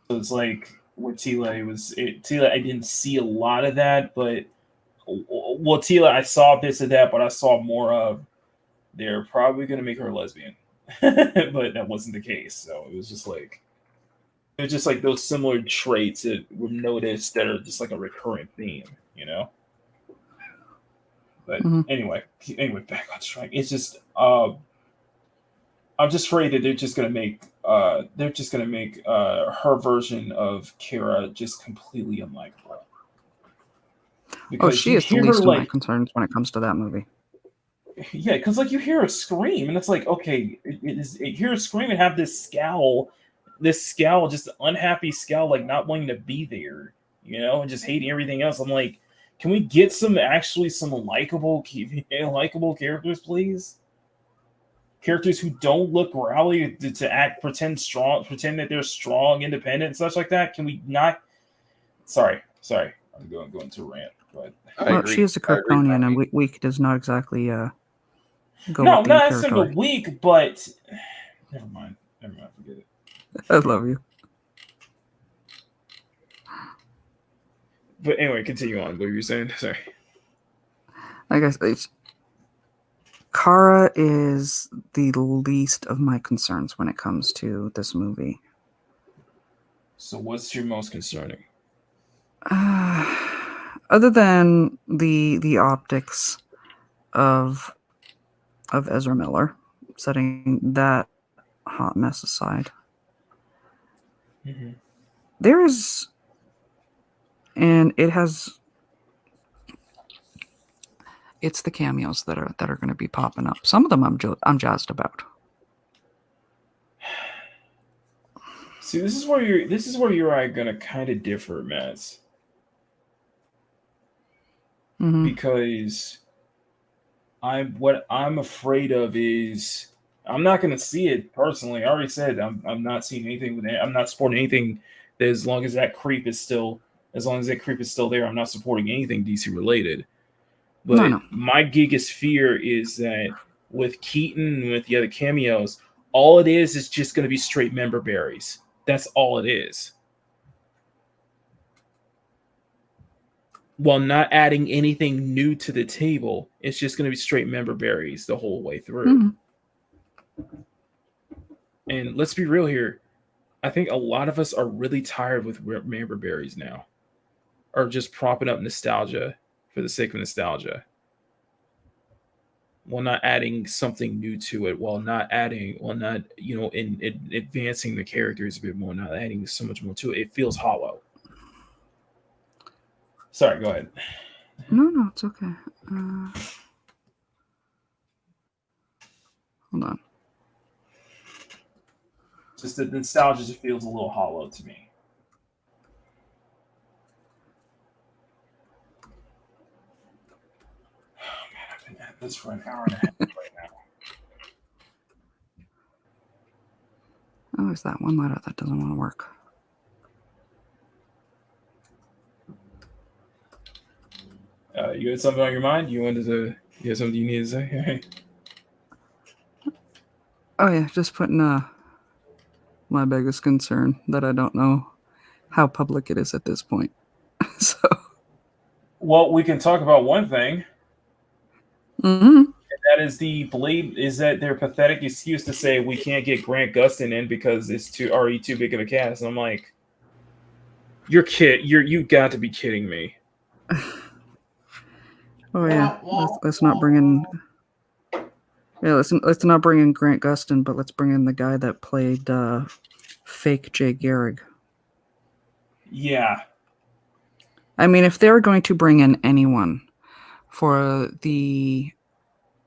S1: So it's like with Tila, Tila, I didn't see a lot of that, but Tila, I saw bits of that, but I saw more of they're probably going to make her a lesbian, but that wasn't the case. So it was just like those similar traits that were noticed that are just like a recurrent theme, you know. But anyway, back on track. It's just I'm just afraid that they're just gonna make her version of Kara just completely unlikable.
S2: Because she is the least of my concerns when it comes to that movie.
S1: Yeah, because like you hear her scream, and it's like, okay, you hear her scream and have this scowl, just unhappy scowl, like not wanting to be there, you know, and just hating everything else. I'm like, can we get some likable characters, please? Characters who don't look growly to pretend that they're strong, independent, and such like that. Can we not? Sorry, I'm going to rant. But
S2: she is a Kryptonian, and weak does not exactly go.
S1: No, not necessarily weak, but never mind. Forget it.
S2: I love you.
S1: But anyway, continue on. What were you saying? Sorry.
S2: I guess Kara is the least of my concerns when it comes to this movie.
S1: So what's your most concerning?
S2: Other than the optics of Ezra Miller, setting that hot mess aside, there is, and it's the cameos that are going to be popping up. Some of them I'm jazzed about.
S1: See, this is where you are going to kind of differ, Matt. Because what I'm afraid of is I'm not going to see it personally. I already said I'm not seeing anything with it. I'm not supporting anything that as long as that creep is still there, I'm not supporting anything DC related. But
S2: No.
S1: my biggest fear is that with Keaton and with the other cameos, all it is just going to be straight member berries. That's all it is. While not adding anything new to the table, it's just going to be straight member berries the whole way through. And let's be real here. I think a lot of us are really tired with member berries now. Or just propping up nostalgia for the sake of nostalgia. While not adding something new to it, while not advancing the characters a bit more, not adding so much more to it. It feels hollow. Sorry, go ahead.
S2: No, it's okay. Hold on.
S1: Just the nostalgia just feels a little hollow to me. Oh man, I've been at this for an hour and a half right now.
S2: Oh, is that one letter that doesn't want to work?
S1: You had something on your mind? You had something you needed to say?
S2: Oh yeah, just putting my biggest concern that I don't know how public it is at this point. So,
S1: well, we can talk about one thing.
S2: And
S1: that is that their pathetic excuse to say we can't get Grant Gustin in because it's already too big of a cast. And I'm like, you got to be kidding me.
S2: Oh yeah, let's not bring in. Yeah, let's not bring in Grant Gustin, but let's bring in the guy that played fake Jay Garrick.
S1: Yeah.
S2: I mean, if they're going to bring in anyone for the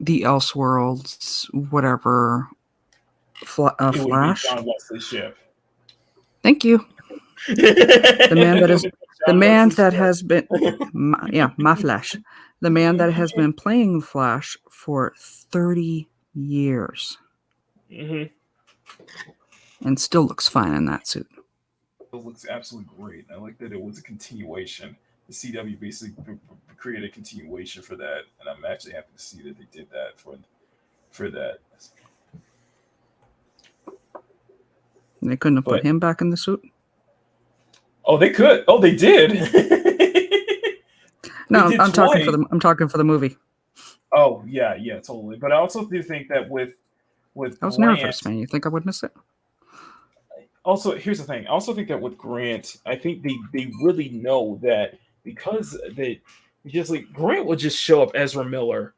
S2: Elseworlds, whatever
S1: It would be
S2: Flash.
S1: John Wesley Shipp.
S2: Thank you. The man that is the man that has been my Flash. The man that has been playing Flash for 30 years
S1: Mm-hmm.
S2: and still looks fine in that suit.
S1: It looks absolutely great. I like that it was a continuation. The CW basically created a continuation for that, and I'm actually happy to see that they did that for that.
S2: They couldn't have put
S1: But-
S2: him back in the suit.
S1: Oh, they could. Oh, they did.
S2: No,
S1: They did
S2: I'm talking for
S1: twice.
S2: I'm talking for the movie.
S1: Oh yeah, totally. But I also do think that with
S2: I was
S1: Grant,
S2: nervous, man. You think I would miss it?
S1: also here's the thing. I also think that with Grant, I think they really know that because they just like Grant would just show up Ezra Miller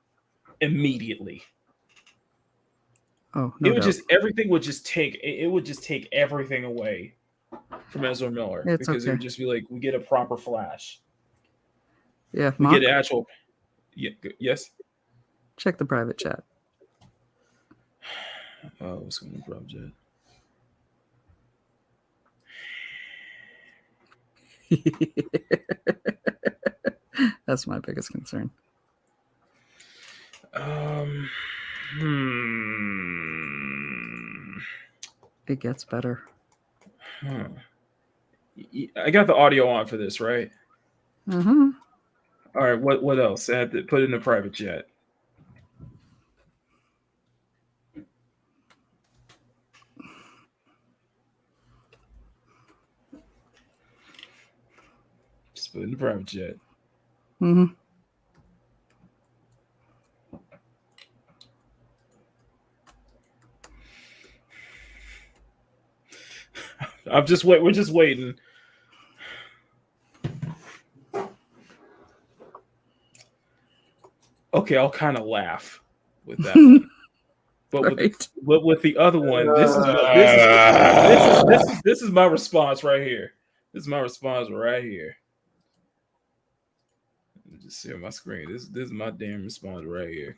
S1: immediately.
S2: Oh, no
S1: It would
S2: doubt.
S1: just everything would just take it would just take everything away from Ezra Miller
S2: It's
S1: because it
S2: okay.
S1: would just be like we get a proper Flash.
S2: Yeah,
S1: We
S2: Mark,
S1: get an actual yes.
S2: check the private chat.
S1: Oh, what's going on, Project?
S2: That's my biggest concern. It gets better.
S1: I got the audio on for this, right?
S2: Mm-hmm.
S1: All right. What else? I had to put it in the private chat. Just put it in the private chat.
S2: Mm-hmm.
S1: I'm just wait. We're just waiting. Okay, I'll kind of laugh with that one. But
S2: Right.
S1: with the other one, this is my response right here. This is my response right here. Let me just share my screen. This is my damn response right here.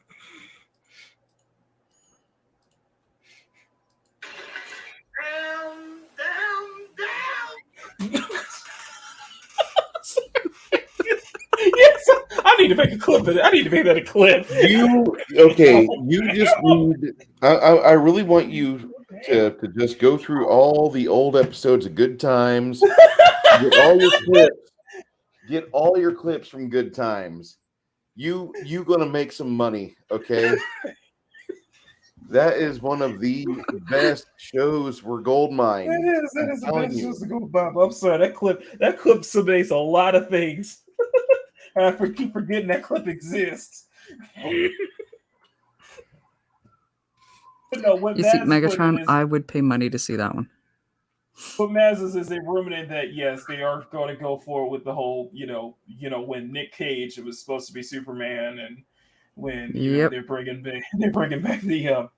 S1: Yes, I need to make a clip of it. I need to make that a clip.
S3: You just need. I really want you to just go through all the old episodes of Good Times. Get all your clips. Get all your clips from Good Times. You gonna make some money, okay? That is one of the best shows for goldmine.
S1: That is the best shows to go, Bob. I'm sorry, that clip summates a lot of things. I keep forgetting that clip exists. No, what
S2: You see,
S1: Maz put in
S2: Megatron,
S1: is-
S2: I would pay money to see that one.
S1: What Maz is they ruminate that yes, they are going to go forward with the whole, when Nick Cage was supposed to be Superman, and when
S2: Yep.
S1: they're bringing back the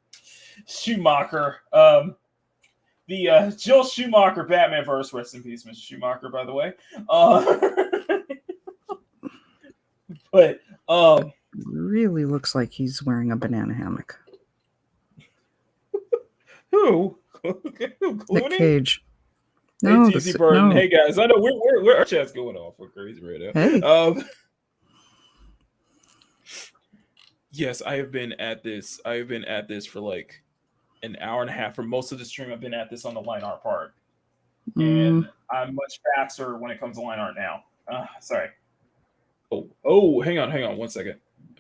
S1: Schumacher, the Joel Schumacher Batman verse. Rest in peace, Mr. Schumacher, by the way. But
S2: Really looks like he's wearing a banana hammock.
S1: who?
S2: Nick
S1: Clooney?
S2: Cage.
S1: Hey,
S2: No,
S1: TC Burton.
S2: no.
S1: Hey guys, I know we're our chat's going off for crazy right now.
S2: Hey.
S1: Yes, I have been at this. I have been at this for like an hour and a half. For most of the stream, I've been at this on the line art part, and I'm much faster when it comes to line art now. Sorry. Oh, hang on 1 second.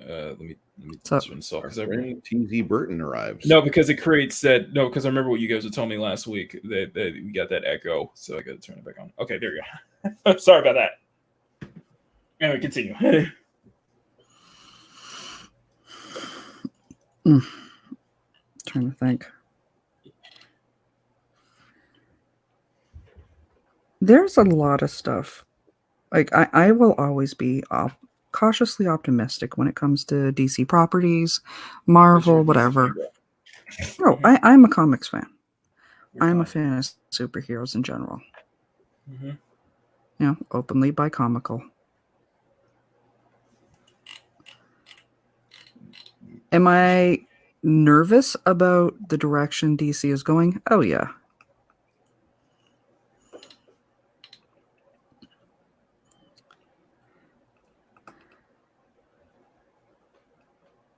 S1: Let me
S2: So-
S1: turn this off because I
S3: When TZ Burton arrives.
S1: no, because it creates that. No, because I remember what you guys were telling me last week that we got that echo, so I got to turn it back on. Okay, there you go. Sorry about that. Anyway, continue.
S2: Trying to think. There's a lot of stuff. Like I will always be cautiously optimistic when it comes to DC properties, Marvel, whatever. No, I'm a comics fan. I'm a fan of superheroes in general.
S1: Mm-hmm.
S2: You know, openly bicomical. Am I nervous about the direction DC is going? Oh, yeah.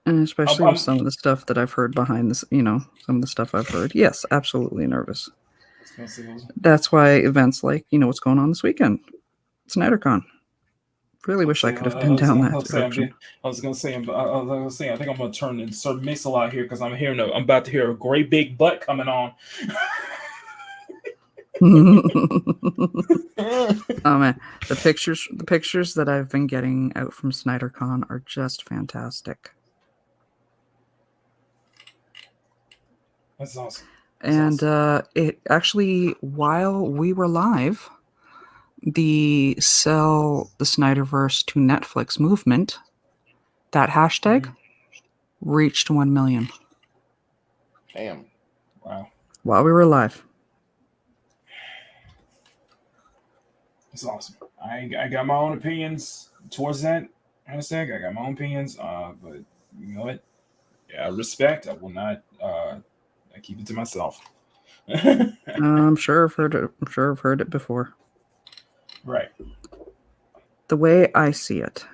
S2: And especially with some of the stuff that I've heard behind this, some of the stuff I've heard. Yes, absolutely nervous. That's why events like, what's going on this weekend? SnyderCon. Really wish I could have been down that direction.
S1: I was gonna say, I think I'm gonna turn and Sir Mix-a-Lot here because I'm about to hear a great big butt coming on.
S2: Oh man, the pictures that I've been getting out from SnyderCon are just fantastic.
S1: That's awesome.
S2: And it actually, while we were live, the sell the Snyderverse to Netflix movement, that hashtag reached 1 million.
S3: Damn.
S1: Wow.
S2: While we were live.
S1: It's awesome. I got my own opinions towards that hashtag. I got my own opinions, but you know what? Yeah, respect. I will not. I keep it to myself.
S2: I'm sure I've heard it. I'm sure I've heard it before.
S1: Right.
S2: The way I see it,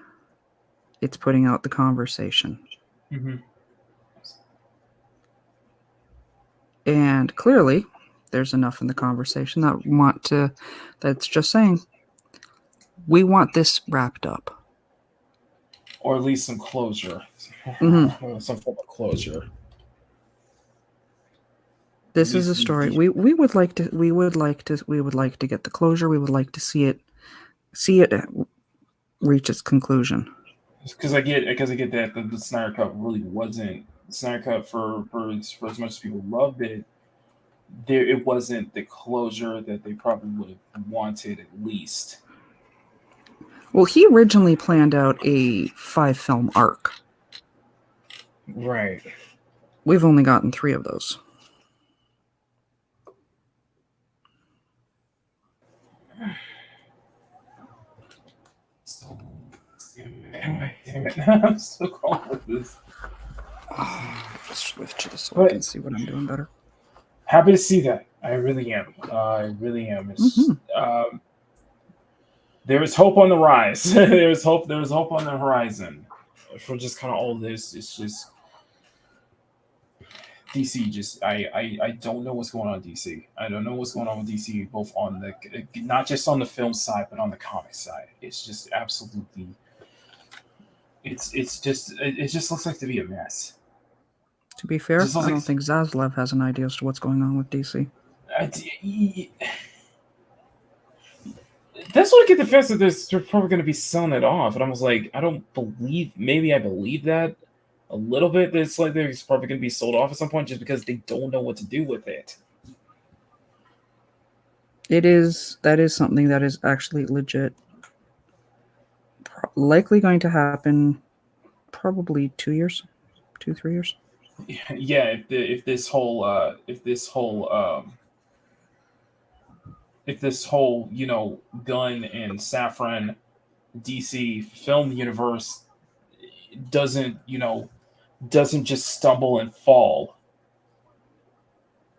S2: it's putting out the conversation.
S1: Mm-hmm.
S2: And clearly, there's enough in the conversation that's just saying, we want this wrapped up.
S1: Or at least some closure.
S2: Mm-hmm.
S1: Some form of closure.
S2: This is a story we would like to get the closure. We would like to see it reach its conclusion.
S1: Because I get that the Snyder Cut really wasn't the Snyder Cut for as much as people loved it. It wasn't the closure that they probably would have wanted at least.
S2: Well, he originally planned out a 5-film arc.
S1: Right.
S2: We've only gotten 3 of those.
S1: I'm still calling with this.
S2: Switch to this so I can see what I'm doing better.
S1: Happy to see that. I really am. I really am. It's, there is hope on the rise. There's hope on the horizon for just kind of all this. It's just DC. I don't know what's going on with DC. I don't know what's going on with DC, both on the not just on the film side, but on the comic side. It's just absolutely. It just looks like to be a mess.
S2: To be fair, I don't think Zaslav has an idea as to what's going on with DC.
S1: That's what I get the sense that they're probably going to be selling it off. And I was like, I believe that a little bit. That it's like they're probably going to be sold off at some point just because they don't know what to do with it.
S2: That is something that is actually legit. Likely going to happen probably 2 years, 2-3 years.
S1: Yeah, if this whole Gunn and Safran DC film universe doesn't just stumble and fall.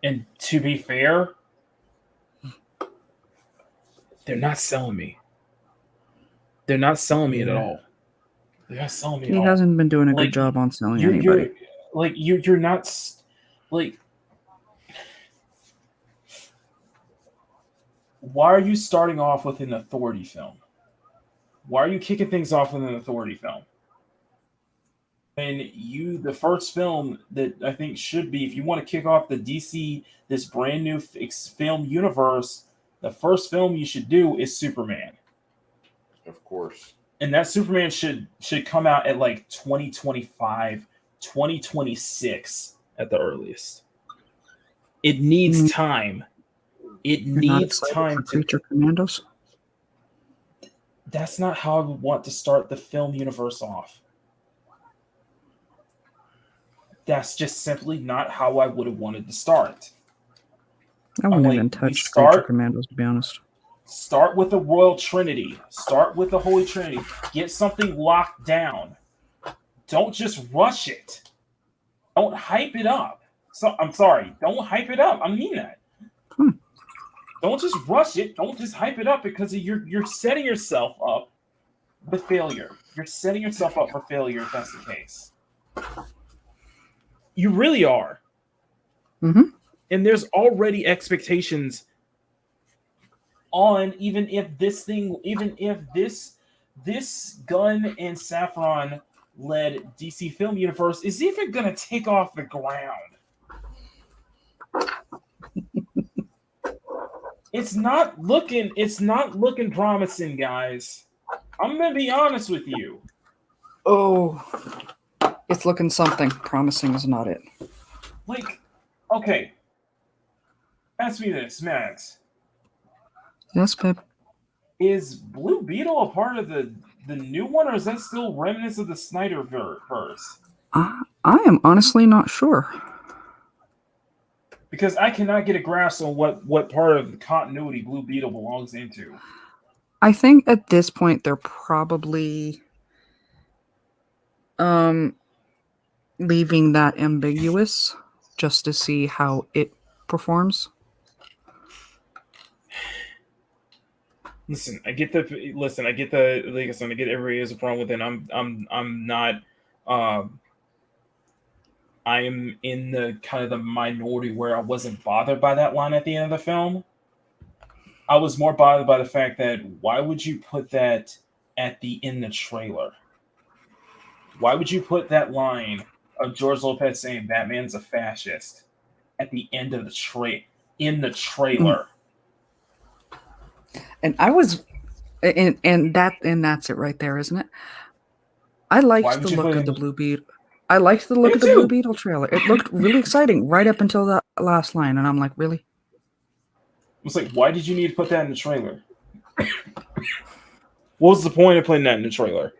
S1: And to be fair, they're not selling me. They're not selling me at all. They're not selling me at all.
S2: He hasn't been doing a good job on selling anybody.
S1: You're not like. Why are you starting off with an Authority film? Why are you kicking things off with an Authority film? And the first film that I think should be, if you want to kick off the DC, this brand new film universe, the first film you should do is Superman.
S3: Of course.
S1: And that Superman should come out at like 2025, 2026 at the earliest. It needs time. It needs time.
S2: Creature Commandos?
S1: That's not how I would want to start the film universe off. That's just simply not how I would have wanted to start.
S2: I wouldn't even touch Creature Commandos, to be honest.
S1: Start with the Royal Trinity. Start with the Holy Trinity. Get something locked down. Don't just rush it. Don't hype it up. So I'm sorry. Don't hype it up. I mean that. Don't just rush it. Don't just hype it up because you're setting yourself up with failure. You're setting yourself up for failure if that's the case. You really are.
S2: Mm-hmm.
S1: And there's already expectations on even if this Gunn and Saffron led DC film universe is even gonna take off the ground. It's not looking promising, guys. I'm gonna be honest with you.
S2: Oh, it's looking something. Promising is not it.
S1: Like, okay. Ask me this, Max.
S2: Yes, babe.
S1: Is Blue Beetle a part of the new one, or is that still remnants of the Snyderverse?
S2: I am honestly not sure.
S1: Because I cannot get a grasp on what part of the continuity Blue Beetle belongs into.
S2: I think at this point they're probably leaving that ambiguous just to see how it performs.
S1: I get everybody has a problem with it. I'm not I am in the kind of the minority where I wasn't bothered by that line at the end of the film. I was more bothered by the fact that why would you put that in the trailer? Why would you put that line of George Lopez saying Batman's a fascist at the end of the trailer?
S2: And I was, and that's it right there, isn't it? I liked the look of the Blue Beetle. I liked the look of the Blue Beetle trailer. It looked really exciting right up until that last line, and I'm like, really?
S1: It's like, why did you need to put that in the trailer? What was the point of putting that in the trailer?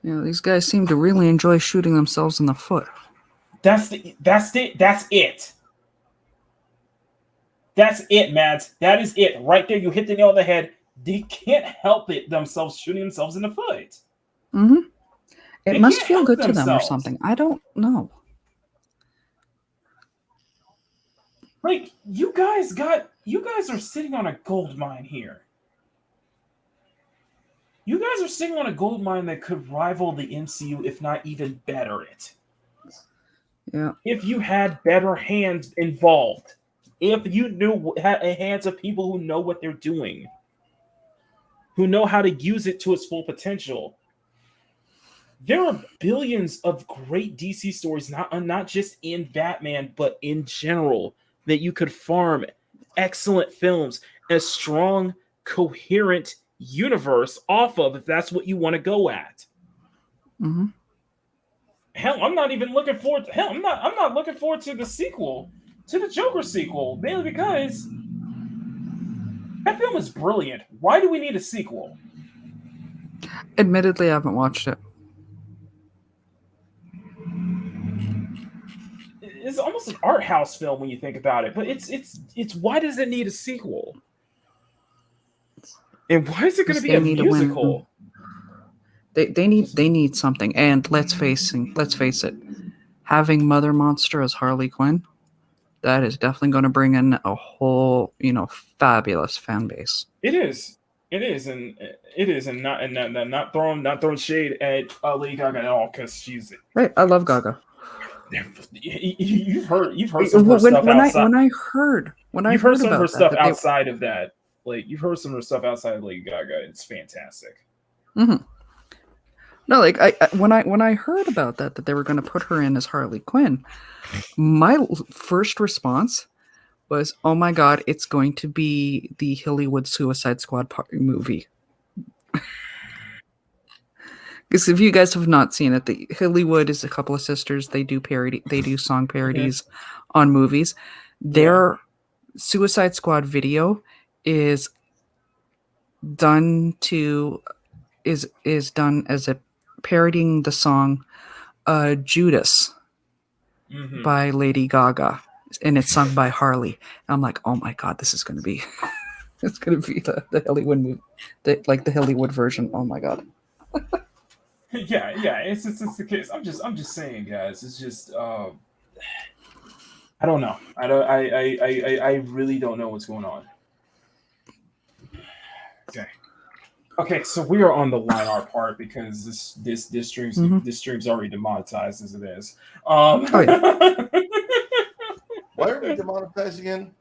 S2: You know, these guys seem to really enjoy shooting themselves in the foot.
S1: That's it. That's it, Mads. That is it. Right there, you hit the nail on the head. They can't help it themselves shooting themselves in the foot.
S2: Mm-hmm. It
S1: They
S2: must
S1: can't
S2: feel
S1: help
S2: good to them or
S1: themselves.
S2: something. I don't know.
S1: Like, you guys are sitting on a gold mine here. You guys are sitting on a gold mine that could rival the MCU, if not even better it.
S2: Yeah.
S1: If you had better hands involved. If you had hands of people who know what they're doing. Who know how to use it to its full potential. There are billions of great DC stories, not just in Batman, but in general, that you could farm excellent films, a strong, coherent universe off of if that's what you want to go at.
S2: Mm-hmm.
S1: Hell, I'm not even looking forward. I'm not looking forward to the sequel, to the Joker sequel, mainly because that film is brilliant. Why do we need a sequel?
S2: Admittedly, I haven't watched it.
S1: It's almost an art house film when you think about it, but it's why does it need a sequel? And why is it going to be a musical?
S2: They need something. And let's face it, having Mother Monster as Harley Quinn, that is definitely going to bring in a whole, fabulous fan base.
S1: It is, and not throwing shade at Lady Gaga at all because she's
S2: right. I love Gaga.
S1: You've heard some of her stuff outside.
S2: When I heard
S1: some of her
S2: about
S1: stuff
S2: that,
S1: outside of that. Like, you've heard some of her stuff outside of Lady Gaga. It's fantastic.
S2: Mm-hmm. No, like when I heard about that they were going to put her in as Harley Quinn, my first response was, "Oh my god, it's going to be the Hollywood Suicide Squad movie." Because if you guys have not seen it, the Hollywood is a couple of sisters. They do song parodies on movies. Their Suicide Squad video is done as a parodying the song Judas by Lady Gaga, and it's sung by Harley. And I'm like, oh my god, this is going to be it's going to be the Hollywood movie, the Hollywood version. Oh my god.
S1: Yeah. It's the case. I'm just saying, guys. It's just I don't know. I really don't know what's going on. Okay, so we are on the line art part because this stream's already demonetized as it is.
S2: Oh, yeah.
S3: Why are we demonetized again?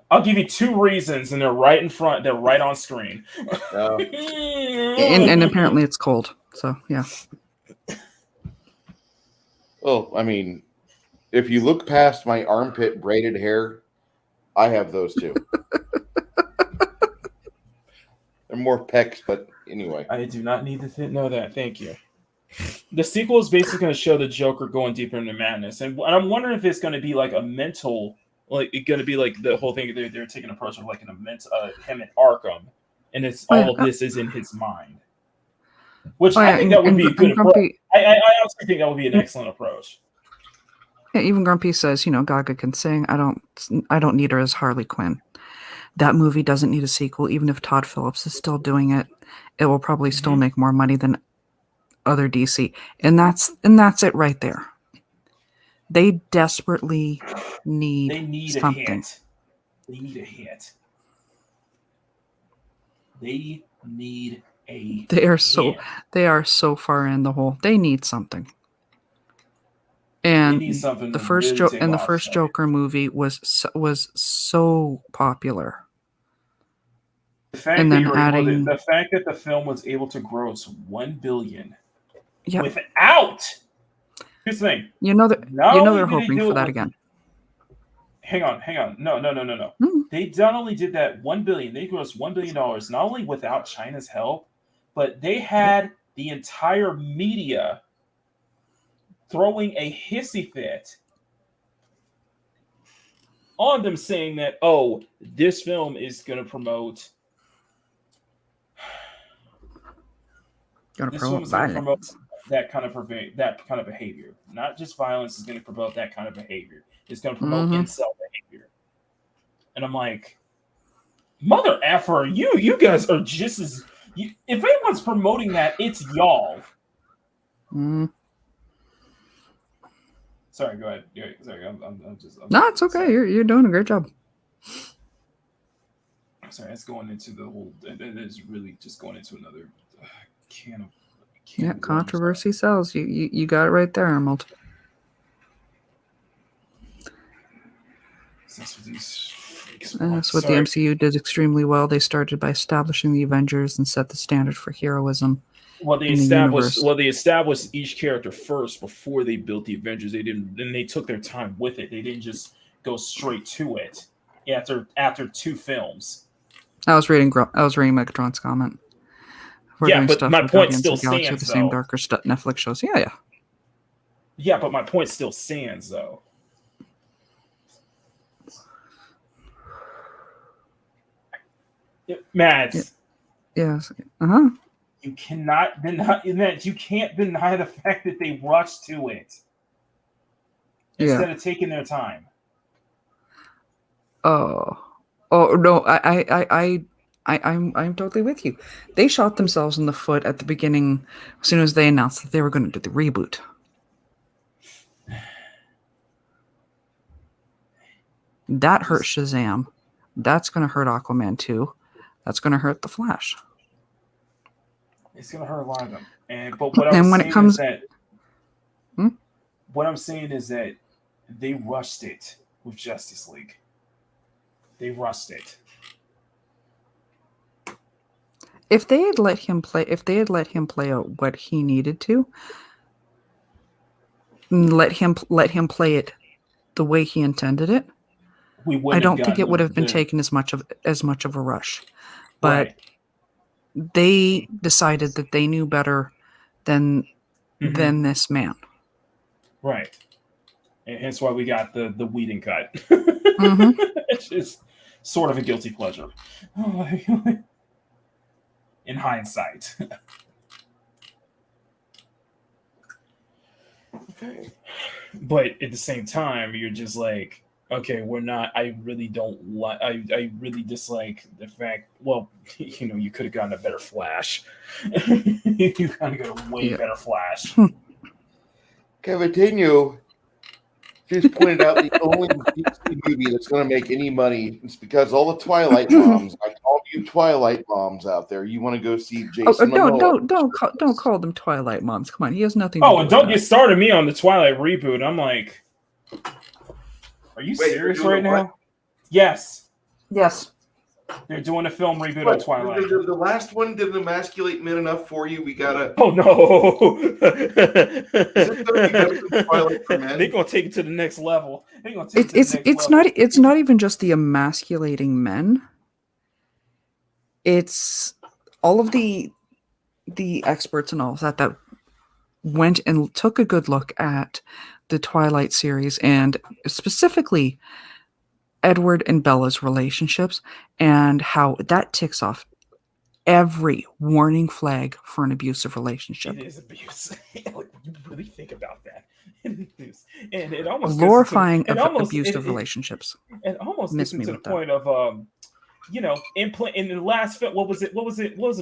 S1: I'll give you 2 reasons, and they're right in front. They're right on screen.
S2: And apparently it's cold. So yeah.
S3: Well, I mean, if you look past my armpit braided hair, I have those too. They're more pecs, but anyway.
S1: I do not need to know that. Thank you. The sequel is basically going to show the Joker going deeper into madness, and I'm wondering if it's going to be like a mental, like it's going to be like the whole thing. They're taking an approach of like an immense him at Arkham, and it's all of this is in his mind. Which I think that would be a good approach. I honestly think that would be an excellent approach.
S2: Yeah, even Grumpy says, Gaga can sing. I don't need her as Harley Quinn. That movie doesn't need a sequel, even if Todd Phillips is still doing it. It will probably still make more money than other DC, and that's it right there. They desperately need something.
S1: A hit. They need a hit. They need a.
S2: They are so far in the hole. They need something. And the first Joker movie was so popular.
S1: The fact that the film was able to gross $1 billion without. Here's the thing.
S2: They're hoping for that again.
S1: Hang on. No. They not only did that $1 billion, they grossed $1 billion not only without China's help, but they had the entire media throwing a hissy fit on them, saying that this film is going to promote.
S2: Violence.
S1: That kind of behavior. Not just violence is going to promote that kind of behavior. It's going to promote incel behavior. And I'm like, mother effer, you guys are just as. If anyone's promoting that, it's y'all. Sorry, go ahead. Sorry, I'm just.
S2: No, it's okay.
S1: Sorry.
S2: You're doing a great job.
S1: Sorry, that's going into the whole. It is really just going into another can of
S2: controversy sells. You got it right there, Arnold. That's what the MCU did extremely well. They started by establishing the Avengers and set the standard for heroism.
S1: Well, they established each character first before they built the Avengers. They took their time with it. They didn't just go straight to it after 2 films.
S2: I was reading Megatron's comment.
S1: But my point still stands.
S2: The same darker Netflix shows. Yeah.
S1: Yeah, but my point still stands, though. Mads.
S2: Yes.
S1: You cannot deny that. You can't deny the fact that they rushed to it instead of taking their time.
S2: Oh no! I'm totally with you. They shot themselves in the foot at the beginning as soon as they announced that they were going to do the reboot. That hurt Shazam. That's going to hurt Aquaman 2. That's going to hurt The Flash.
S1: It's going to hurt a lot of them. But what I'm saying is that they rushed it with Justice League. They rushed it.
S2: If they had let him play out what he needed to, let him play it the way he intended it, I don't think it would have been taken as much of a rush. But they decided that they knew better than this man. Right.
S1: And hence why we got the Whedon cut. It's just sort of a guilty pleasure. In hindsight. Okay. But at the same time, you're just like, Okay, we're not. I really don't like. I really dislike the fact. Well, you could have gotten a better Flash. You kind of got a way better Flash.
S3: Cavatinho just pointed out the only DC movie that's going to make any money. It's because all the Twilight moms, like all you Twilight moms out there, you want to go see Jason Momoa.
S2: Don't call them Twilight moms. Come on, he has nothing.
S1: Oh, and don't get started me on the Twilight reboot. I'm like, are you serious right now?
S3: What?
S1: Yes.
S2: Yes.
S1: They're doing a film reboot of Twilight.
S3: The last one didn't emasculate men enough for you. We gotta.
S1: Oh no!
S3: Twilight for men?
S1: They're gonna take it to the next level.
S2: It's not even just the emasculating men. It's all of the experts and all of that went and took a good look at the Twilight series and specifically Edward and Bella's relationships and how that ticks off every warning flag for an abusive relationship.
S1: It is abuse. Like, you really think about that. And it almost
S2: glorifying abusive relationships.
S1: And almost gets to the point of implant in the last film. What was it?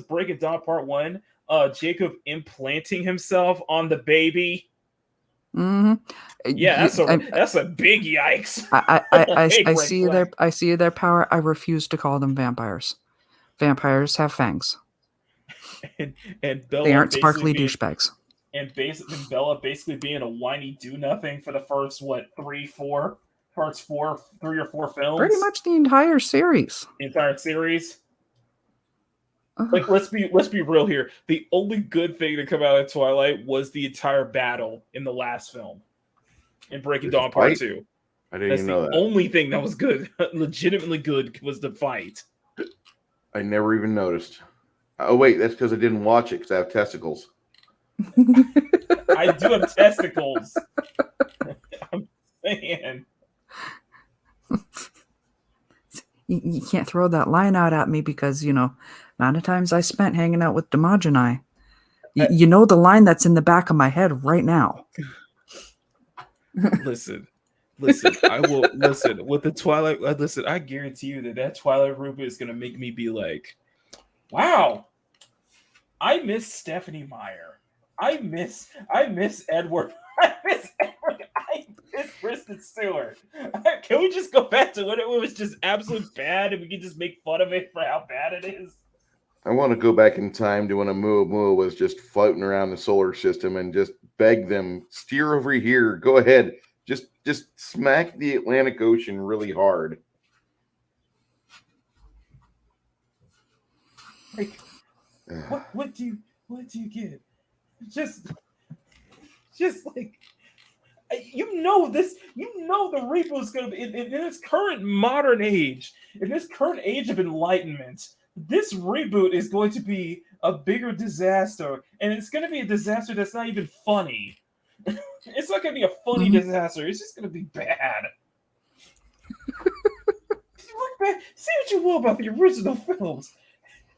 S1: Break It Down Part 1. Jacob implanting himself on the baby.
S2: Mm-hmm.
S1: Yeah, that's a big yikes.
S2: I see their power. I refuse to call them vampires. Vampires have fangs.
S1: and Bella
S2: they aren't sparkly douchebags.
S1: And basically Bella being a whiny do nothing for the first 3 or 4 films.
S2: Pretty much the entire series.
S1: Like, let's be real here. The only good thing to come out of Twilight was the entire battle in the last film, in Breaking Dawn Part 2.
S3: I didn't even know that.
S1: The only thing that was good, legitimately good, was the fight.
S3: I never even noticed. Oh wait, that's because I didn't watch it because I have testicles.
S1: I do have testicles. I'm saying.
S2: You can't throw that line out at me because, amount of times I spent hanging out with Demogeny. You know the line that's in the back of my head right now.
S1: Listen, I will listen with the Twilight. Listen, I guarantee you that Twilight reboot is going to make me be like, wow, I miss Stephanie Meyer. I miss Edward. I miss Kristen Stewart. Can we just go back to when it was just absolute bad and we can just make fun of it for how bad it is?
S3: I want to go back in time to when Oumuamua was just floating around the solar system and just beg them, steer over here. Go ahead. Just smack the Atlantic Ocean really hard.
S1: Like, what do you get? Just like, the reboot is going to be in this current modern age, in this current age of enlightenment. This reboot is going to be a bigger disaster, and it's going to be a disaster that's not even funny. It's not going to be a funny disaster. It's just going to be bad. Look back, see what you will about the original films.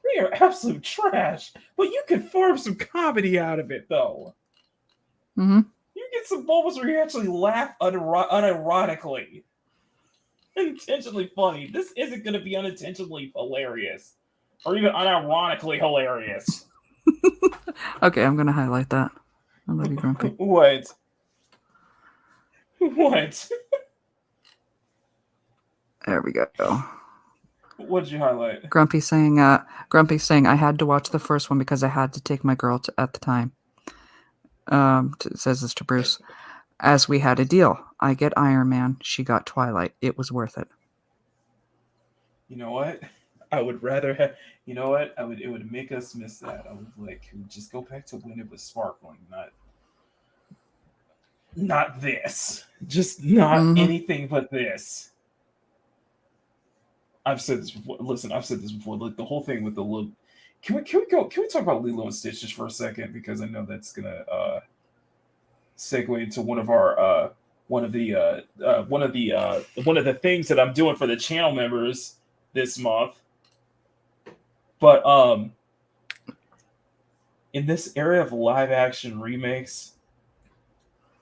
S1: They are absolute trash, but you can farm some comedy out of it, though.
S2: Mm-hmm.
S1: You get some moments where you actually laugh unironically. Intentionally funny. This isn't going to be unintentionally hilarious. Or even unironically hilarious.
S2: Okay, I'm going to highlight that. I love you, Grumpy.
S1: What?
S2: There we go.
S1: What'd you highlight?
S2: Grumpy saying, I had to watch the first one because I had to take my girl at the time. Says this to Bruce. As we had a deal. I get Ironman. She got Twilight. It was worth it.
S1: You know what? I would rather have. You know what? It would make us miss that. I would just go back to when it was sparkling, not this. Just not anything but this. I've said this before. Listen, I've said this before. Like the whole thing with the little. Can we talk about Lilo and Stitch just for a second, because I know that's gonna segue into one of the things that I'm doing for the channel members this month. But in this area of live action remakes,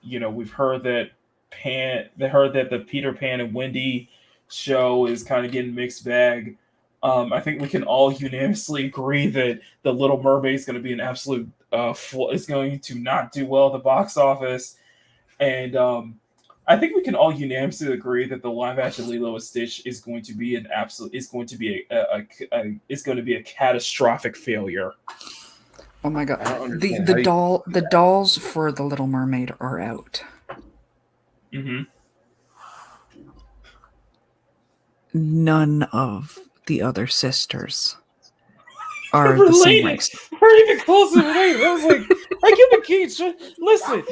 S1: we've heard that the Peter Pan and Wendy show is kind of getting mixed bag. I think we can all unanimously agree that The Little Mermaid is going to be an absolute is going to not do well at the box office, and I think we can all unanimously agree that the live action Lilo and Stitch is going to be a catastrophic failure.
S2: Oh my god. The dolls for The Little Mermaid are out.
S1: Mm-hmm.
S2: None of the other sisters are the same race.
S1: We're even closer related. I was like, I give a key. Listen.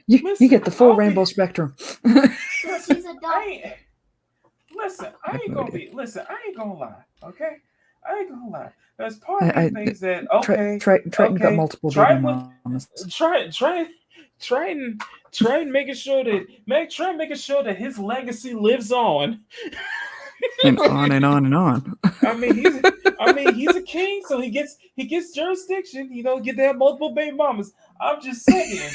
S2: You get the full rainbow spectrum.
S5: She's a dog.
S1: I ain't gonna lie. Okay, I ain't gonna lie. There's part of me thinks that
S2: Triton got multiple baby mamas.
S1: Try and making sure that his legacy lives on.
S2: And on and on and on.
S1: I mean, he's a king, so he gets jurisdiction. Get to have multiple baby mamas. I'm just saying,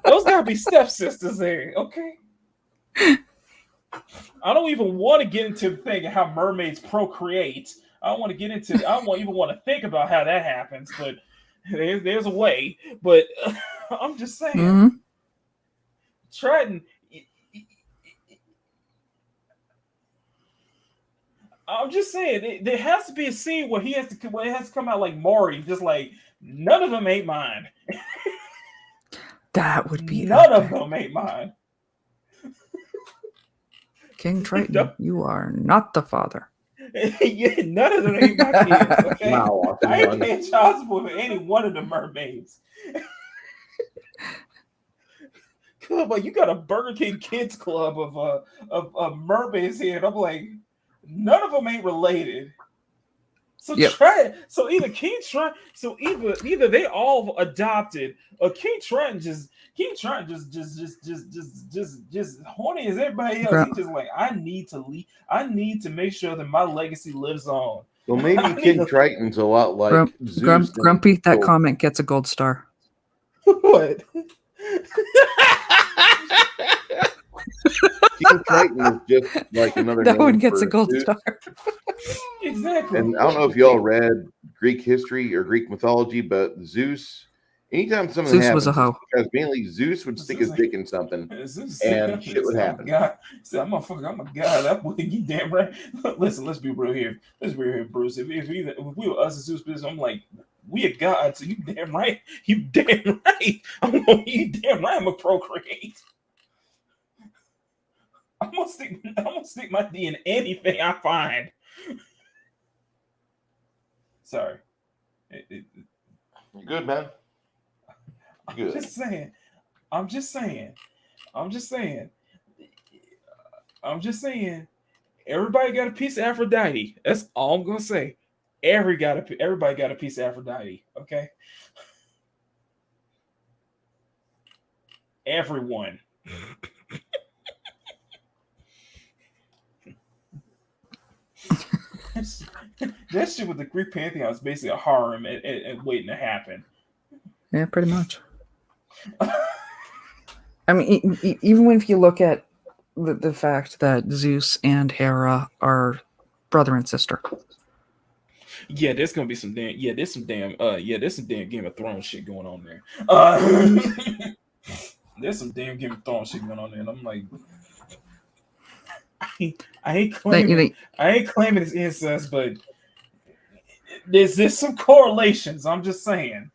S1: those gotta be stepsisters there, okay? I don't even want to get into the thing of how mermaids procreate. I don't even want to think about how that happens, but there's a way. But I'm just saying, Triton. I'm just saying, there has to be a scene where it has to come out like Maury, just like, none of them ain't mine.
S2: That would be
S1: none of them ain't mine.
S2: King Triton, you are not the father.
S1: Yeah, none of them ain't my kids. Okay? I ain't paying child support for any one of the mermaids. But you got a Burger King Kids Club of mermaids here, and I'm like, none of them ain't related. So either King Triton, either they all adopted, or King Triton just horny as everybody else. He's just like, I need to make sure that my legacy lives on.
S3: Well, maybe King Triton's a lot like Zeus.
S2: Grumpy. That comment gets a gold star.
S1: What?
S3: King Triton is just like another.
S2: That one gets a gold
S3: Zeus.
S2: star.
S1: Exactly.
S3: And I don't know if y'all read Greek history or Greek mythology, but Zeus. Anytime something
S2: Zeus
S3: happens,
S2: was a hoe.
S3: because mainly Zeus would stick his dick in something, and shit would happen.
S1: God, I'm a god. That boy, you damn right. Listen, let's be real here. Bruce. If we were us as Zeus, I'm like, we a god, so you damn right. You damn right. I'm gonna procreate. I'm gonna stick my D in anything I find. Sorry.
S3: Good, man. Good.
S1: I'm just saying. Everybody got a piece of Aphrodite. That's all I'm gonna say. Everybody got a piece of Aphrodite. Okay. Everyone. That shit with the Greek pantheon is basically a harem and waiting to happen.
S2: Yeah, pretty much. I mean, even if you look at the fact that Zeus and Hera are brother and sister.
S1: Yeah, there's gonna be some damn Game of Thrones shit going on there. There's some damn Game of Thrones shit going on there, and I'm like, I ain't claiming it's incest, but there's some correlations. I'm just saying.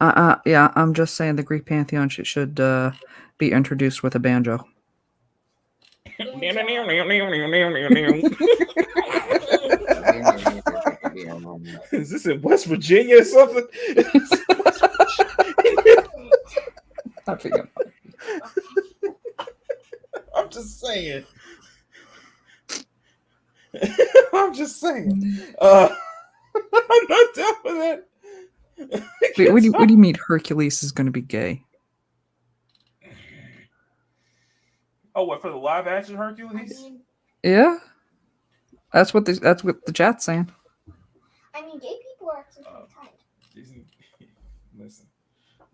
S2: Yeah, I'm just saying the Greek pantheon should be introduced with a banjo.
S1: Is this in West Virginia or something?
S2: I forget.
S1: I'm just saying. I'm not down with that.
S2: Wait, what do you mean Hercules is going to be gay?
S1: Oh, what, for the live action Hercules?
S2: Yeah, that's what the chat's saying.
S5: I mean, gay people are actually kind of tight.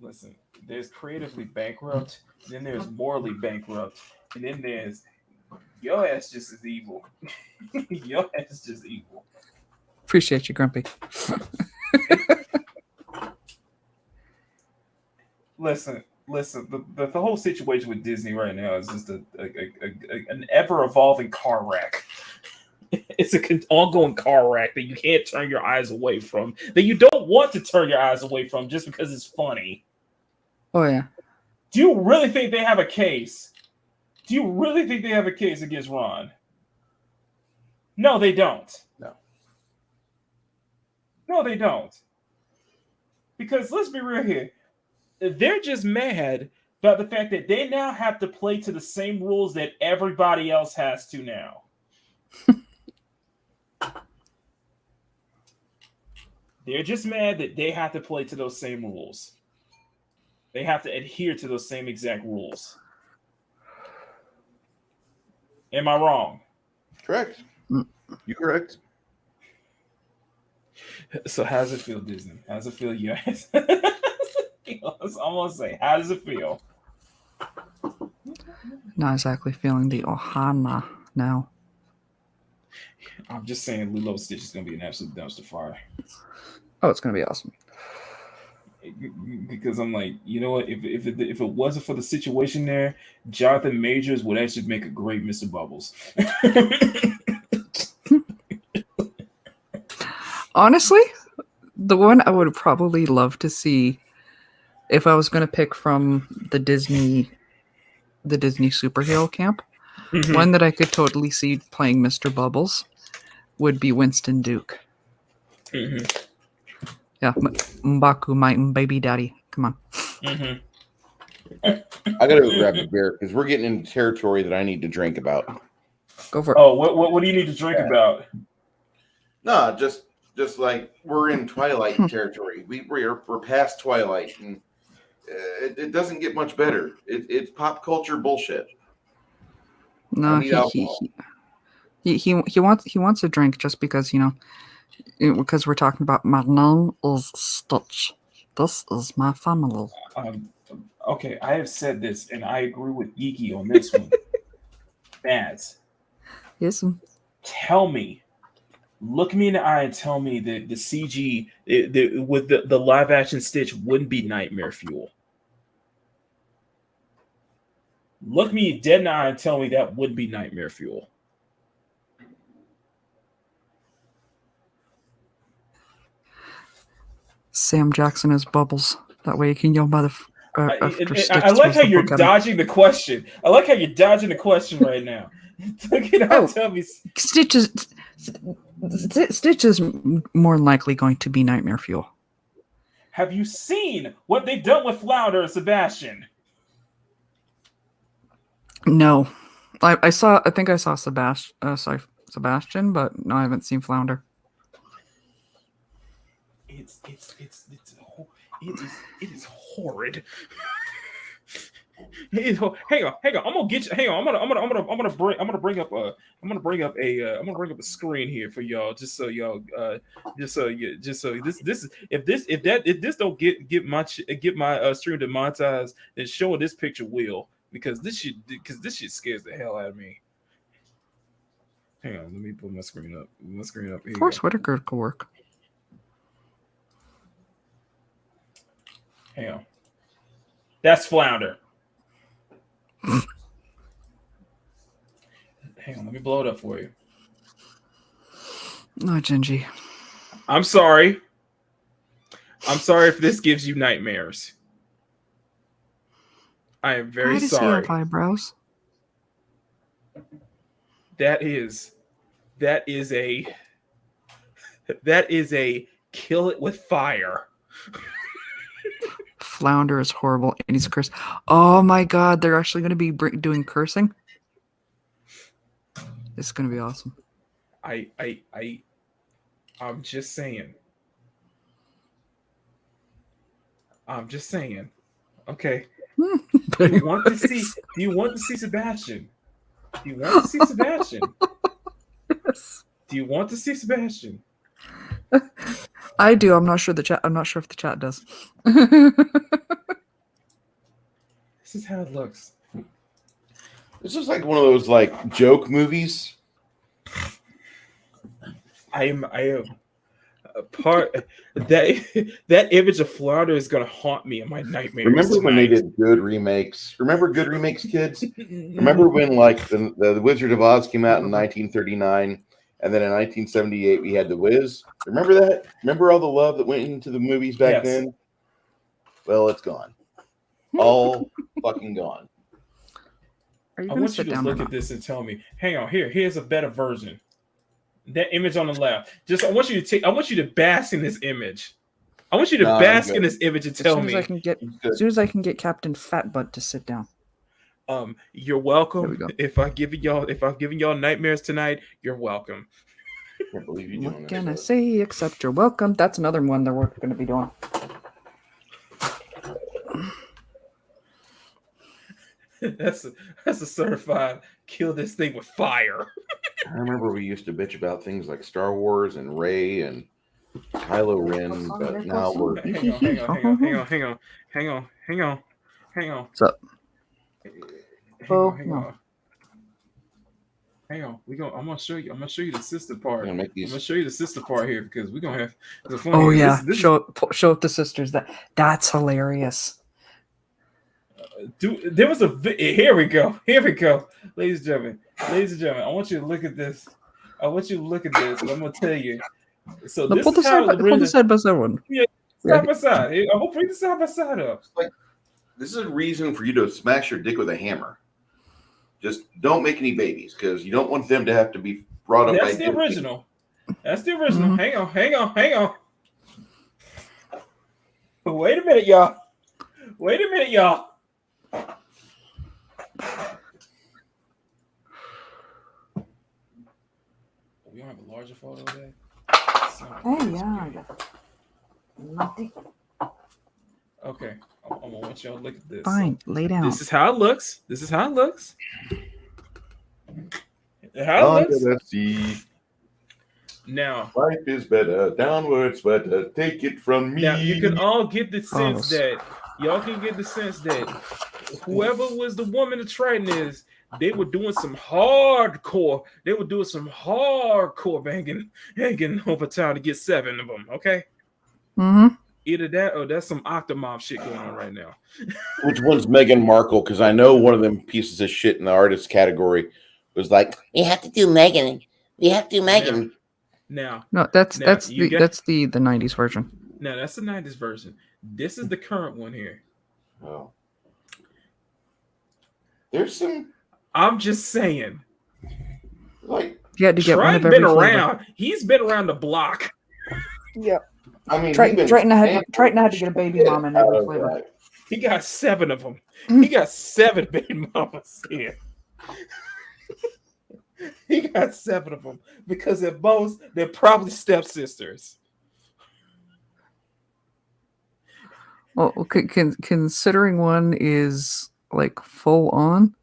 S1: Listen, there's creatively bankrupt, then there's morally bankrupt, and then there's your ass just as evil. Your ass is just evil.
S2: Appreciate you, Grumpy.
S1: Listen. The whole situation with Disney right now is just an ever evolving car wreck. It's an ongoing car wreck that you can't turn your eyes away from. That you don't want to turn your eyes away from just because it's funny.
S2: Oh yeah.
S1: Do you really think they have a case? Do you really think they have a case against Ron? No, they don't. No, they don't. Because let's be real here. They're just mad about the fact that they now have to play to the same rules that everybody else has to now. They're just mad that they have to play to those same rules. They have to adhere to those same exact rules. Am I wrong?
S3: Correct. You're correct.
S1: So how does it feel, Disney? How does it feel, you guys? I'm gonna say, how does it feel?
S2: Not exactly feeling the ohana now.
S1: I'm just saying Lilo Stitch is gonna be an absolute dumpster fire.
S2: Oh, it's gonna be awesome.
S1: Because I'm like, you know what? If it wasn't for the situation there, Jonathan Majors would actually make a great Mr. Bubbles.
S2: Honestly, the one I would probably love to see, if I was going to pick from the Disney superhero camp, one that I could totally see playing Mr. Bubbles would be Winston Duke. Yeah, M'Baku, my baby daddy. Come on.
S3: I gotta go grab a beer because we're getting into territory that I need to drink about.
S2: Go for it.
S1: Oh, what do you need to drink about?
S3: No, just like we're in Twilight territory. We're past Twilight, and it doesn't get much better. It's pop culture bullshit.
S2: No, he wants a drink just because, because we're talking about my name is Stitch. This is my family.
S1: Okay, I have said this, and I agree with Geeky on this one. Baz,
S2: Yes.
S1: tell me, look me in the eye and tell me that the CG with the live action Stitch wouldn't be nightmare fuel. Look me dead in the eye and tell me that wouldn't be nightmare fuel.
S2: Sam Jackson is Bubbles. That way you can yell by the.
S1: I like how you're dodging the question. I like how you're dodging the question right now. Tell me.
S2: Stitch is more likely going to be nightmare fuel.
S1: Have you seen what they've done with Flounder and Sebastian?
S2: No, I think I saw Sebastian, but no, I haven't seen Flounder.
S1: It is horrid. Hang on. I'm gonna get you. Hang on. I'm gonna bring up a screen here for y'all, just so this don't get my stream demonetized, then showing this picture will, because this shit scares the hell out of me. Hang on, let me put my screen up. Here.
S2: Of course, Whitaker could work.
S1: Hang on. That's Flounder. Hang on, let me blow it up for you.
S2: No, Gingy.
S1: I'm sorry if this gives you nightmares. I am very sorry.
S2: Why does he have eyebrows?
S1: That is a kill it with fire.
S2: Flounder is horrible, and he's cursed. Oh my god, they're actually going to be doing cursing. This is going to be awesome.
S1: I'm just saying. Okay. Do you want to see Sebastian? Do you want to see Sebastian?
S2: Yes.
S1: Do you want to see Sebastian?
S2: I do. I'm not sure the chat. I'm not sure if the chat does.
S1: This is how it looks.
S3: This is like one of those like joke movies.
S1: I am a part that image of Florida is gonna haunt me in my nightmares.
S3: Remember when they
S1: tonight.
S3: did good remakes? Remember good remakes, kids? Remember when like the Wizard of Oz came out in 1939, and then in 1978 we had The Wiz. Remember that? Remember all the love that went into the movies back
S1: Yes.
S3: then? Well, it's gone. All fucking gone.
S2: Are you
S1: I
S2: going to
S1: want you
S2: sit
S1: to
S2: down?
S1: look at this and tell me. Hang on, here's a better version. That image on the left. I want you to bask in this image. I want you to bask in this image and tell me.
S2: As soon as I can get Captain Fatbutt to sit down.
S1: You're welcome.
S2: There we go.
S1: If I've given y'all nightmares tonight, you're welcome.
S3: I can't believe you're doing
S2: What can I
S3: this.
S2: say except you're welcome? That's another one that we're going to be doing.
S1: That's a certified kill this thing with fire.
S3: I remember we used to bitch about things like Star Wars and Rey and Kylo Ren, but now we're
S1: Hang on.
S2: What's up? Oh,
S1: Hang on. I'm gonna show you the sister part.
S3: gonna make
S1: I'm
S3: these.
S1: gonna show you the sister part here because we're gonna have the fun.
S2: Oh
S1: here.
S2: yeah,
S1: This
S2: show up the sisters. That's hilarious.
S1: There was here we go, ladies and gentlemen. I want you to look at this. I'm gonna tell you. So
S2: No,
S1: this
S2: pull
S1: is how
S2: the side by side one.
S1: Yeah, side by side. I'm gonna bring the side by side up.
S3: This is a reason for you to smash your dick with a hammer. Just don't make any babies because you don't want them to have to be brought up.
S1: That's the original. That's the original.
S2: Mm-hmm.
S1: Hang on. Wait a minute, y'all. We don't have a larger photo of that.
S2: Oh yeah.
S1: Okay, I'm gonna want y'all to look at this.
S2: Fine, lay down.
S1: This is how it looks.
S3: Let's see.
S1: Now,
S3: Life is better downwards, but take it from me.
S1: now you can all get the sense that whoever was the woman the Triton is, they were doing some hardcore. Banging over town to get 7 of them. Okay.
S2: Mm-hmm.
S1: Either that or that's some Octomom shit going on right now.
S3: Which one's Meghan Markle? Because I know one of them pieces of shit in the artist category was like,
S9: You have to do Megan. You have to do Megan.
S1: Now,
S2: No, that's
S1: Now,
S2: the
S1: you get-
S2: that's the 90s version.
S1: now that's the 90s version. This is the current one here.
S3: oh, there's some
S1: I'm just saying.
S3: like.
S2: You had to get one of
S1: Triton
S2: every
S1: been
S2: flavor.
S1: around. He's been around the block.
S2: Yep.
S3: I mean,
S2: Triton had to get a baby mom in every flavor.
S1: He got 7 of them.
S2: Mm.
S1: He got 7 baby mamas here. He got 7 of them because at most they're probably stepsisters.
S2: Well, considering one is like full on,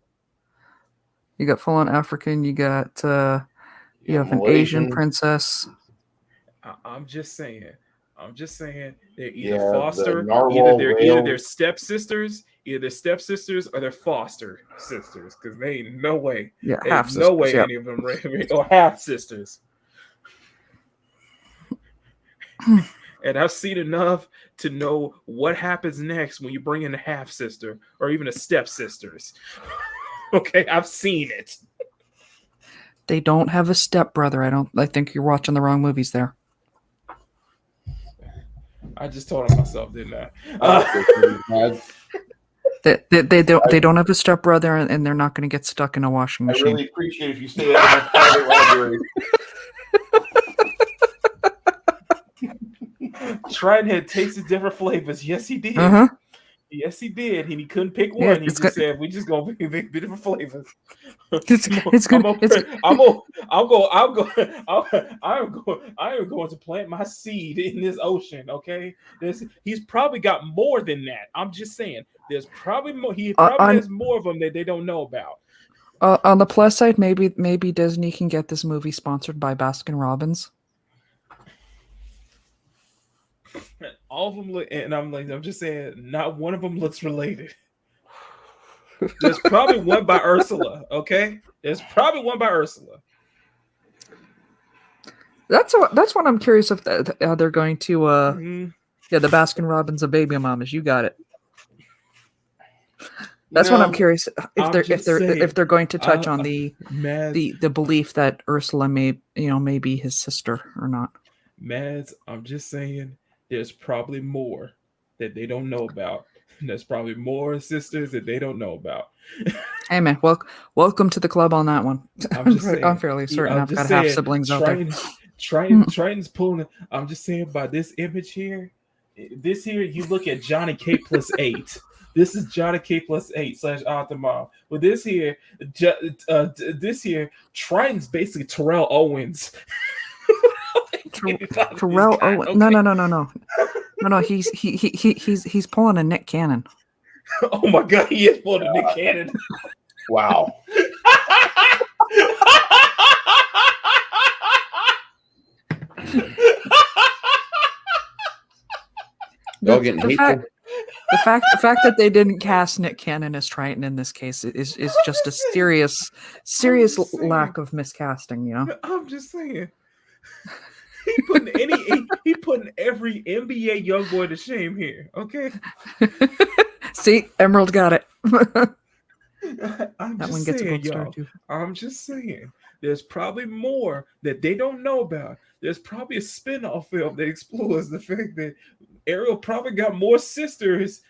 S2: you got full on African. You got you have an Asian princess.
S1: I'm just saying. They're either
S3: Yeah,
S1: foster,
S3: the narwhal
S1: either
S3: whale.
S1: they're stepsisters, or they're foster sisters. Because they ain't no way.
S2: Yeah,
S1: There's
S2: half
S1: no way
S2: sisters,
S1: any of them or half sisters. And I've seen enough to know what happens next when you bring in a half sister or even a stepsisters. Okay, I've seen it.
S2: They don't have a stepbrother. I think you're watching the wrong movies there.
S1: I just told on myself, didn't I?
S2: They don't have a stepbrother, and they're not going to get stuck in a washing
S3: I
S2: machine.
S3: really appreciate if you stay out of my private library.
S1: Triton had tasted different flavors. Yes, he did.
S2: Uh-huh.
S1: Yes, he did. And he couldn't pick one.
S2: Yeah,
S1: He
S2: it's
S1: just
S2: good.
S1: said, "We just gonna pick different flavors."
S2: It's good.
S1: I am going to plant my seed in this ocean. Okay, he's probably got more than that. I'm just saying, there's probably more. He probably has more of them that they don't know about.
S2: On the plus side, maybe Disney can get this movie sponsored by Baskin Robbins.
S1: All of them look, and I'm just saying, not one of them looks related. There's probably one by Ursula. Okay, there's probably one by Ursula.
S2: That's what I'm curious if how they're going to. Yeah, the Baskin Robbins of baby mamas. You got it. That's what I'm curious if they're going to touch on the belief that Ursula may be his sister or not.
S1: Mads, I'm just saying, there's probably more that they don't know about. There's probably more sisters that they don't know about.
S2: Hey man, welcome to the club on that one. I'm fairly certain I've got half siblings out there.
S1: Triton's pulling. I'm just saying by this image here. This here, you look at Johnny K plus 8. This is Johnny K plus 8 / Optima. With this here, Triton's basically Terrell Owens.
S2: Terrell Owens? No. He's pulling a Nick Cannon.
S1: Oh my god, he is pulling a Nick Cannon.
S3: Wow.
S2: The fact that they didn't cast Nick Cannon as Triton in this case is just a serious lack of miscasting, you know.
S1: I'm just saying. He putting every NBA young boy to shame here. Okay.
S2: See, Emerald got it.
S1: I'm just saying. There's probably more that they don't know about. There's probably a spin-off film that explores the fact that Ariel probably got more sisters.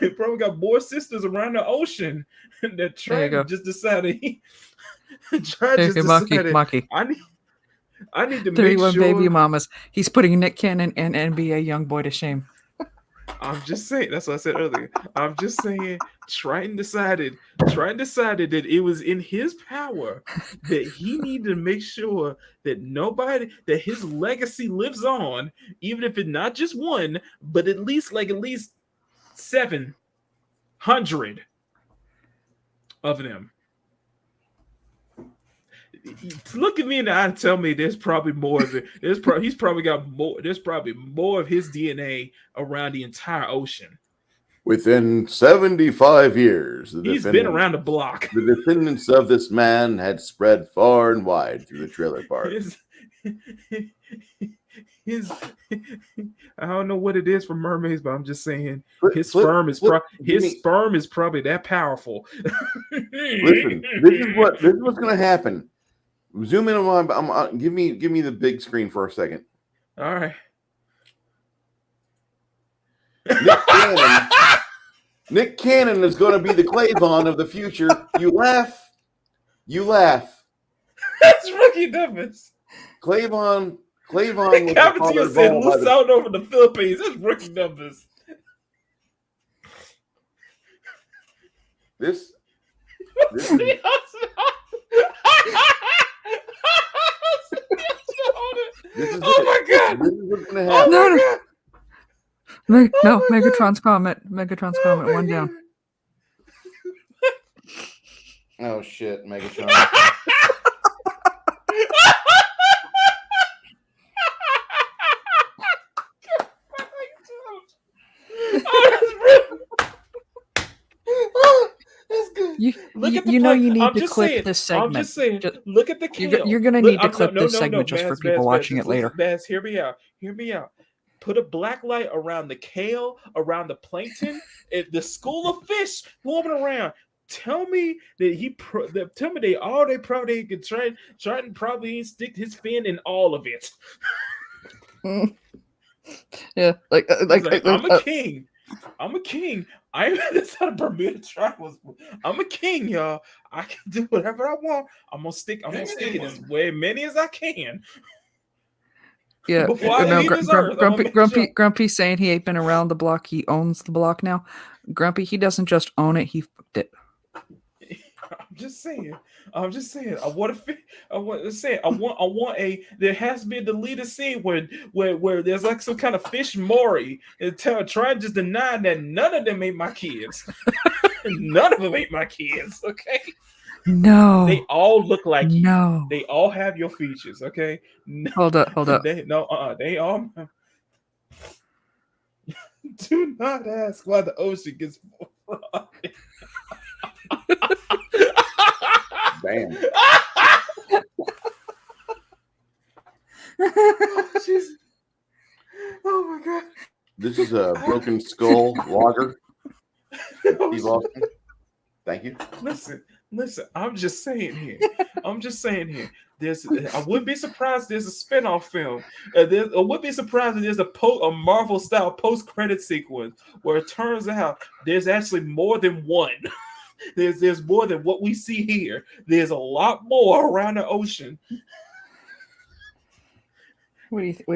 S1: He probably got more sisters around the ocean. That Triton just decided.
S2: Maki.
S1: I need to
S2: 31
S1: make sure.
S2: baby mamas. He's putting Nick Cannon and NBA young boy to shame.
S1: I'm just saying. That's what I said earlier. I'm just saying. Triton decided that it was in his power that he needed to make sure that that his legacy lives on, even if it's not just one, but at least 700 of them. Look at me in the eye and tell me there's probably more of it. He's probably got more. There's probably more of his DNA around the entire ocean.
S3: Within 75 years,
S1: he's been around the block.
S3: The descendants of this man had spread far and wide through the trailer park.
S1: I don't know what it is for mermaids, but I'm just saying his sperm is probably that powerful.
S3: Listen, this is what's going to happen. Zoom in on give me the big screen for a second.
S1: All right.
S3: Nick Cannon is going to be the Clavon of the future. You laugh.
S1: That's rookie numbers.
S3: Clavon was
S1: Captain said loose out over the Philippines. That's rookie numbers.
S3: This is
S1: my god!
S3: This is what's going to happen.
S2: No, Megatron's comment. One down.
S3: Oh shit, Megatron.
S2: You need to clip this segment.
S1: I'm just saying. Look at the kale.
S2: You're going to need to clip this segment just for people watching it later.
S1: Baz, hear me out. Put a black light around the kale, around the plankton, the school of fish swarming around. Tell me that they probably could try and probably stick his fin in all of it.
S2: Yeah,
S1: I'm a king. That's how the Bermuda Triangle. I'm a king, y'all. I can do whatever I want. I'm gonna stick it as many as I can.
S2: Yeah, Grumpy saying he ain't been around the block. He owns the block now. Grumpy, he doesn't just own it. He f***ed it.
S1: I'm just saying. I want a. There has to be a deleted scene where there's like some kind of fish Maury and try and just deny that none of them ain't my kids. None of them ain't my kids. Okay.
S2: No.
S1: They all look like you.
S2: No.
S1: They all have your features. Okay.
S2: Hold up.
S1: They all. Do not ask why the ocean gets flooded.
S3: Bam.
S1: Oh, jeez. Oh my god.
S3: This is a Broken Skull Lager. Steve Austin. Thank you.
S1: Listen. I'm just saying here. I wouldn't be surprised there's a spinoff film. I wouldn't be surprised if there's a Marvel style post credit sequence where it turns out there's actually more than one. There's more than what we see here. There's a lot more around the ocean.
S2: What do you think?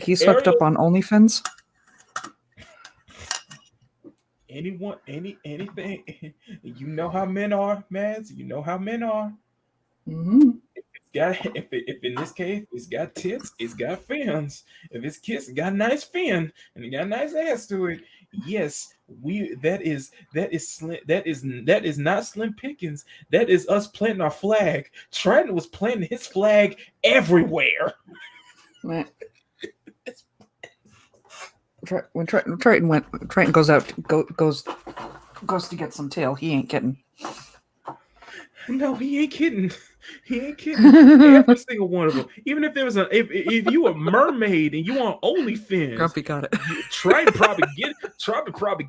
S2: He's hooked
S1: Ariel-
S2: up on OnlyFans?
S1: Anything. You know how men are, Mads. You know how men are.
S2: Mm-hmm.
S1: If in this case it's got tits, it's got fins. If it's kiss, it got a nice fin and it got a nice ass to it. Yes, that is not slim pickings. That is us planting our flag. Triton was planting his flag everywhere.
S2: When Triton goes to get some tail, he ain't kidding.
S1: No, he ain't kidding. Every single one of them. Even if there was if you a mermaid and you on OnlyFans,
S2: Grumpy got it.
S1: Triton probably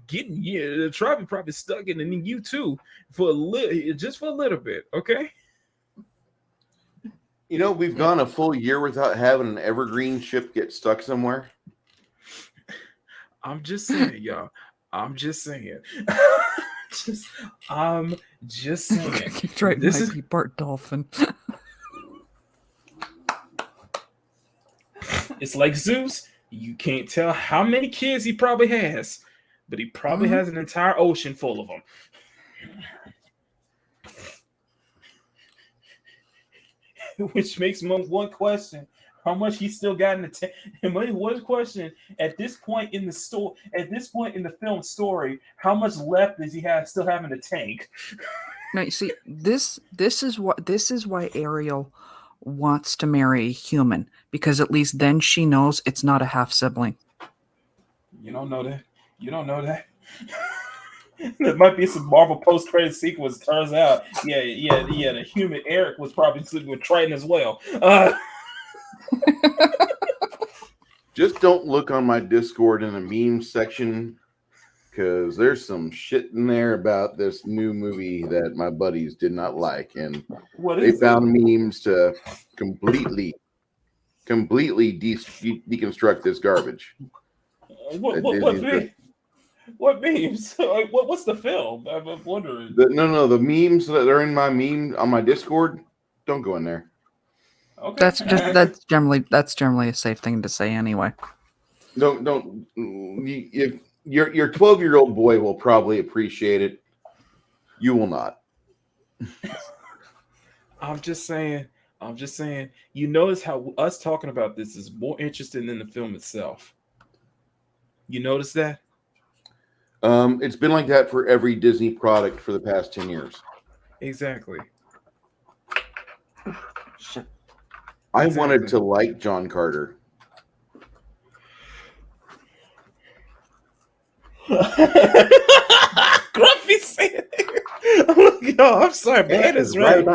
S1: getting you. Triton probably stuck in, and then you too for a little bit. Okay.
S3: You know, we've gone a full year without having an evergreen ship get stuck somewhere.
S1: I'm just saying, y'all. I'm just saying. I'm just saying.
S2: Triton this might be part dolphin.
S1: It's like Zeus. You can't tell how many kids he probably has, but he probably has an entire ocean full of them. Which makes one question: how much he still got in the tank? And one question at this point in the film story, how much left does he still have in the tank?
S2: Now you see, this is why Ariel wants to marry a human, because at least then she knows it's not a half sibling.
S1: You don't know that. There might be some Marvel post-credit sequence. Turns out, the human Eric was probably sleeping with Triton as well.
S3: Just don't look on my Discord in the meme section, because there's some shit in there about this new movie that my buddies did not like, and they found memes to completely deconstruct this garbage.
S1: What memes? What's the film? I'm wondering.
S3: The memes that are in my meme on my Discord, don't go in there.
S1: Okay.
S2: That's generally a safe thing to say anyway.
S3: Don't. If your 12-year-old boy will probably appreciate it. You will not.
S1: I'm just saying. You notice how us talking about this is more interesting than the film itself. You notice that?
S3: It's been like that for every Disney product for the past 10 years.
S1: Exactly.
S2: Shit.
S3: I wanted to like John Carter.
S1: Grumpy said it. I'm sorry, but that is right.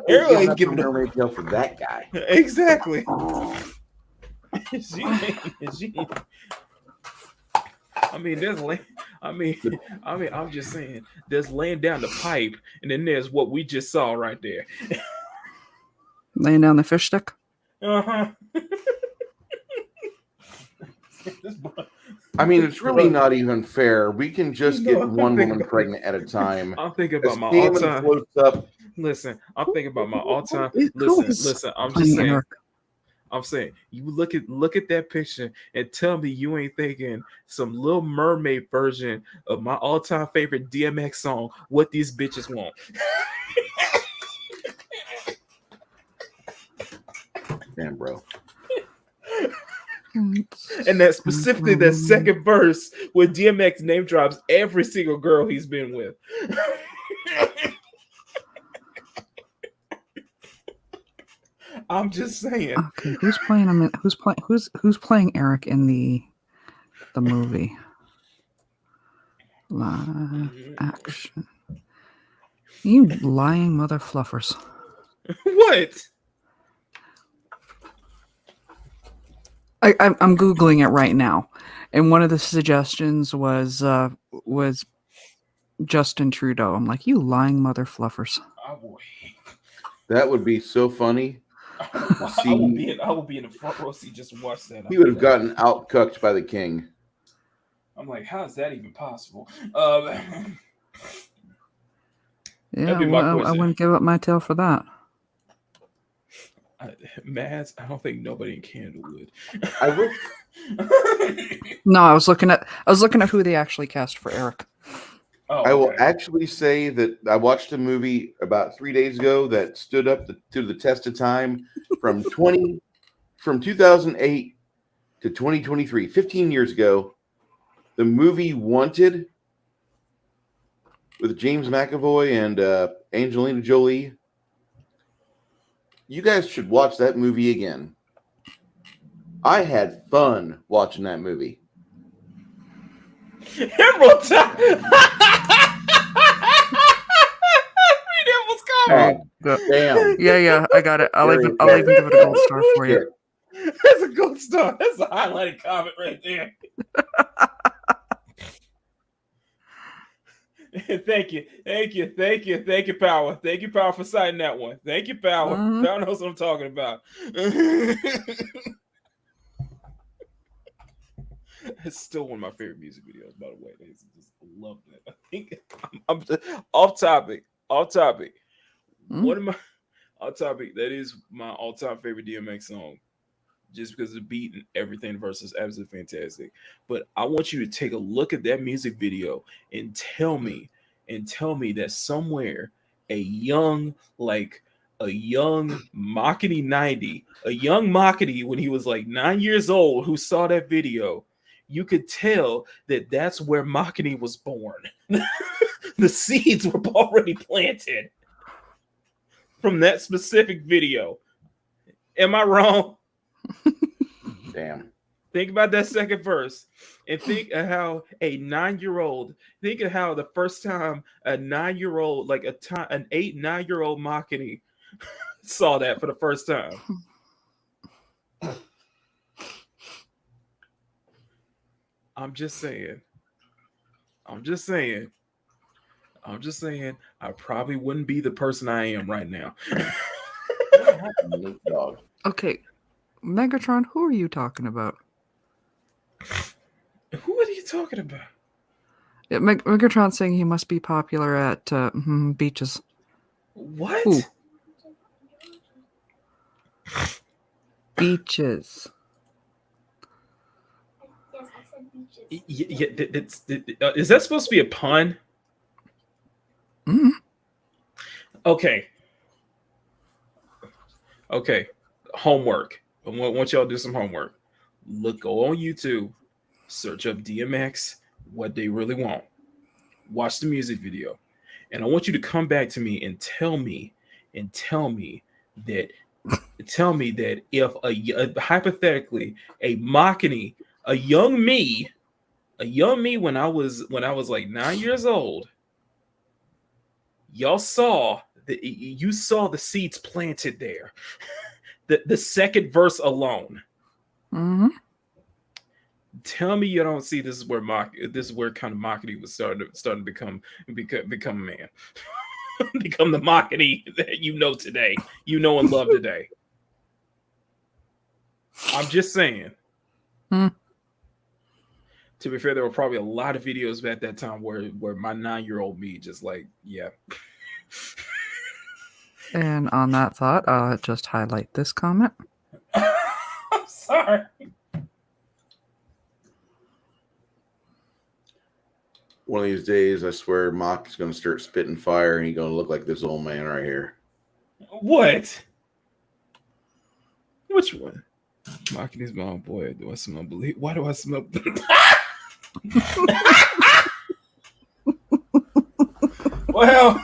S3: Ariel
S1: ain't giving
S3: no retail for that guy.
S1: Exactly. I'm just saying, there's laying down the pipe, and then there's what we just saw right there.
S2: Laying down the fish stick?
S1: Uh-huh.
S3: I mean, it's really not even fair. We can just get one woman pregnant at a time.
S1: I'm thinking about my all-time.
S3: Floats up.
S1: Listen, I'm thinking about my all-time. Listen. I'm just saying. I'm saying, you look at that picture and tell me you ain't thinking some Little Mermaid version of my all-time favorite DMX song, What These Bitches Want.
S3: Damn, bro.
S1: And that specifically that second verse where DMX name drops every single girl he's been with. I'm just saying.
S2: Okay, who's playing Eric in the The movie. Live action. You lying mother fluffers.
S1: What?
S2: I'm Googling it right now. And one of the suggestions was Justin Trudeau. I'm like, you lying mother fluffers.
S1: Oh boy.
S3: That would be so funny.
S1: I will be in the front row seat just to watch that.
S3: He would have gotten outcucked by the king.
S1: I'm like, how is that even possible?
S2: Yeah, well, I wouldn't give up my tail for that.
S1: Mads, I don't think nobody in Canada would.
S3: I would.
S2: No, I was looking at who they actually cast for Eric.
S3: Oh, I will actually say that I watched a movie about 3 days ago that stood up to the test of time from 2008 to 2023, 15 years ago. The movie Wanted with James McAvoy and Angelina Jolie. You guys should watch that movie again. I had fun watching that movie.
S1: Emerald time.
S3: Damn.
S2: Yeah, I got it. I'll even give it a gold star for you.
S1: That's a gold star. That's a highlighted comment right there. Thank you, Power. Thank you, Power, for citing that one. Thank you, Power. Power knows what I'm talking about. It's still one of my favorite music videos, by the way. I just love that. I think I'm off topic. One of my off topic. That is my all-time favorite DMX song, just because the beat and everything versus absolutely fantastic. But I want you to take a look at that music video and tell me that somewhere a young Makini 90, a young Makini when he was like 9 years old, who saw that video, you could tell that that's where Makini was born. The seeds were already planted from that specific video. Am I wrong?
S3: Damn.
S1: Think about that second verse and think of how a 9-year-old, think of how the first time a 9-year-old, like an 8-9-year-old Makini saw that for the first time. I'm just saying. I probably wouldn't be the person I am right now.
S2: Okay. Megatron, who are you talking about?
S1: Who are you talking about?
S2: Yeah, Megatron saying he must be popular at beaches.
S1: What?
S2: Ooh. Beaches.
S5: Yes, I said beaches.
S1: Yeah, is that supposed to be a pun?
S2: Mm-hmm.
S1: Okay. Homework. I want y'all to do some homework. Go on YouTube, search up DMX, What They Really Want. Watch the music video. And I want you to come back to me and tell me that if hypothetically a Makini, a young me when I was like 9 years old, you saw the seeds planted there. The second verse alone.
S2: Mm-hmm.
S1: Tell me you don't see this is where kind of Makini was starting to become a man. Become the Makini that you know today. You know and love today. I'm just saying. To be fair, there were probably a lot of videos at that time where my 9-year-old me just like, yeah.
S2: And on that thought, I'll just highlight this comment.
S1: I'm sorry.
S3: One of these days, I swear, Mock is going to start spitting fire, and he's going to look like this old man right here.
S1: What? Which one? Makini's my own boy. Do I smell believe? Why do I smell? Well,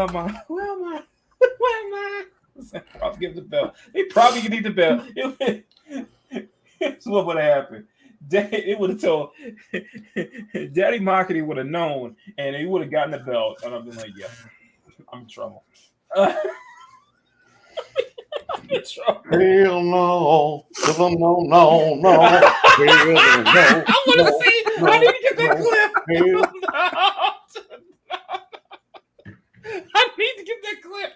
S1: my. Probably give the bell. They probably need the bell. Here's what would have happened. it would have told Daddy Makini would have known, and he would have gotten the belt, and I've been like, yeah, I'm in trouble. I'm in trouble.
S3: Hell no, no, no, no, no.
S1: I want to see. I need to get that clip. I need to get that clip.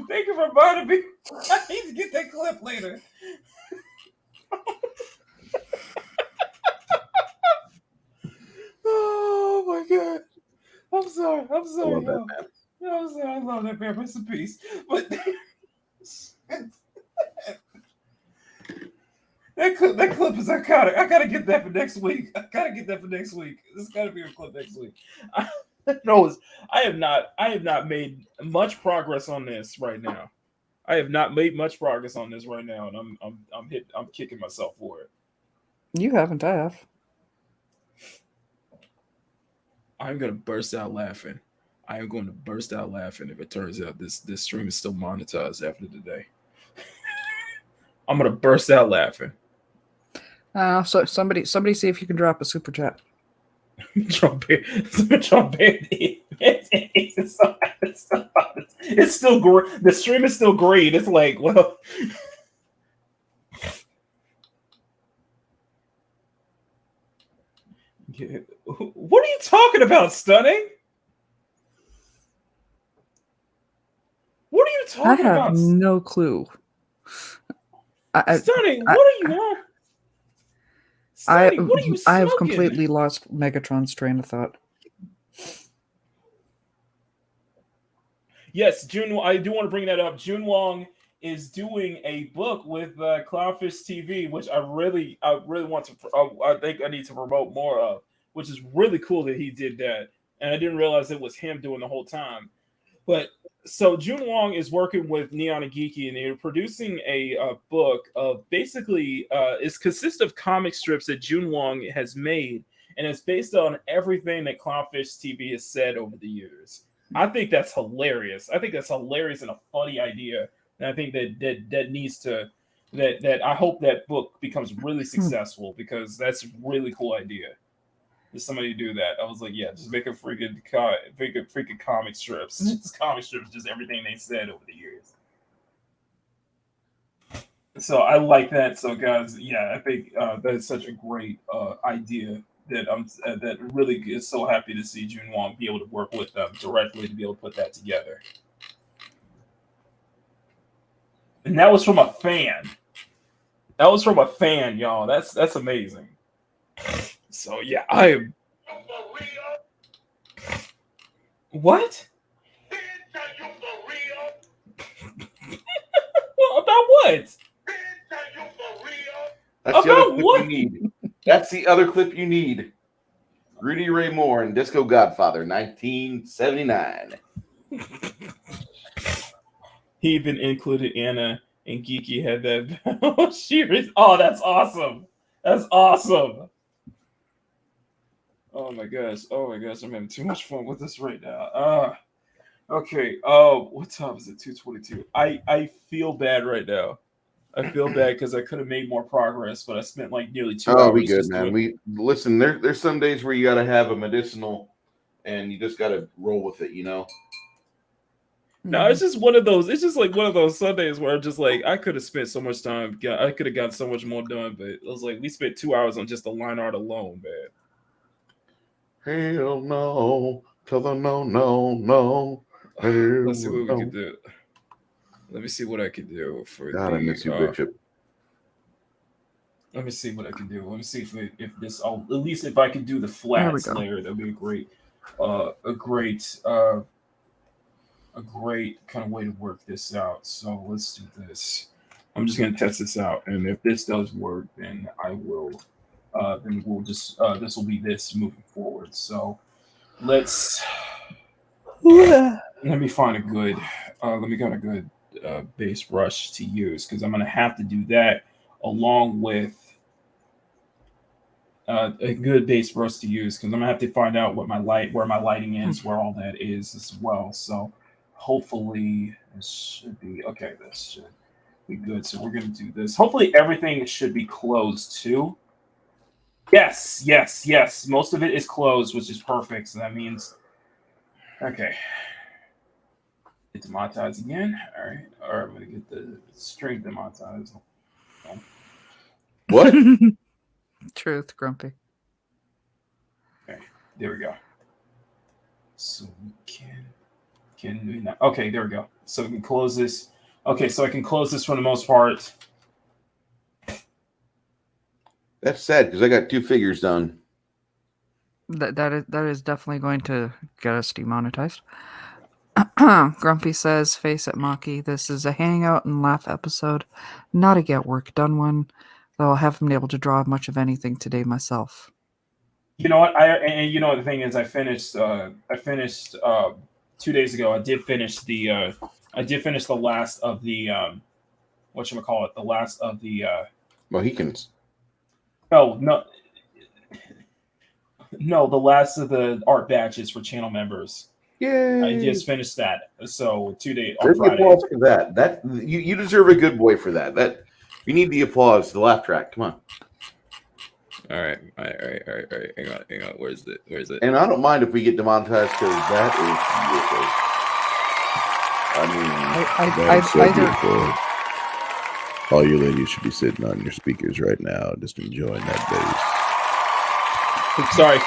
S1: Thank you for reminding me. I need to get that clip later. Oh my god! I'm sorry. I'm sorry.
S3: love that,
S1: Yo. No, I'm sorry. I love that man. Rest in peace. But that clip is iconic. I gotta get that for next week. This gotta be a clip next week. No, I have not made much progress on this right now. And I'm kicking myself for it.
S2: You haven't, I have.
S1: I'm gonna burst out laughing. I am going to burst out laughing if it turns out this stream is still monetized after today. I'm gonna burst out laughing.
S2: So somebody see if you can drop a super chat.
S1: Trump. It's still great. The stream is still great. It's like, well, what are you talking about, Stunning? What are you talking
S2: I
S1: about?
S2: have no clue.
S1: Stunning, what are you on? Stunning, what are you
S2: I have
S1: smoking?
S2: completely lost Megatron's train of thought.
S1: Yes, June. I do want to bring that up. June Wong is doing a book with Cloudfish TV, which I really want to. I think I need to promote more of, which is really cool that he did that, and I didn't realize it was him doing the whole time. But so June Wong is working with Neon and Geeky, and they're producing a book of basically it consists of comic strips that June Wong has made, and it's based on everything that Cloudfish TV has said over the years. I think that's hilarious. And a funny idea. And I think that needs to that I hope that book becomes really successful because that's a really cool idea. There's somebody to do that. I was like, yeah, just make a freaking comic strips. Just comic strips, just everything they said over the years. So I like that. So guys, yeah, I think that's such a great idea. That that really is so happy to see June Wong be able to work with them directly to be able to put that together. And that was from a fan. Y'all. That's amazing. So yeah, I am. What? Well, about what?
S3: That's the
S1: About
S3: other clip
S1: what?
S3: you need. That's the other clip you need. Rudy Ray Moore and Disco Godfather, 1979.
S1: He even included Anna and Geeky had that. Oh, that's awesome. That's awesome. Oh my gosh. I'm having too much fun with this right now. Okay. Oh, what time is it? 2:22. I feel bad right now. I feel bad because I could have made more progress, but I spent like nearly 2 hours.
S3: Oh, we good,
S1: just
S3: man.
S1: doing...
S3: Listen. There's some days where you got to have a medicinal, and you just got to roll with it, you know.
S1: No, it's just one of those. It's just like one of those Sundays where I'm just like, I could have spent so much time. I could have gotten so much more done, but it was like we spent 2 hours on just the line art alone, man.
S3: Hell no, to the no. Hell
S1: Let's see what
S3: no.
S1: we can do. Let me see what I can do for
S3: God, I miss you, Bishop.
S1: Let me see what I can do. Let me see if this. At least if I can do the flats layer, that'd be a great kind of way to work this out. So let's do this. I'm just gonna test this out, and if this does work, then I will. Then we'll just this will be this moving forward. So let's. Let me find a good. Let me find a good base brush to use because I'm gonna have to do that along with a good base brush to use because I'm gonna have to find out where my lighting is, where all that is as well. So hopefully this should be okay. This should be good. So we're gonna do this. Hopefully everything should be closed too. Yes. Most of it is closed, which is perfect. So that means, okay. Get demonetized again. All right. Or I'm going to get the string demonetized.
S3: What?
S2: Truth, Grumpy.
S1: Okay. There we go. So we can do that. Okay, there we go. So we can close this. Okay, so I can close this for the most part.
S3: That's sad because I got 2 figures done.
S2: That is definitely going to get us demonetized. Grumpy says, "Face it, Maki. This is a hangout and laugh episode, not a get work done one. Though I haven't been able to draw much of anything today myself."
S1: You know what? And you know what the thing is, I finished 2 days ago. I did finish the last of the whatchamacallit, the last of the
S3: Mohicans.
S1: No, the last of the art batches for channel members.
S3: Yay!
S1: I just finished that. So 2 days on
S3: Where's the
S1: Friday.
S3: applause for that? That you deserve a good boy for that. That you need the applause, the laugh track. Come on.
S1: All right. Hang on. Where's it?
S3: And I don't mind if we get demonetized because that is beautiful. I mean,
S10: That's so beautiful. All you ladies should be sitting on your speakers right now, just enjoying that bass.
S1: Sorry.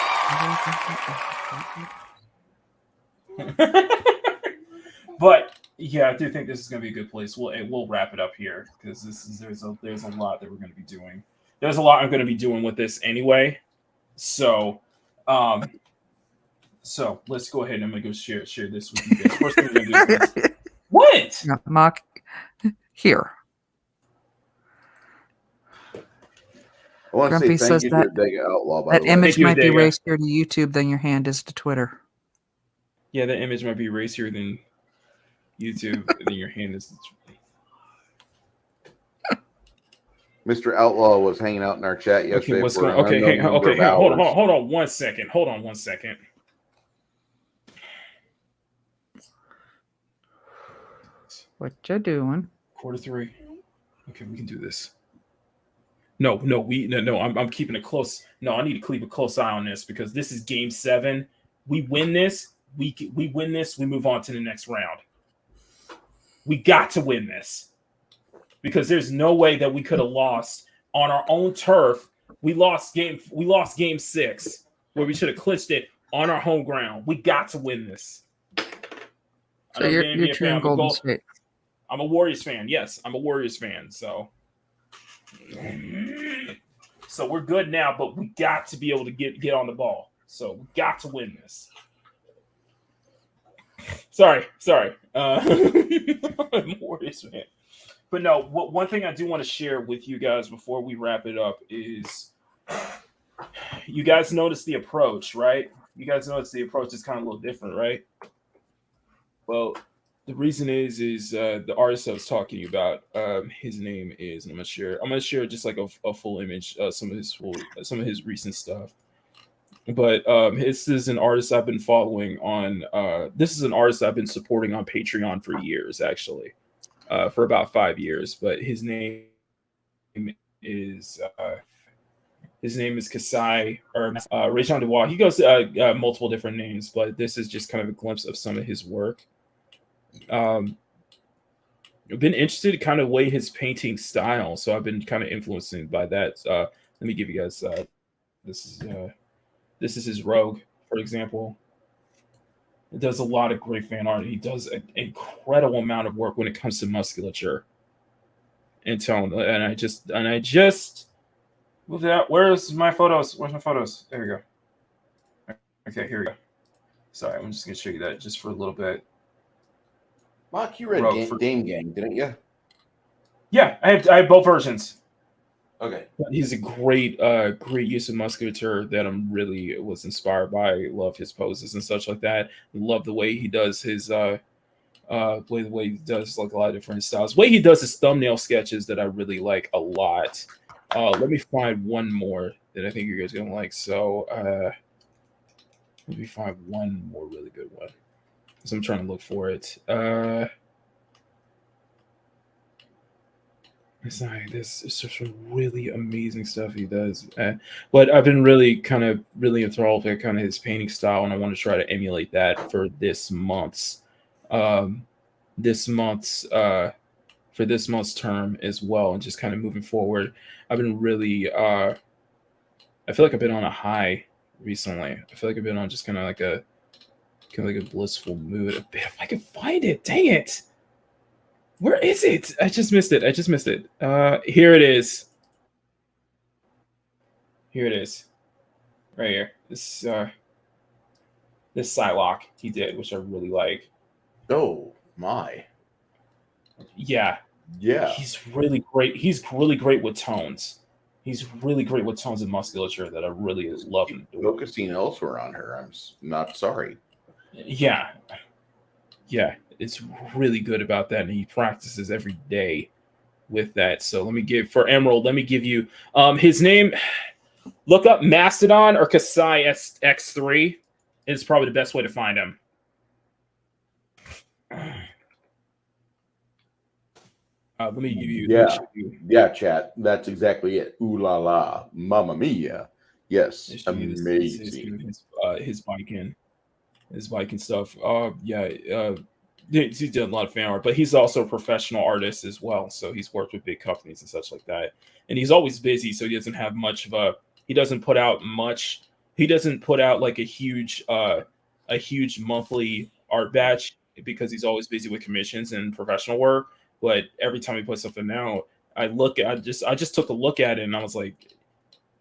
S1: But yeah, I do think this is going to be a good place. We'll wrap it up here because there's a lot that we're going to be doing. There's a lot I'm going to be doing with this anyway. So let's go ahead and I'm going to go share this with you guys. First thing we're going to do is this. What?
S2: Yeah, Mock here.
S3: I want to
S2: Grumpy
S3: say
S2: says
S3: thank you
S2: that
S3: to Adega Outlaw, by
S2: that
S3: the way.
S2: image might be
S1: Adega.
S2: racier to YouTube than your hand is to Twitter.
S1: Yeah, that image might be racier than YouTube than your hand is.
S3: Mr. Outlaw was hanging out in our chat yesterday.
S1: Okay, what's
S3: for
S1: going?
S3: an
S1: Okay,
S3: unknown number of
S1: hold
S3: hours.
S1: on 1 second. Hold on 1 second.
S2: What you doing?
S1: Quarter 3. Okay, we can do this. No, I'm keeping it close. No, I need to keep a close eye on this because this is game 7. We win this. We win this. We move on to the next round. We got to win this because there's no way that we could have lost on our own turf. We lost game 6 where we should have clinched it on our home ground. We got to win this.
S2: So you're cheering Golden State.
S1: I'm a Warriors fan. Yes, I'm a Warriors fan. So we're good now, but we got to be able to get on the ball. So we got to win this. Sorry. I'm a Warriors fan. But no, one thing I do want to share with you guys before we wrap it up is you guys notice the approach, right? You guys notice the approach is kind of a little different, right? Well, the reason is the artist I was talking about. His name is, and I'm gonna share just like a full image, some of his recent stuff. But this is an artist I've been following on. This is an artist I've been supporting on Patreon for years, actually, for about 5 years. But his name is Kasai or Rajon Dubois. He goes multiple different names, but this is just kind of a glimpse of some of his work. I've been interested in kind of way his painting style, so I've been kind of influenced by that. Let me give you guys this is his Rogue, for example. He does a lot of great fan art. He does an incredible amount of work when it comes to musculature and tone. And I just moved it out. Where's my photos? There we go. Okay, here we go. Sorry, I'm just gonna show you that just for a little bit.
S3: Mark, you read Game Gang, didn't you?
S1: Yeah, I have both versions.
S3: Okay.
S1: He's a great use of musculature that I'm really was inspired by. Love his poses and such like that. Love the way he does his the way he does like a lot of different styles. The way he does his thumbnail sketches that I really like a lot. Let me find one more that I think you guys are gonna like. So let me find one more really good one. So I'm trying to look for it. It's like this is just some really amazing stuff he does. But I've been really enthralled with kind of his painting style, and I want to try to emulate that for this month's this month's for this month's term as well, and just kind of moving forward. I've been really I feel like I've been on a high recently. I feel like I've been on just kind of like a blissful mood. If I can find it, dang it. Where is it? I just missed it. Here it is. Here it is. Right here. This Psylocke he did, which I really like.
S3: Oh my.
S1: Yeah.
S3: Yeah.
S1: He's really great. He's really great with tones. He's really great with tones and musculature that I really love.
S3: Focusing elsewhere on her. I'm not sorry.
S1: Yeah. Yeah. It's really good about that, and he practices every day with that. So let me give for Emerald. Let me give you his name. Look up Mastodon or Kasai X3 is probably the best way to find him. Let me give you.
S3: Yeah, chat. That's exactly it. Ooh la la, Mamma Mia. Yes, amazing.
S1: His biking stuff. He's done a lot of fan art, but he's also a professional artist as well. So he's worked with big companies and such like that. And he's always busy, so he doesn't have much of a. He doesn't put out much. He doesn't put out like a huge monthly art batch because he's always busy with commissions and professional work. But every time he puts something out, I just took a look at it and I was like,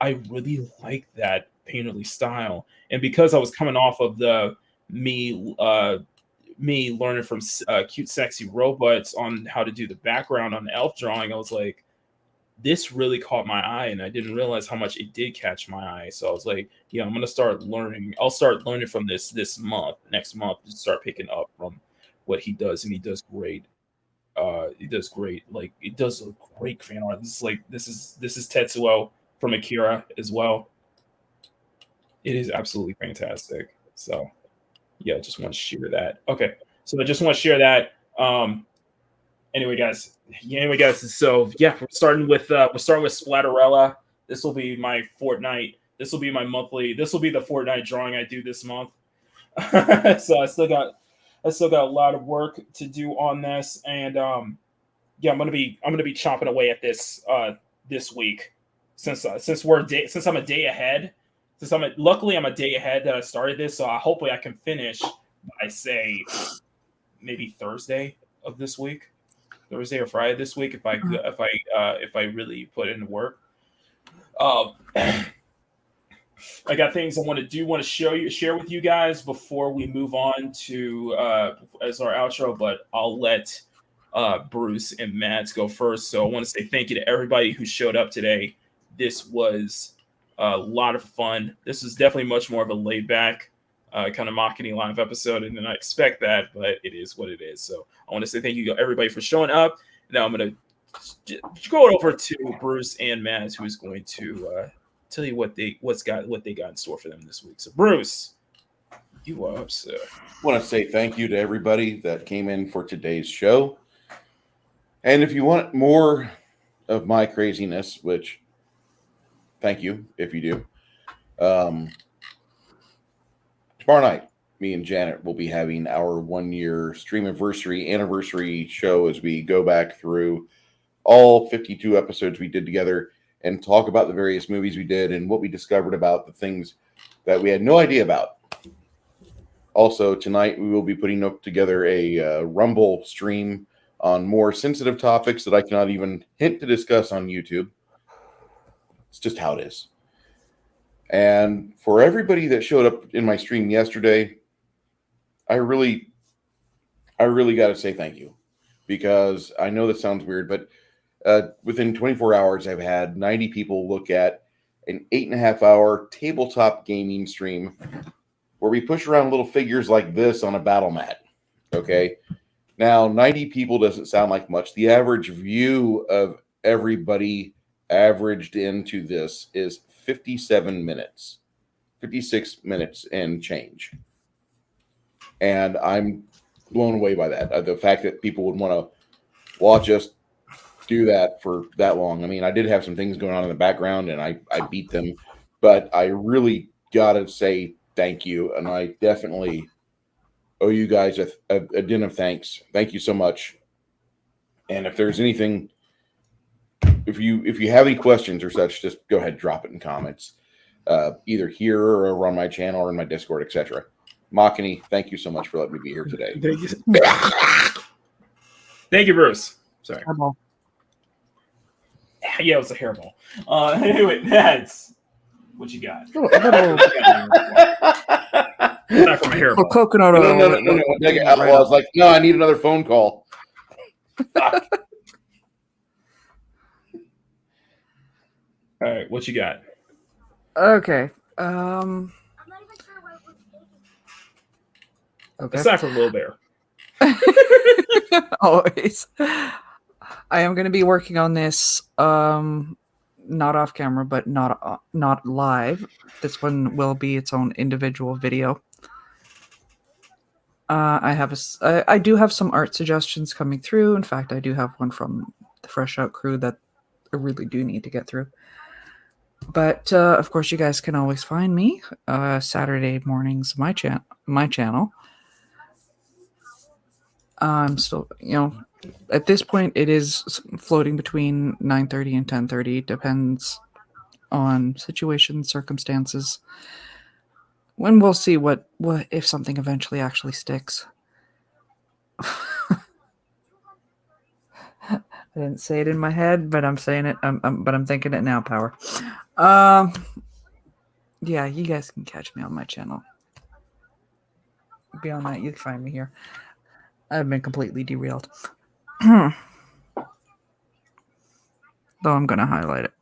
S1: I really like that painterly style. And because I was coming off of me learning from Cute Sexy Robots on how to do the background on the elf drawing, I was like, this really caught my eye, and I didn't realize how much it did catch my eye. So I was like, yeah, I'm gonna start learning. I'll start learning from this month, next month, to start picking up from what he does, and he does great. He does great. Like, it does a great fan art. This is Tetsuo from Akira as well. It is absolutely fantastic. So yeah, I just want to share that. Okay, so I just want to share that. Anyway, guys. So yeah, we're starting with Splatterella. This will be my Fortnite. This will be my monthly. This will be the Fortnite drawing I do this month. So I still got a lot of work to do on this, and yeah, I'm gonna be chomping away at this this week since I'm a day ahead. Luckily I'm a day ahead that I started this, so hopefully I can finish by say maybe Thursday of this week, Thursday or Friday this week if I really put in the work. I got things I want to share with you guys before we move on to as our outro, but I'll let Bruce and Mads go first. So I want to say thank you to everybody who showed up today. This was a lot of fun. This is definitely much more of a laid back kind of Makini live episode, and then I expect that, but it is what it is. So I want to say thank you to everybody for showing up. Now I'm going to go over to Bruce and Mads, who is going to tell you what they got in store for them this week. So Bruce, you are up, sir.
S3: I want to say thank you to everybody that came in for today's show. And if you want more of my craziness, which thank you if you do, tomorrow night, me and Janet will be having our 1-year stream anniversary show as we go back through all 52 episodes we did together and talk about the various movies we did and what we discovered about the things that we had no idea about. Also, tonight we will be putting up together a Rumble stream on more sensitive topics that I cannot even hint to discuss on YouTube. It's just how it is. And for everybody that showed up in my stream yesterday, I really got to say thank you, because I know that sounds weird, but within 24 hours, I've had 90 people look at an 8.5-hour tabletop gaming stream where we push around little figures like this on a battle mat. Okay. Now, 90 people doesn't sound like much. The average view of everybody averaged into this is 57 minutes, 56 minutes and change. And I'm blown away by that. The fact that people would want to watch us do that for that long. I mean, I did have some things going on in the background, and I beat them, but I really gotta say thank you, and I definitely owe you guys a din of thanks. Thank you so much. And if there's anything, if you have any questions or such, just go ahead and drop it in comments, either here or over on my channel or in my Discord, etc. Makini, thank you so much for letting me be here today.
S1: Thank you. Thank you, Bruce. Sorry.
S2: Hairball.
S1: Yeah, it was a hairball. Anyway, that's what you got. Not from a hairball.
S2: Oh, coconut
S3: No,
S2: oil.
S3: no. Adega Outlaw. I was like, no, I need another phone call.
S1: All right, what you got?
S2: Okay. Okay.
S1: Aside from Lil Bear.
S2: Always. I am going to be working on this, not off camera, but not live. This one will be its own individual video. I do have some art suggestions coming through. In fact, I do have one from the Fresh Out crew that I really do need to get through. But of course, you guys can always find me Saturday mornings, my channel. I'm still, at this point, it is floating between 9:30 and 10:30. Depends on situation, circumstances. When we'll see what if something eventually actually sticks. I didn't say it in my head, but I'm saying it. But I'm thinking it now. Power. Yeah, you guys can catch me on my channel. Beyond that, you can find me here. I've been completely derailed. Though I'm gonna highlight it.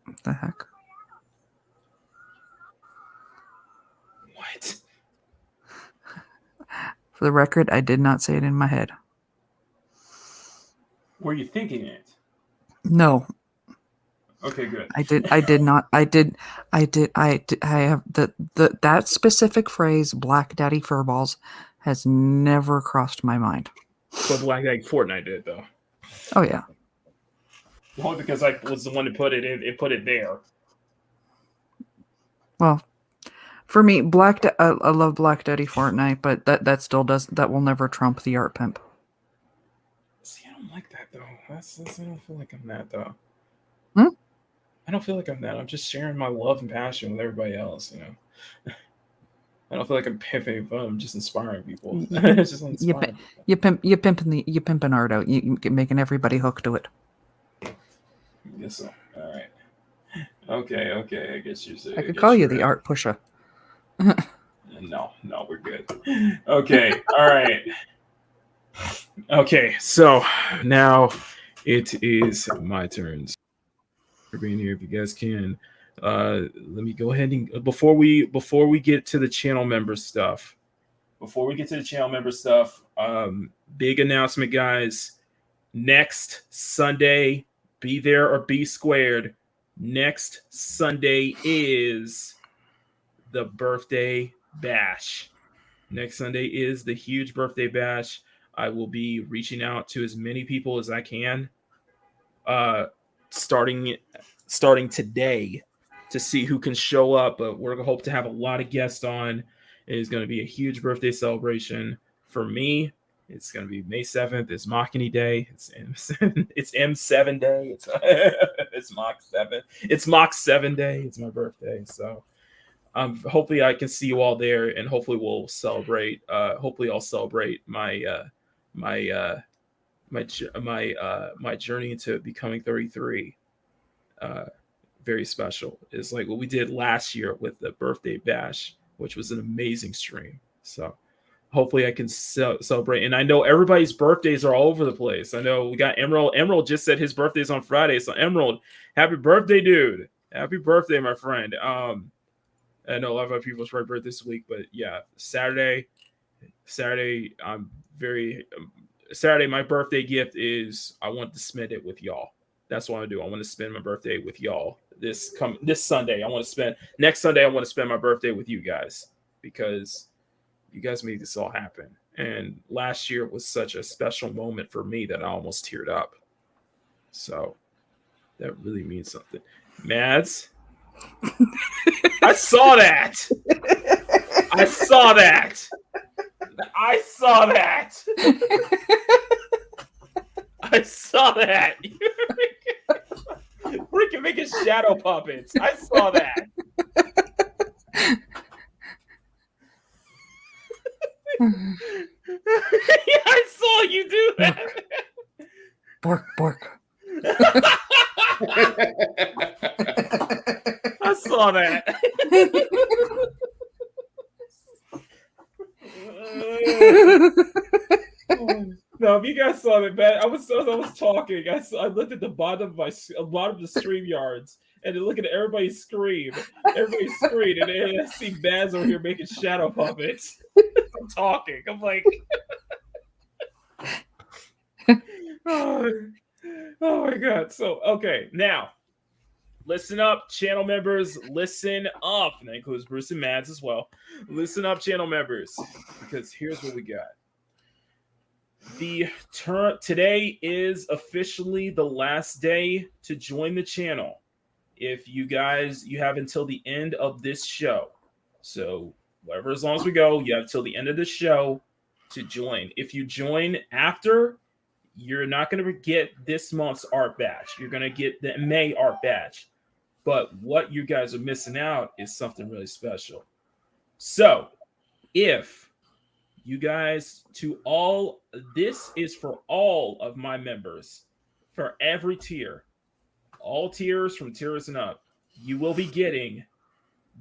S2: What the heck?
S1: What?
S2: For the record, I did not say it in my head.
S1: Were you thinking it?
S2: No.
S1: Okay, good.
S2: I did not. I have that specific phrase, Black Daddy Furballs, has never crossed my mind.
S1: But Black Egg Fortnite did, though.
S2: Oh, yeah.
S1: Well, because I was the one to put it in, it put it there.
S2: Well, for me, I love Black Daddy Fortnite, but that still does, that will never trump the Art Pimp.
S1: See, I don't like that, though. I don't feel like I'm that, though.
S2: Hmm?
S1: I don't feel like I'm that. I'm just sharing my love and passion with everybody else, I don't feel like I'm pimping, but I'm just inspiring people. It's just inspiring people.
S2: You pimping art out. You're making everybody hooked to it.
S1: Yes, so. All right. Okay. I guess you're saying.
S2: I could call you the art pusher.
S1: No, we're good. Okay. All right. Okay, so now it is my turn. For being here, if you guys can. Let me go ahead and before we get to the channel member stuff, big announcement, guys. Next Sunday, be there or be squared. Next Sunday is the birthday bash. Next Sunday is the huge birthday bash. I will be reaching out to as many people as I can, starting today, to see who can show up. But we're gonna hope to have a lot of guests on. It is going to be a huge birthday celebration for me. It's going to be May 7th. It's Makini Day. It's M7 Day. It's Mach 7. It's Mach 7 Day. It's my birthday. So hopefully I can see you all there, and hopefully we'll celebrate. Hopefully I'll celebrate my journey into becoming 33. Very special. It's like what we did last year with the birthday bash, which was an amazing stream. So hopefully I can celebrate. And I know everybody's birthdays are all over the place. I know we got Emerald. Emerald just said his birthday's on Friday. So Emerald, happy birthday, dude. Happy birthday, my friend. I know a lot of other people's birthday this week, but yeah, Saturday, Saturday, my birthday gift is I want to spend it with y'all. That's what I do. I want to spend my birthday with y'all this Sunday. Next Sunday, I want to spend my birthday with you guys, because you guys made this all happen. And last year was such a special moment for me that I almost teared up. So that really means something. Mads, I saw that. I saw that. I saw that. I saw that. Freaking making shadow puppets. I saw that. Yeah, I saw you do that.
S2: Bork, bork.
S1: I saw that. No, if you guys saw that, man, I was talking. I looked at the bottom of the stream yards, and then looking at everybody scream. Everybody screamed, and then I see Baz over here making shadow puppets. I'm talking. I'm like, oh my god. So okay, now listen up, channel members. Listen up, and that includes Bruce and Mads as well. Listen up, channel members, because here's what we got. Today is officially the last day to join the channel. If you have until the end of this show. So whatever, as long as we go, you have till the end of the show to join. If you join after, you're not going to get this month's art badge. You're going to get the May art badge. But what you guys are missing out is something really special. So if you guys, this is for all of my members, for every tier, all tiers from tiers and up, you will be getting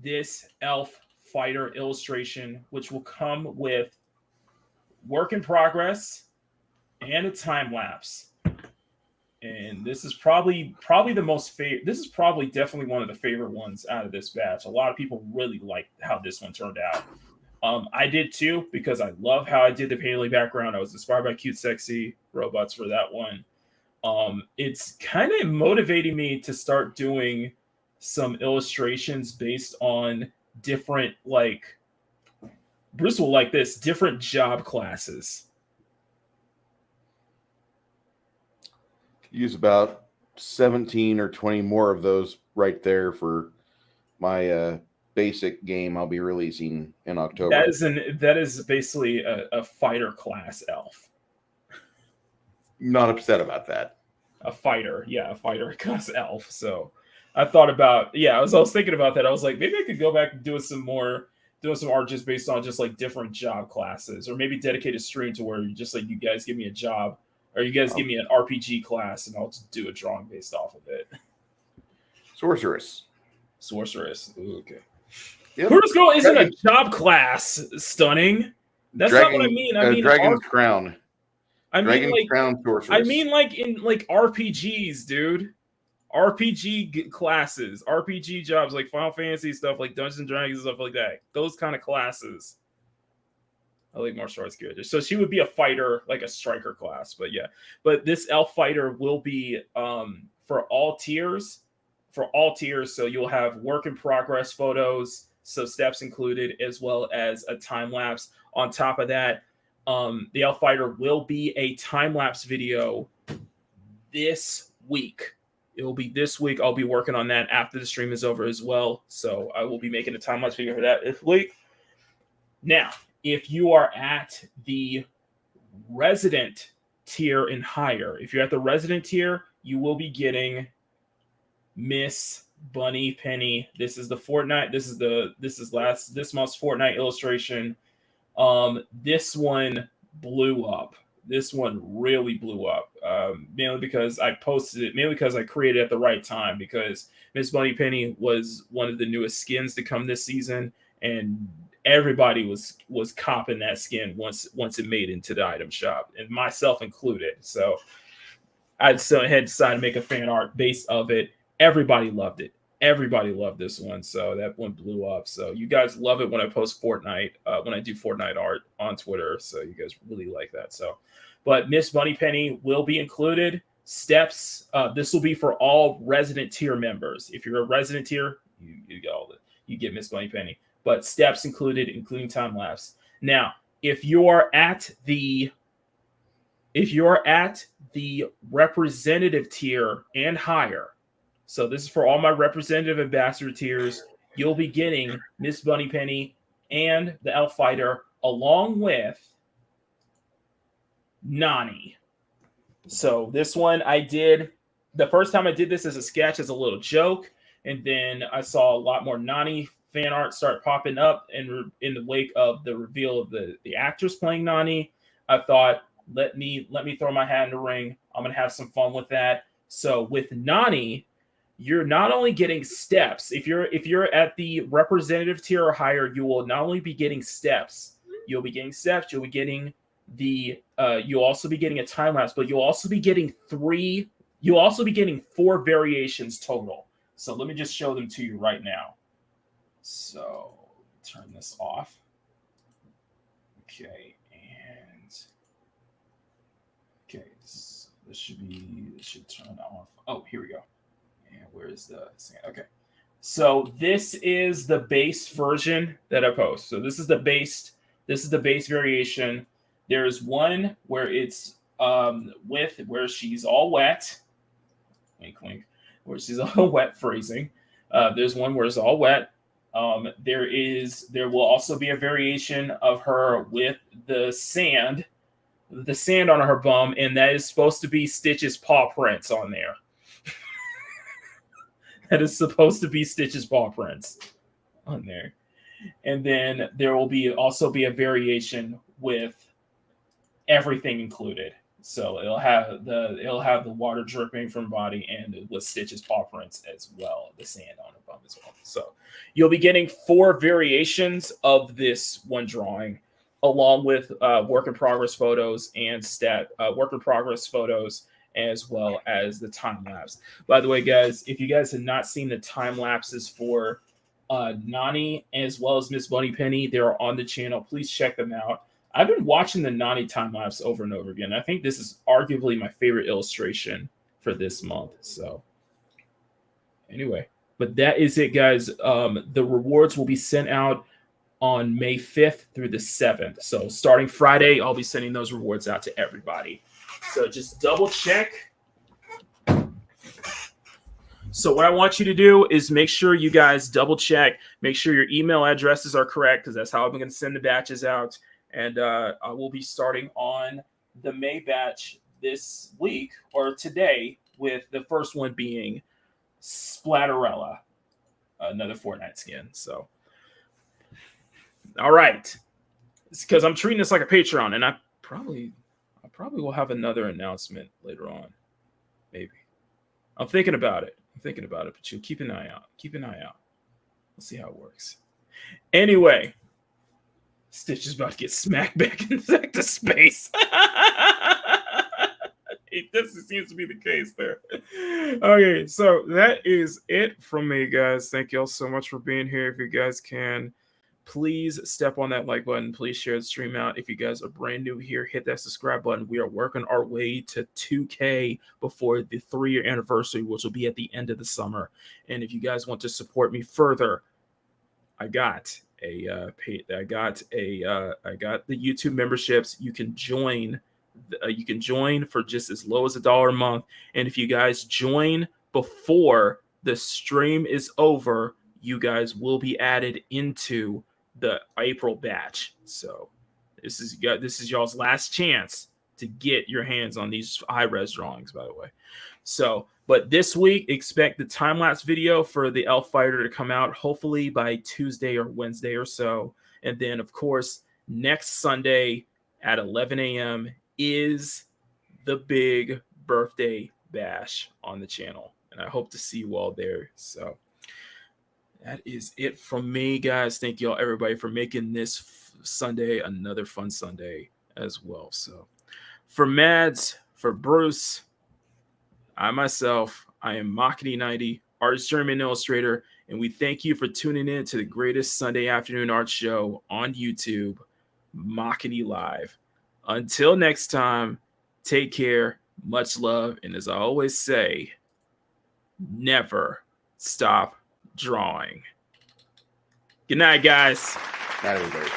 S1: this elf fighter illustration, which will come with work in progress and a time lapse. And this is probably the most favorite. This is probably definitely one of the favorite ones out of this batch. A lot of people really like how this one turned out. I did too, because I love how I did the Paley background. I was inspired by Cute Sexy Robots for that one. It's kind of motivating me to start doing some illustrations based on different, like, Bruce will like this, different job classes.
S3: Use about 17 or 20 more of those right there for my basic game I'll be releasing in October.
S1: That is basically a fighter class elf.
S3: Not upset about that.
S1: A fighter class elf. So I thought about, I was thinking about that. I was like, maybe I could go back and doing some art just based on just like different job classes, or maybe dedicate a stream to where you just like, you guys give me a job, or you guys give me an RPG class, and I'll just do a drawing based off of it.
S3: Sorceress.
S1: Ooh, okay.
S3: Yep.
S1: Who's isn't a job class. Stunning. That's not what I mean. I mean
S3: Dragon's Crown.
S1: I
S3: Dragon's
S1: mean, like,
S3: Crown Sorceress.
S1: I mean, like in like RPGs, dude. RPG classes, RPG jobs, like Final Fantasy stuff, like Dungeons and Dragons, stuff like that. Those kind of classes. I like martial arts characters. So she would be a fighter, like a striker class. But yeah, but this elf fighter will be for all tiers. So you'll have work in progress photos, so steps included, as well as a time lapse. On top of that, the elf fighter will be a time lapse video this week. It will be this week. I'll be working on that after the stream is over as well. So I will be making a time lapse video for that this week. Now, if you are at the resident tier and higher, if you're at the resident tier, you will be getting Miss Bunny Penny. This is the Fortnite. This is this month's Fortnite illustration. This one blew up. This one really blew up. Mainly because I posted it, mainly because I created it at the right time, because Miss Bunny Penny was one of the newest skins to come this season, and everybody was copping that skin once it made into the item shop, and myself included. So I had decided to make a fan art base of it. Everybody loved it. Everybody loved this one, so that one blew up. So you guys love it when I post Fortnite, when I do Fortnite art on Twitter. So you guys really like that. So, but Miss Bunny Penny will be included. Steps. This will be for all resident tier members. If you're a resident tier, you get all you get Miss Bunny Penny. But steps included, including time lapse. Now, if you're at the representative tier and higher, so this is for all my representative ambassador tiers, you'll be getting Miss Bunny Penny and the Elf Fighter along with Nani. So this one I did, the first time I did this as a sketch, as a little joke, and then I saw a lot more Nani fan art start popping up in the wake of the reveal of the actress playing Nani. I thought, let me throw my hat in the ring. I'm gonna have some fun with that. So with Nani, you're not only getting steps. If you're at the representative tier or higher, you will not only be getting steps. You'll be getting steps. You'll be getting you'll also be getting a time lapse, but you'll also be getting 4 variations total. So let me just show them to you right now. So turn this off. Okay, and okay, so this should turn off. Oh, here we go. And where is the okay? So this is the base version that I post. So this is the base variation. There's one where it's where she's all wet. Wink, wink. Where she's all wet, phrasing. There's one where it's all wet. There will also be a variation of her with the sand on her bum, and that is supposed to be Stitch's paw prints on there. That is supposed to be Stitch's paw prints on there. And then there will also be a variation with everything included. So it'll have the water dripping from body and with Stitch's paw prints as well, the sand on her bum as well. So you'll be getting 4 variations of this one drawing, along with work in progress photos and work in progress photos, as well as the time lapse. By the way, guys, if you guys have not seen the time lapses for Nani as well as Miss Bunny Penny, they're on the channel. Please check them out. I've been watching the Nani time lapse over and over again. I think this is arguably my favorite illustration for this month. So anyway, but that is it, guys. The rewards will be sent out on May 5th through the 7th. So starting Friday, I'll be sending those rewards out to everybody. So just double check. So what I want you to do is make sure you guys double check, make sure your email addresses are correct, because that's how I'm going to send the batches out. And I will be starting on the May batch this week or today, with the first one being Splatterella, another Fortnite skin. So, all right, it's because I'm treating this like a Patreon, and I probably will have another announcement later on. Maybe I'm thinking about it, but you keep an eye out. We'll see how it works. Anyway. Stitch is about to get smacked back into space. This seems to be the case there. Okay, so that is it from me, guys. Thank you all so much for being here. If you guys can, please step on that like button. Please share the stream out. If you guys are brand new here, hit that subscribe button. We are working our way to 2K before the 3-year anniversary, which will be at the end of the summer. And if you guys want to support me further, I got the YouTube memberships. You can join for just as low as $1 a month. And if you guys join before the stream is over, you guys will be added into the April batch. So this is y'all's last chance to get your hands on these high-res drawings, by the way. So, but this week, expect the time-lapse video for the Elf Fighter to come out, hopefully by Tuesday or Wednesday or so. And then, of course, next Sunday at 11 a.m. is the big birthday bash on the channel. And I hope to see you all there. So that is it from me, guys. Thank you all, everybody, for making this Sunday another fun Sunday as well. So for Mads, for Bruce, I am Makini 90, artist, journeyman, illustrator, and we thank you for tuning in to the greatest Sunday afternoon art show on YouTube, Makini Live. Until next time, take care, much love, and as I always say, never stop drawing. Good night, guys.
S3: Night, everybody.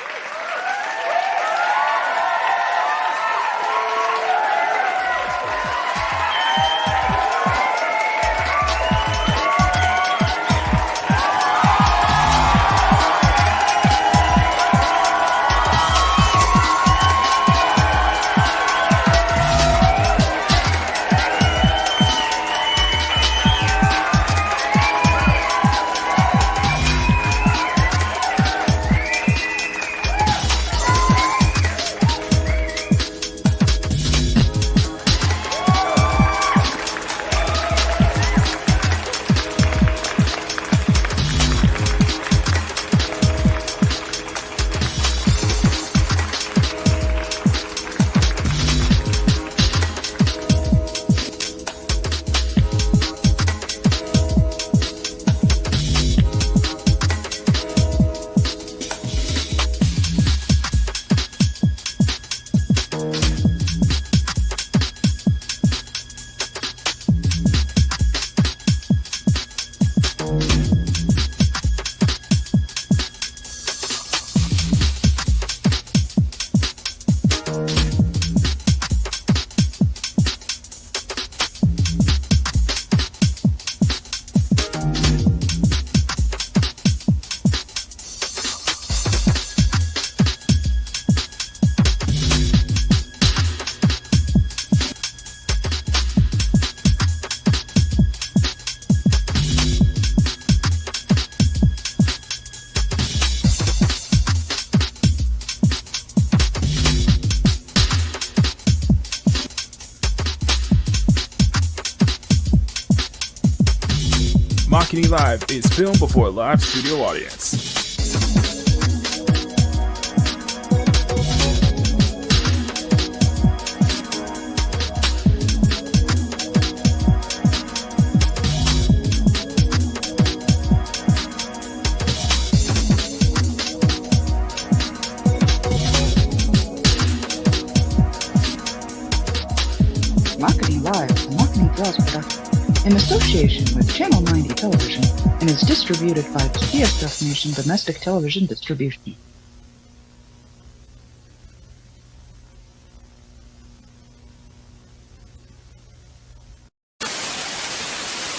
S6: Makini Live is filmed before a live studio audience.
S11: Makini Live is a Makini Draws production in association with Channel 90 Television and is distributed by PS Destination Domestic Television Distribution.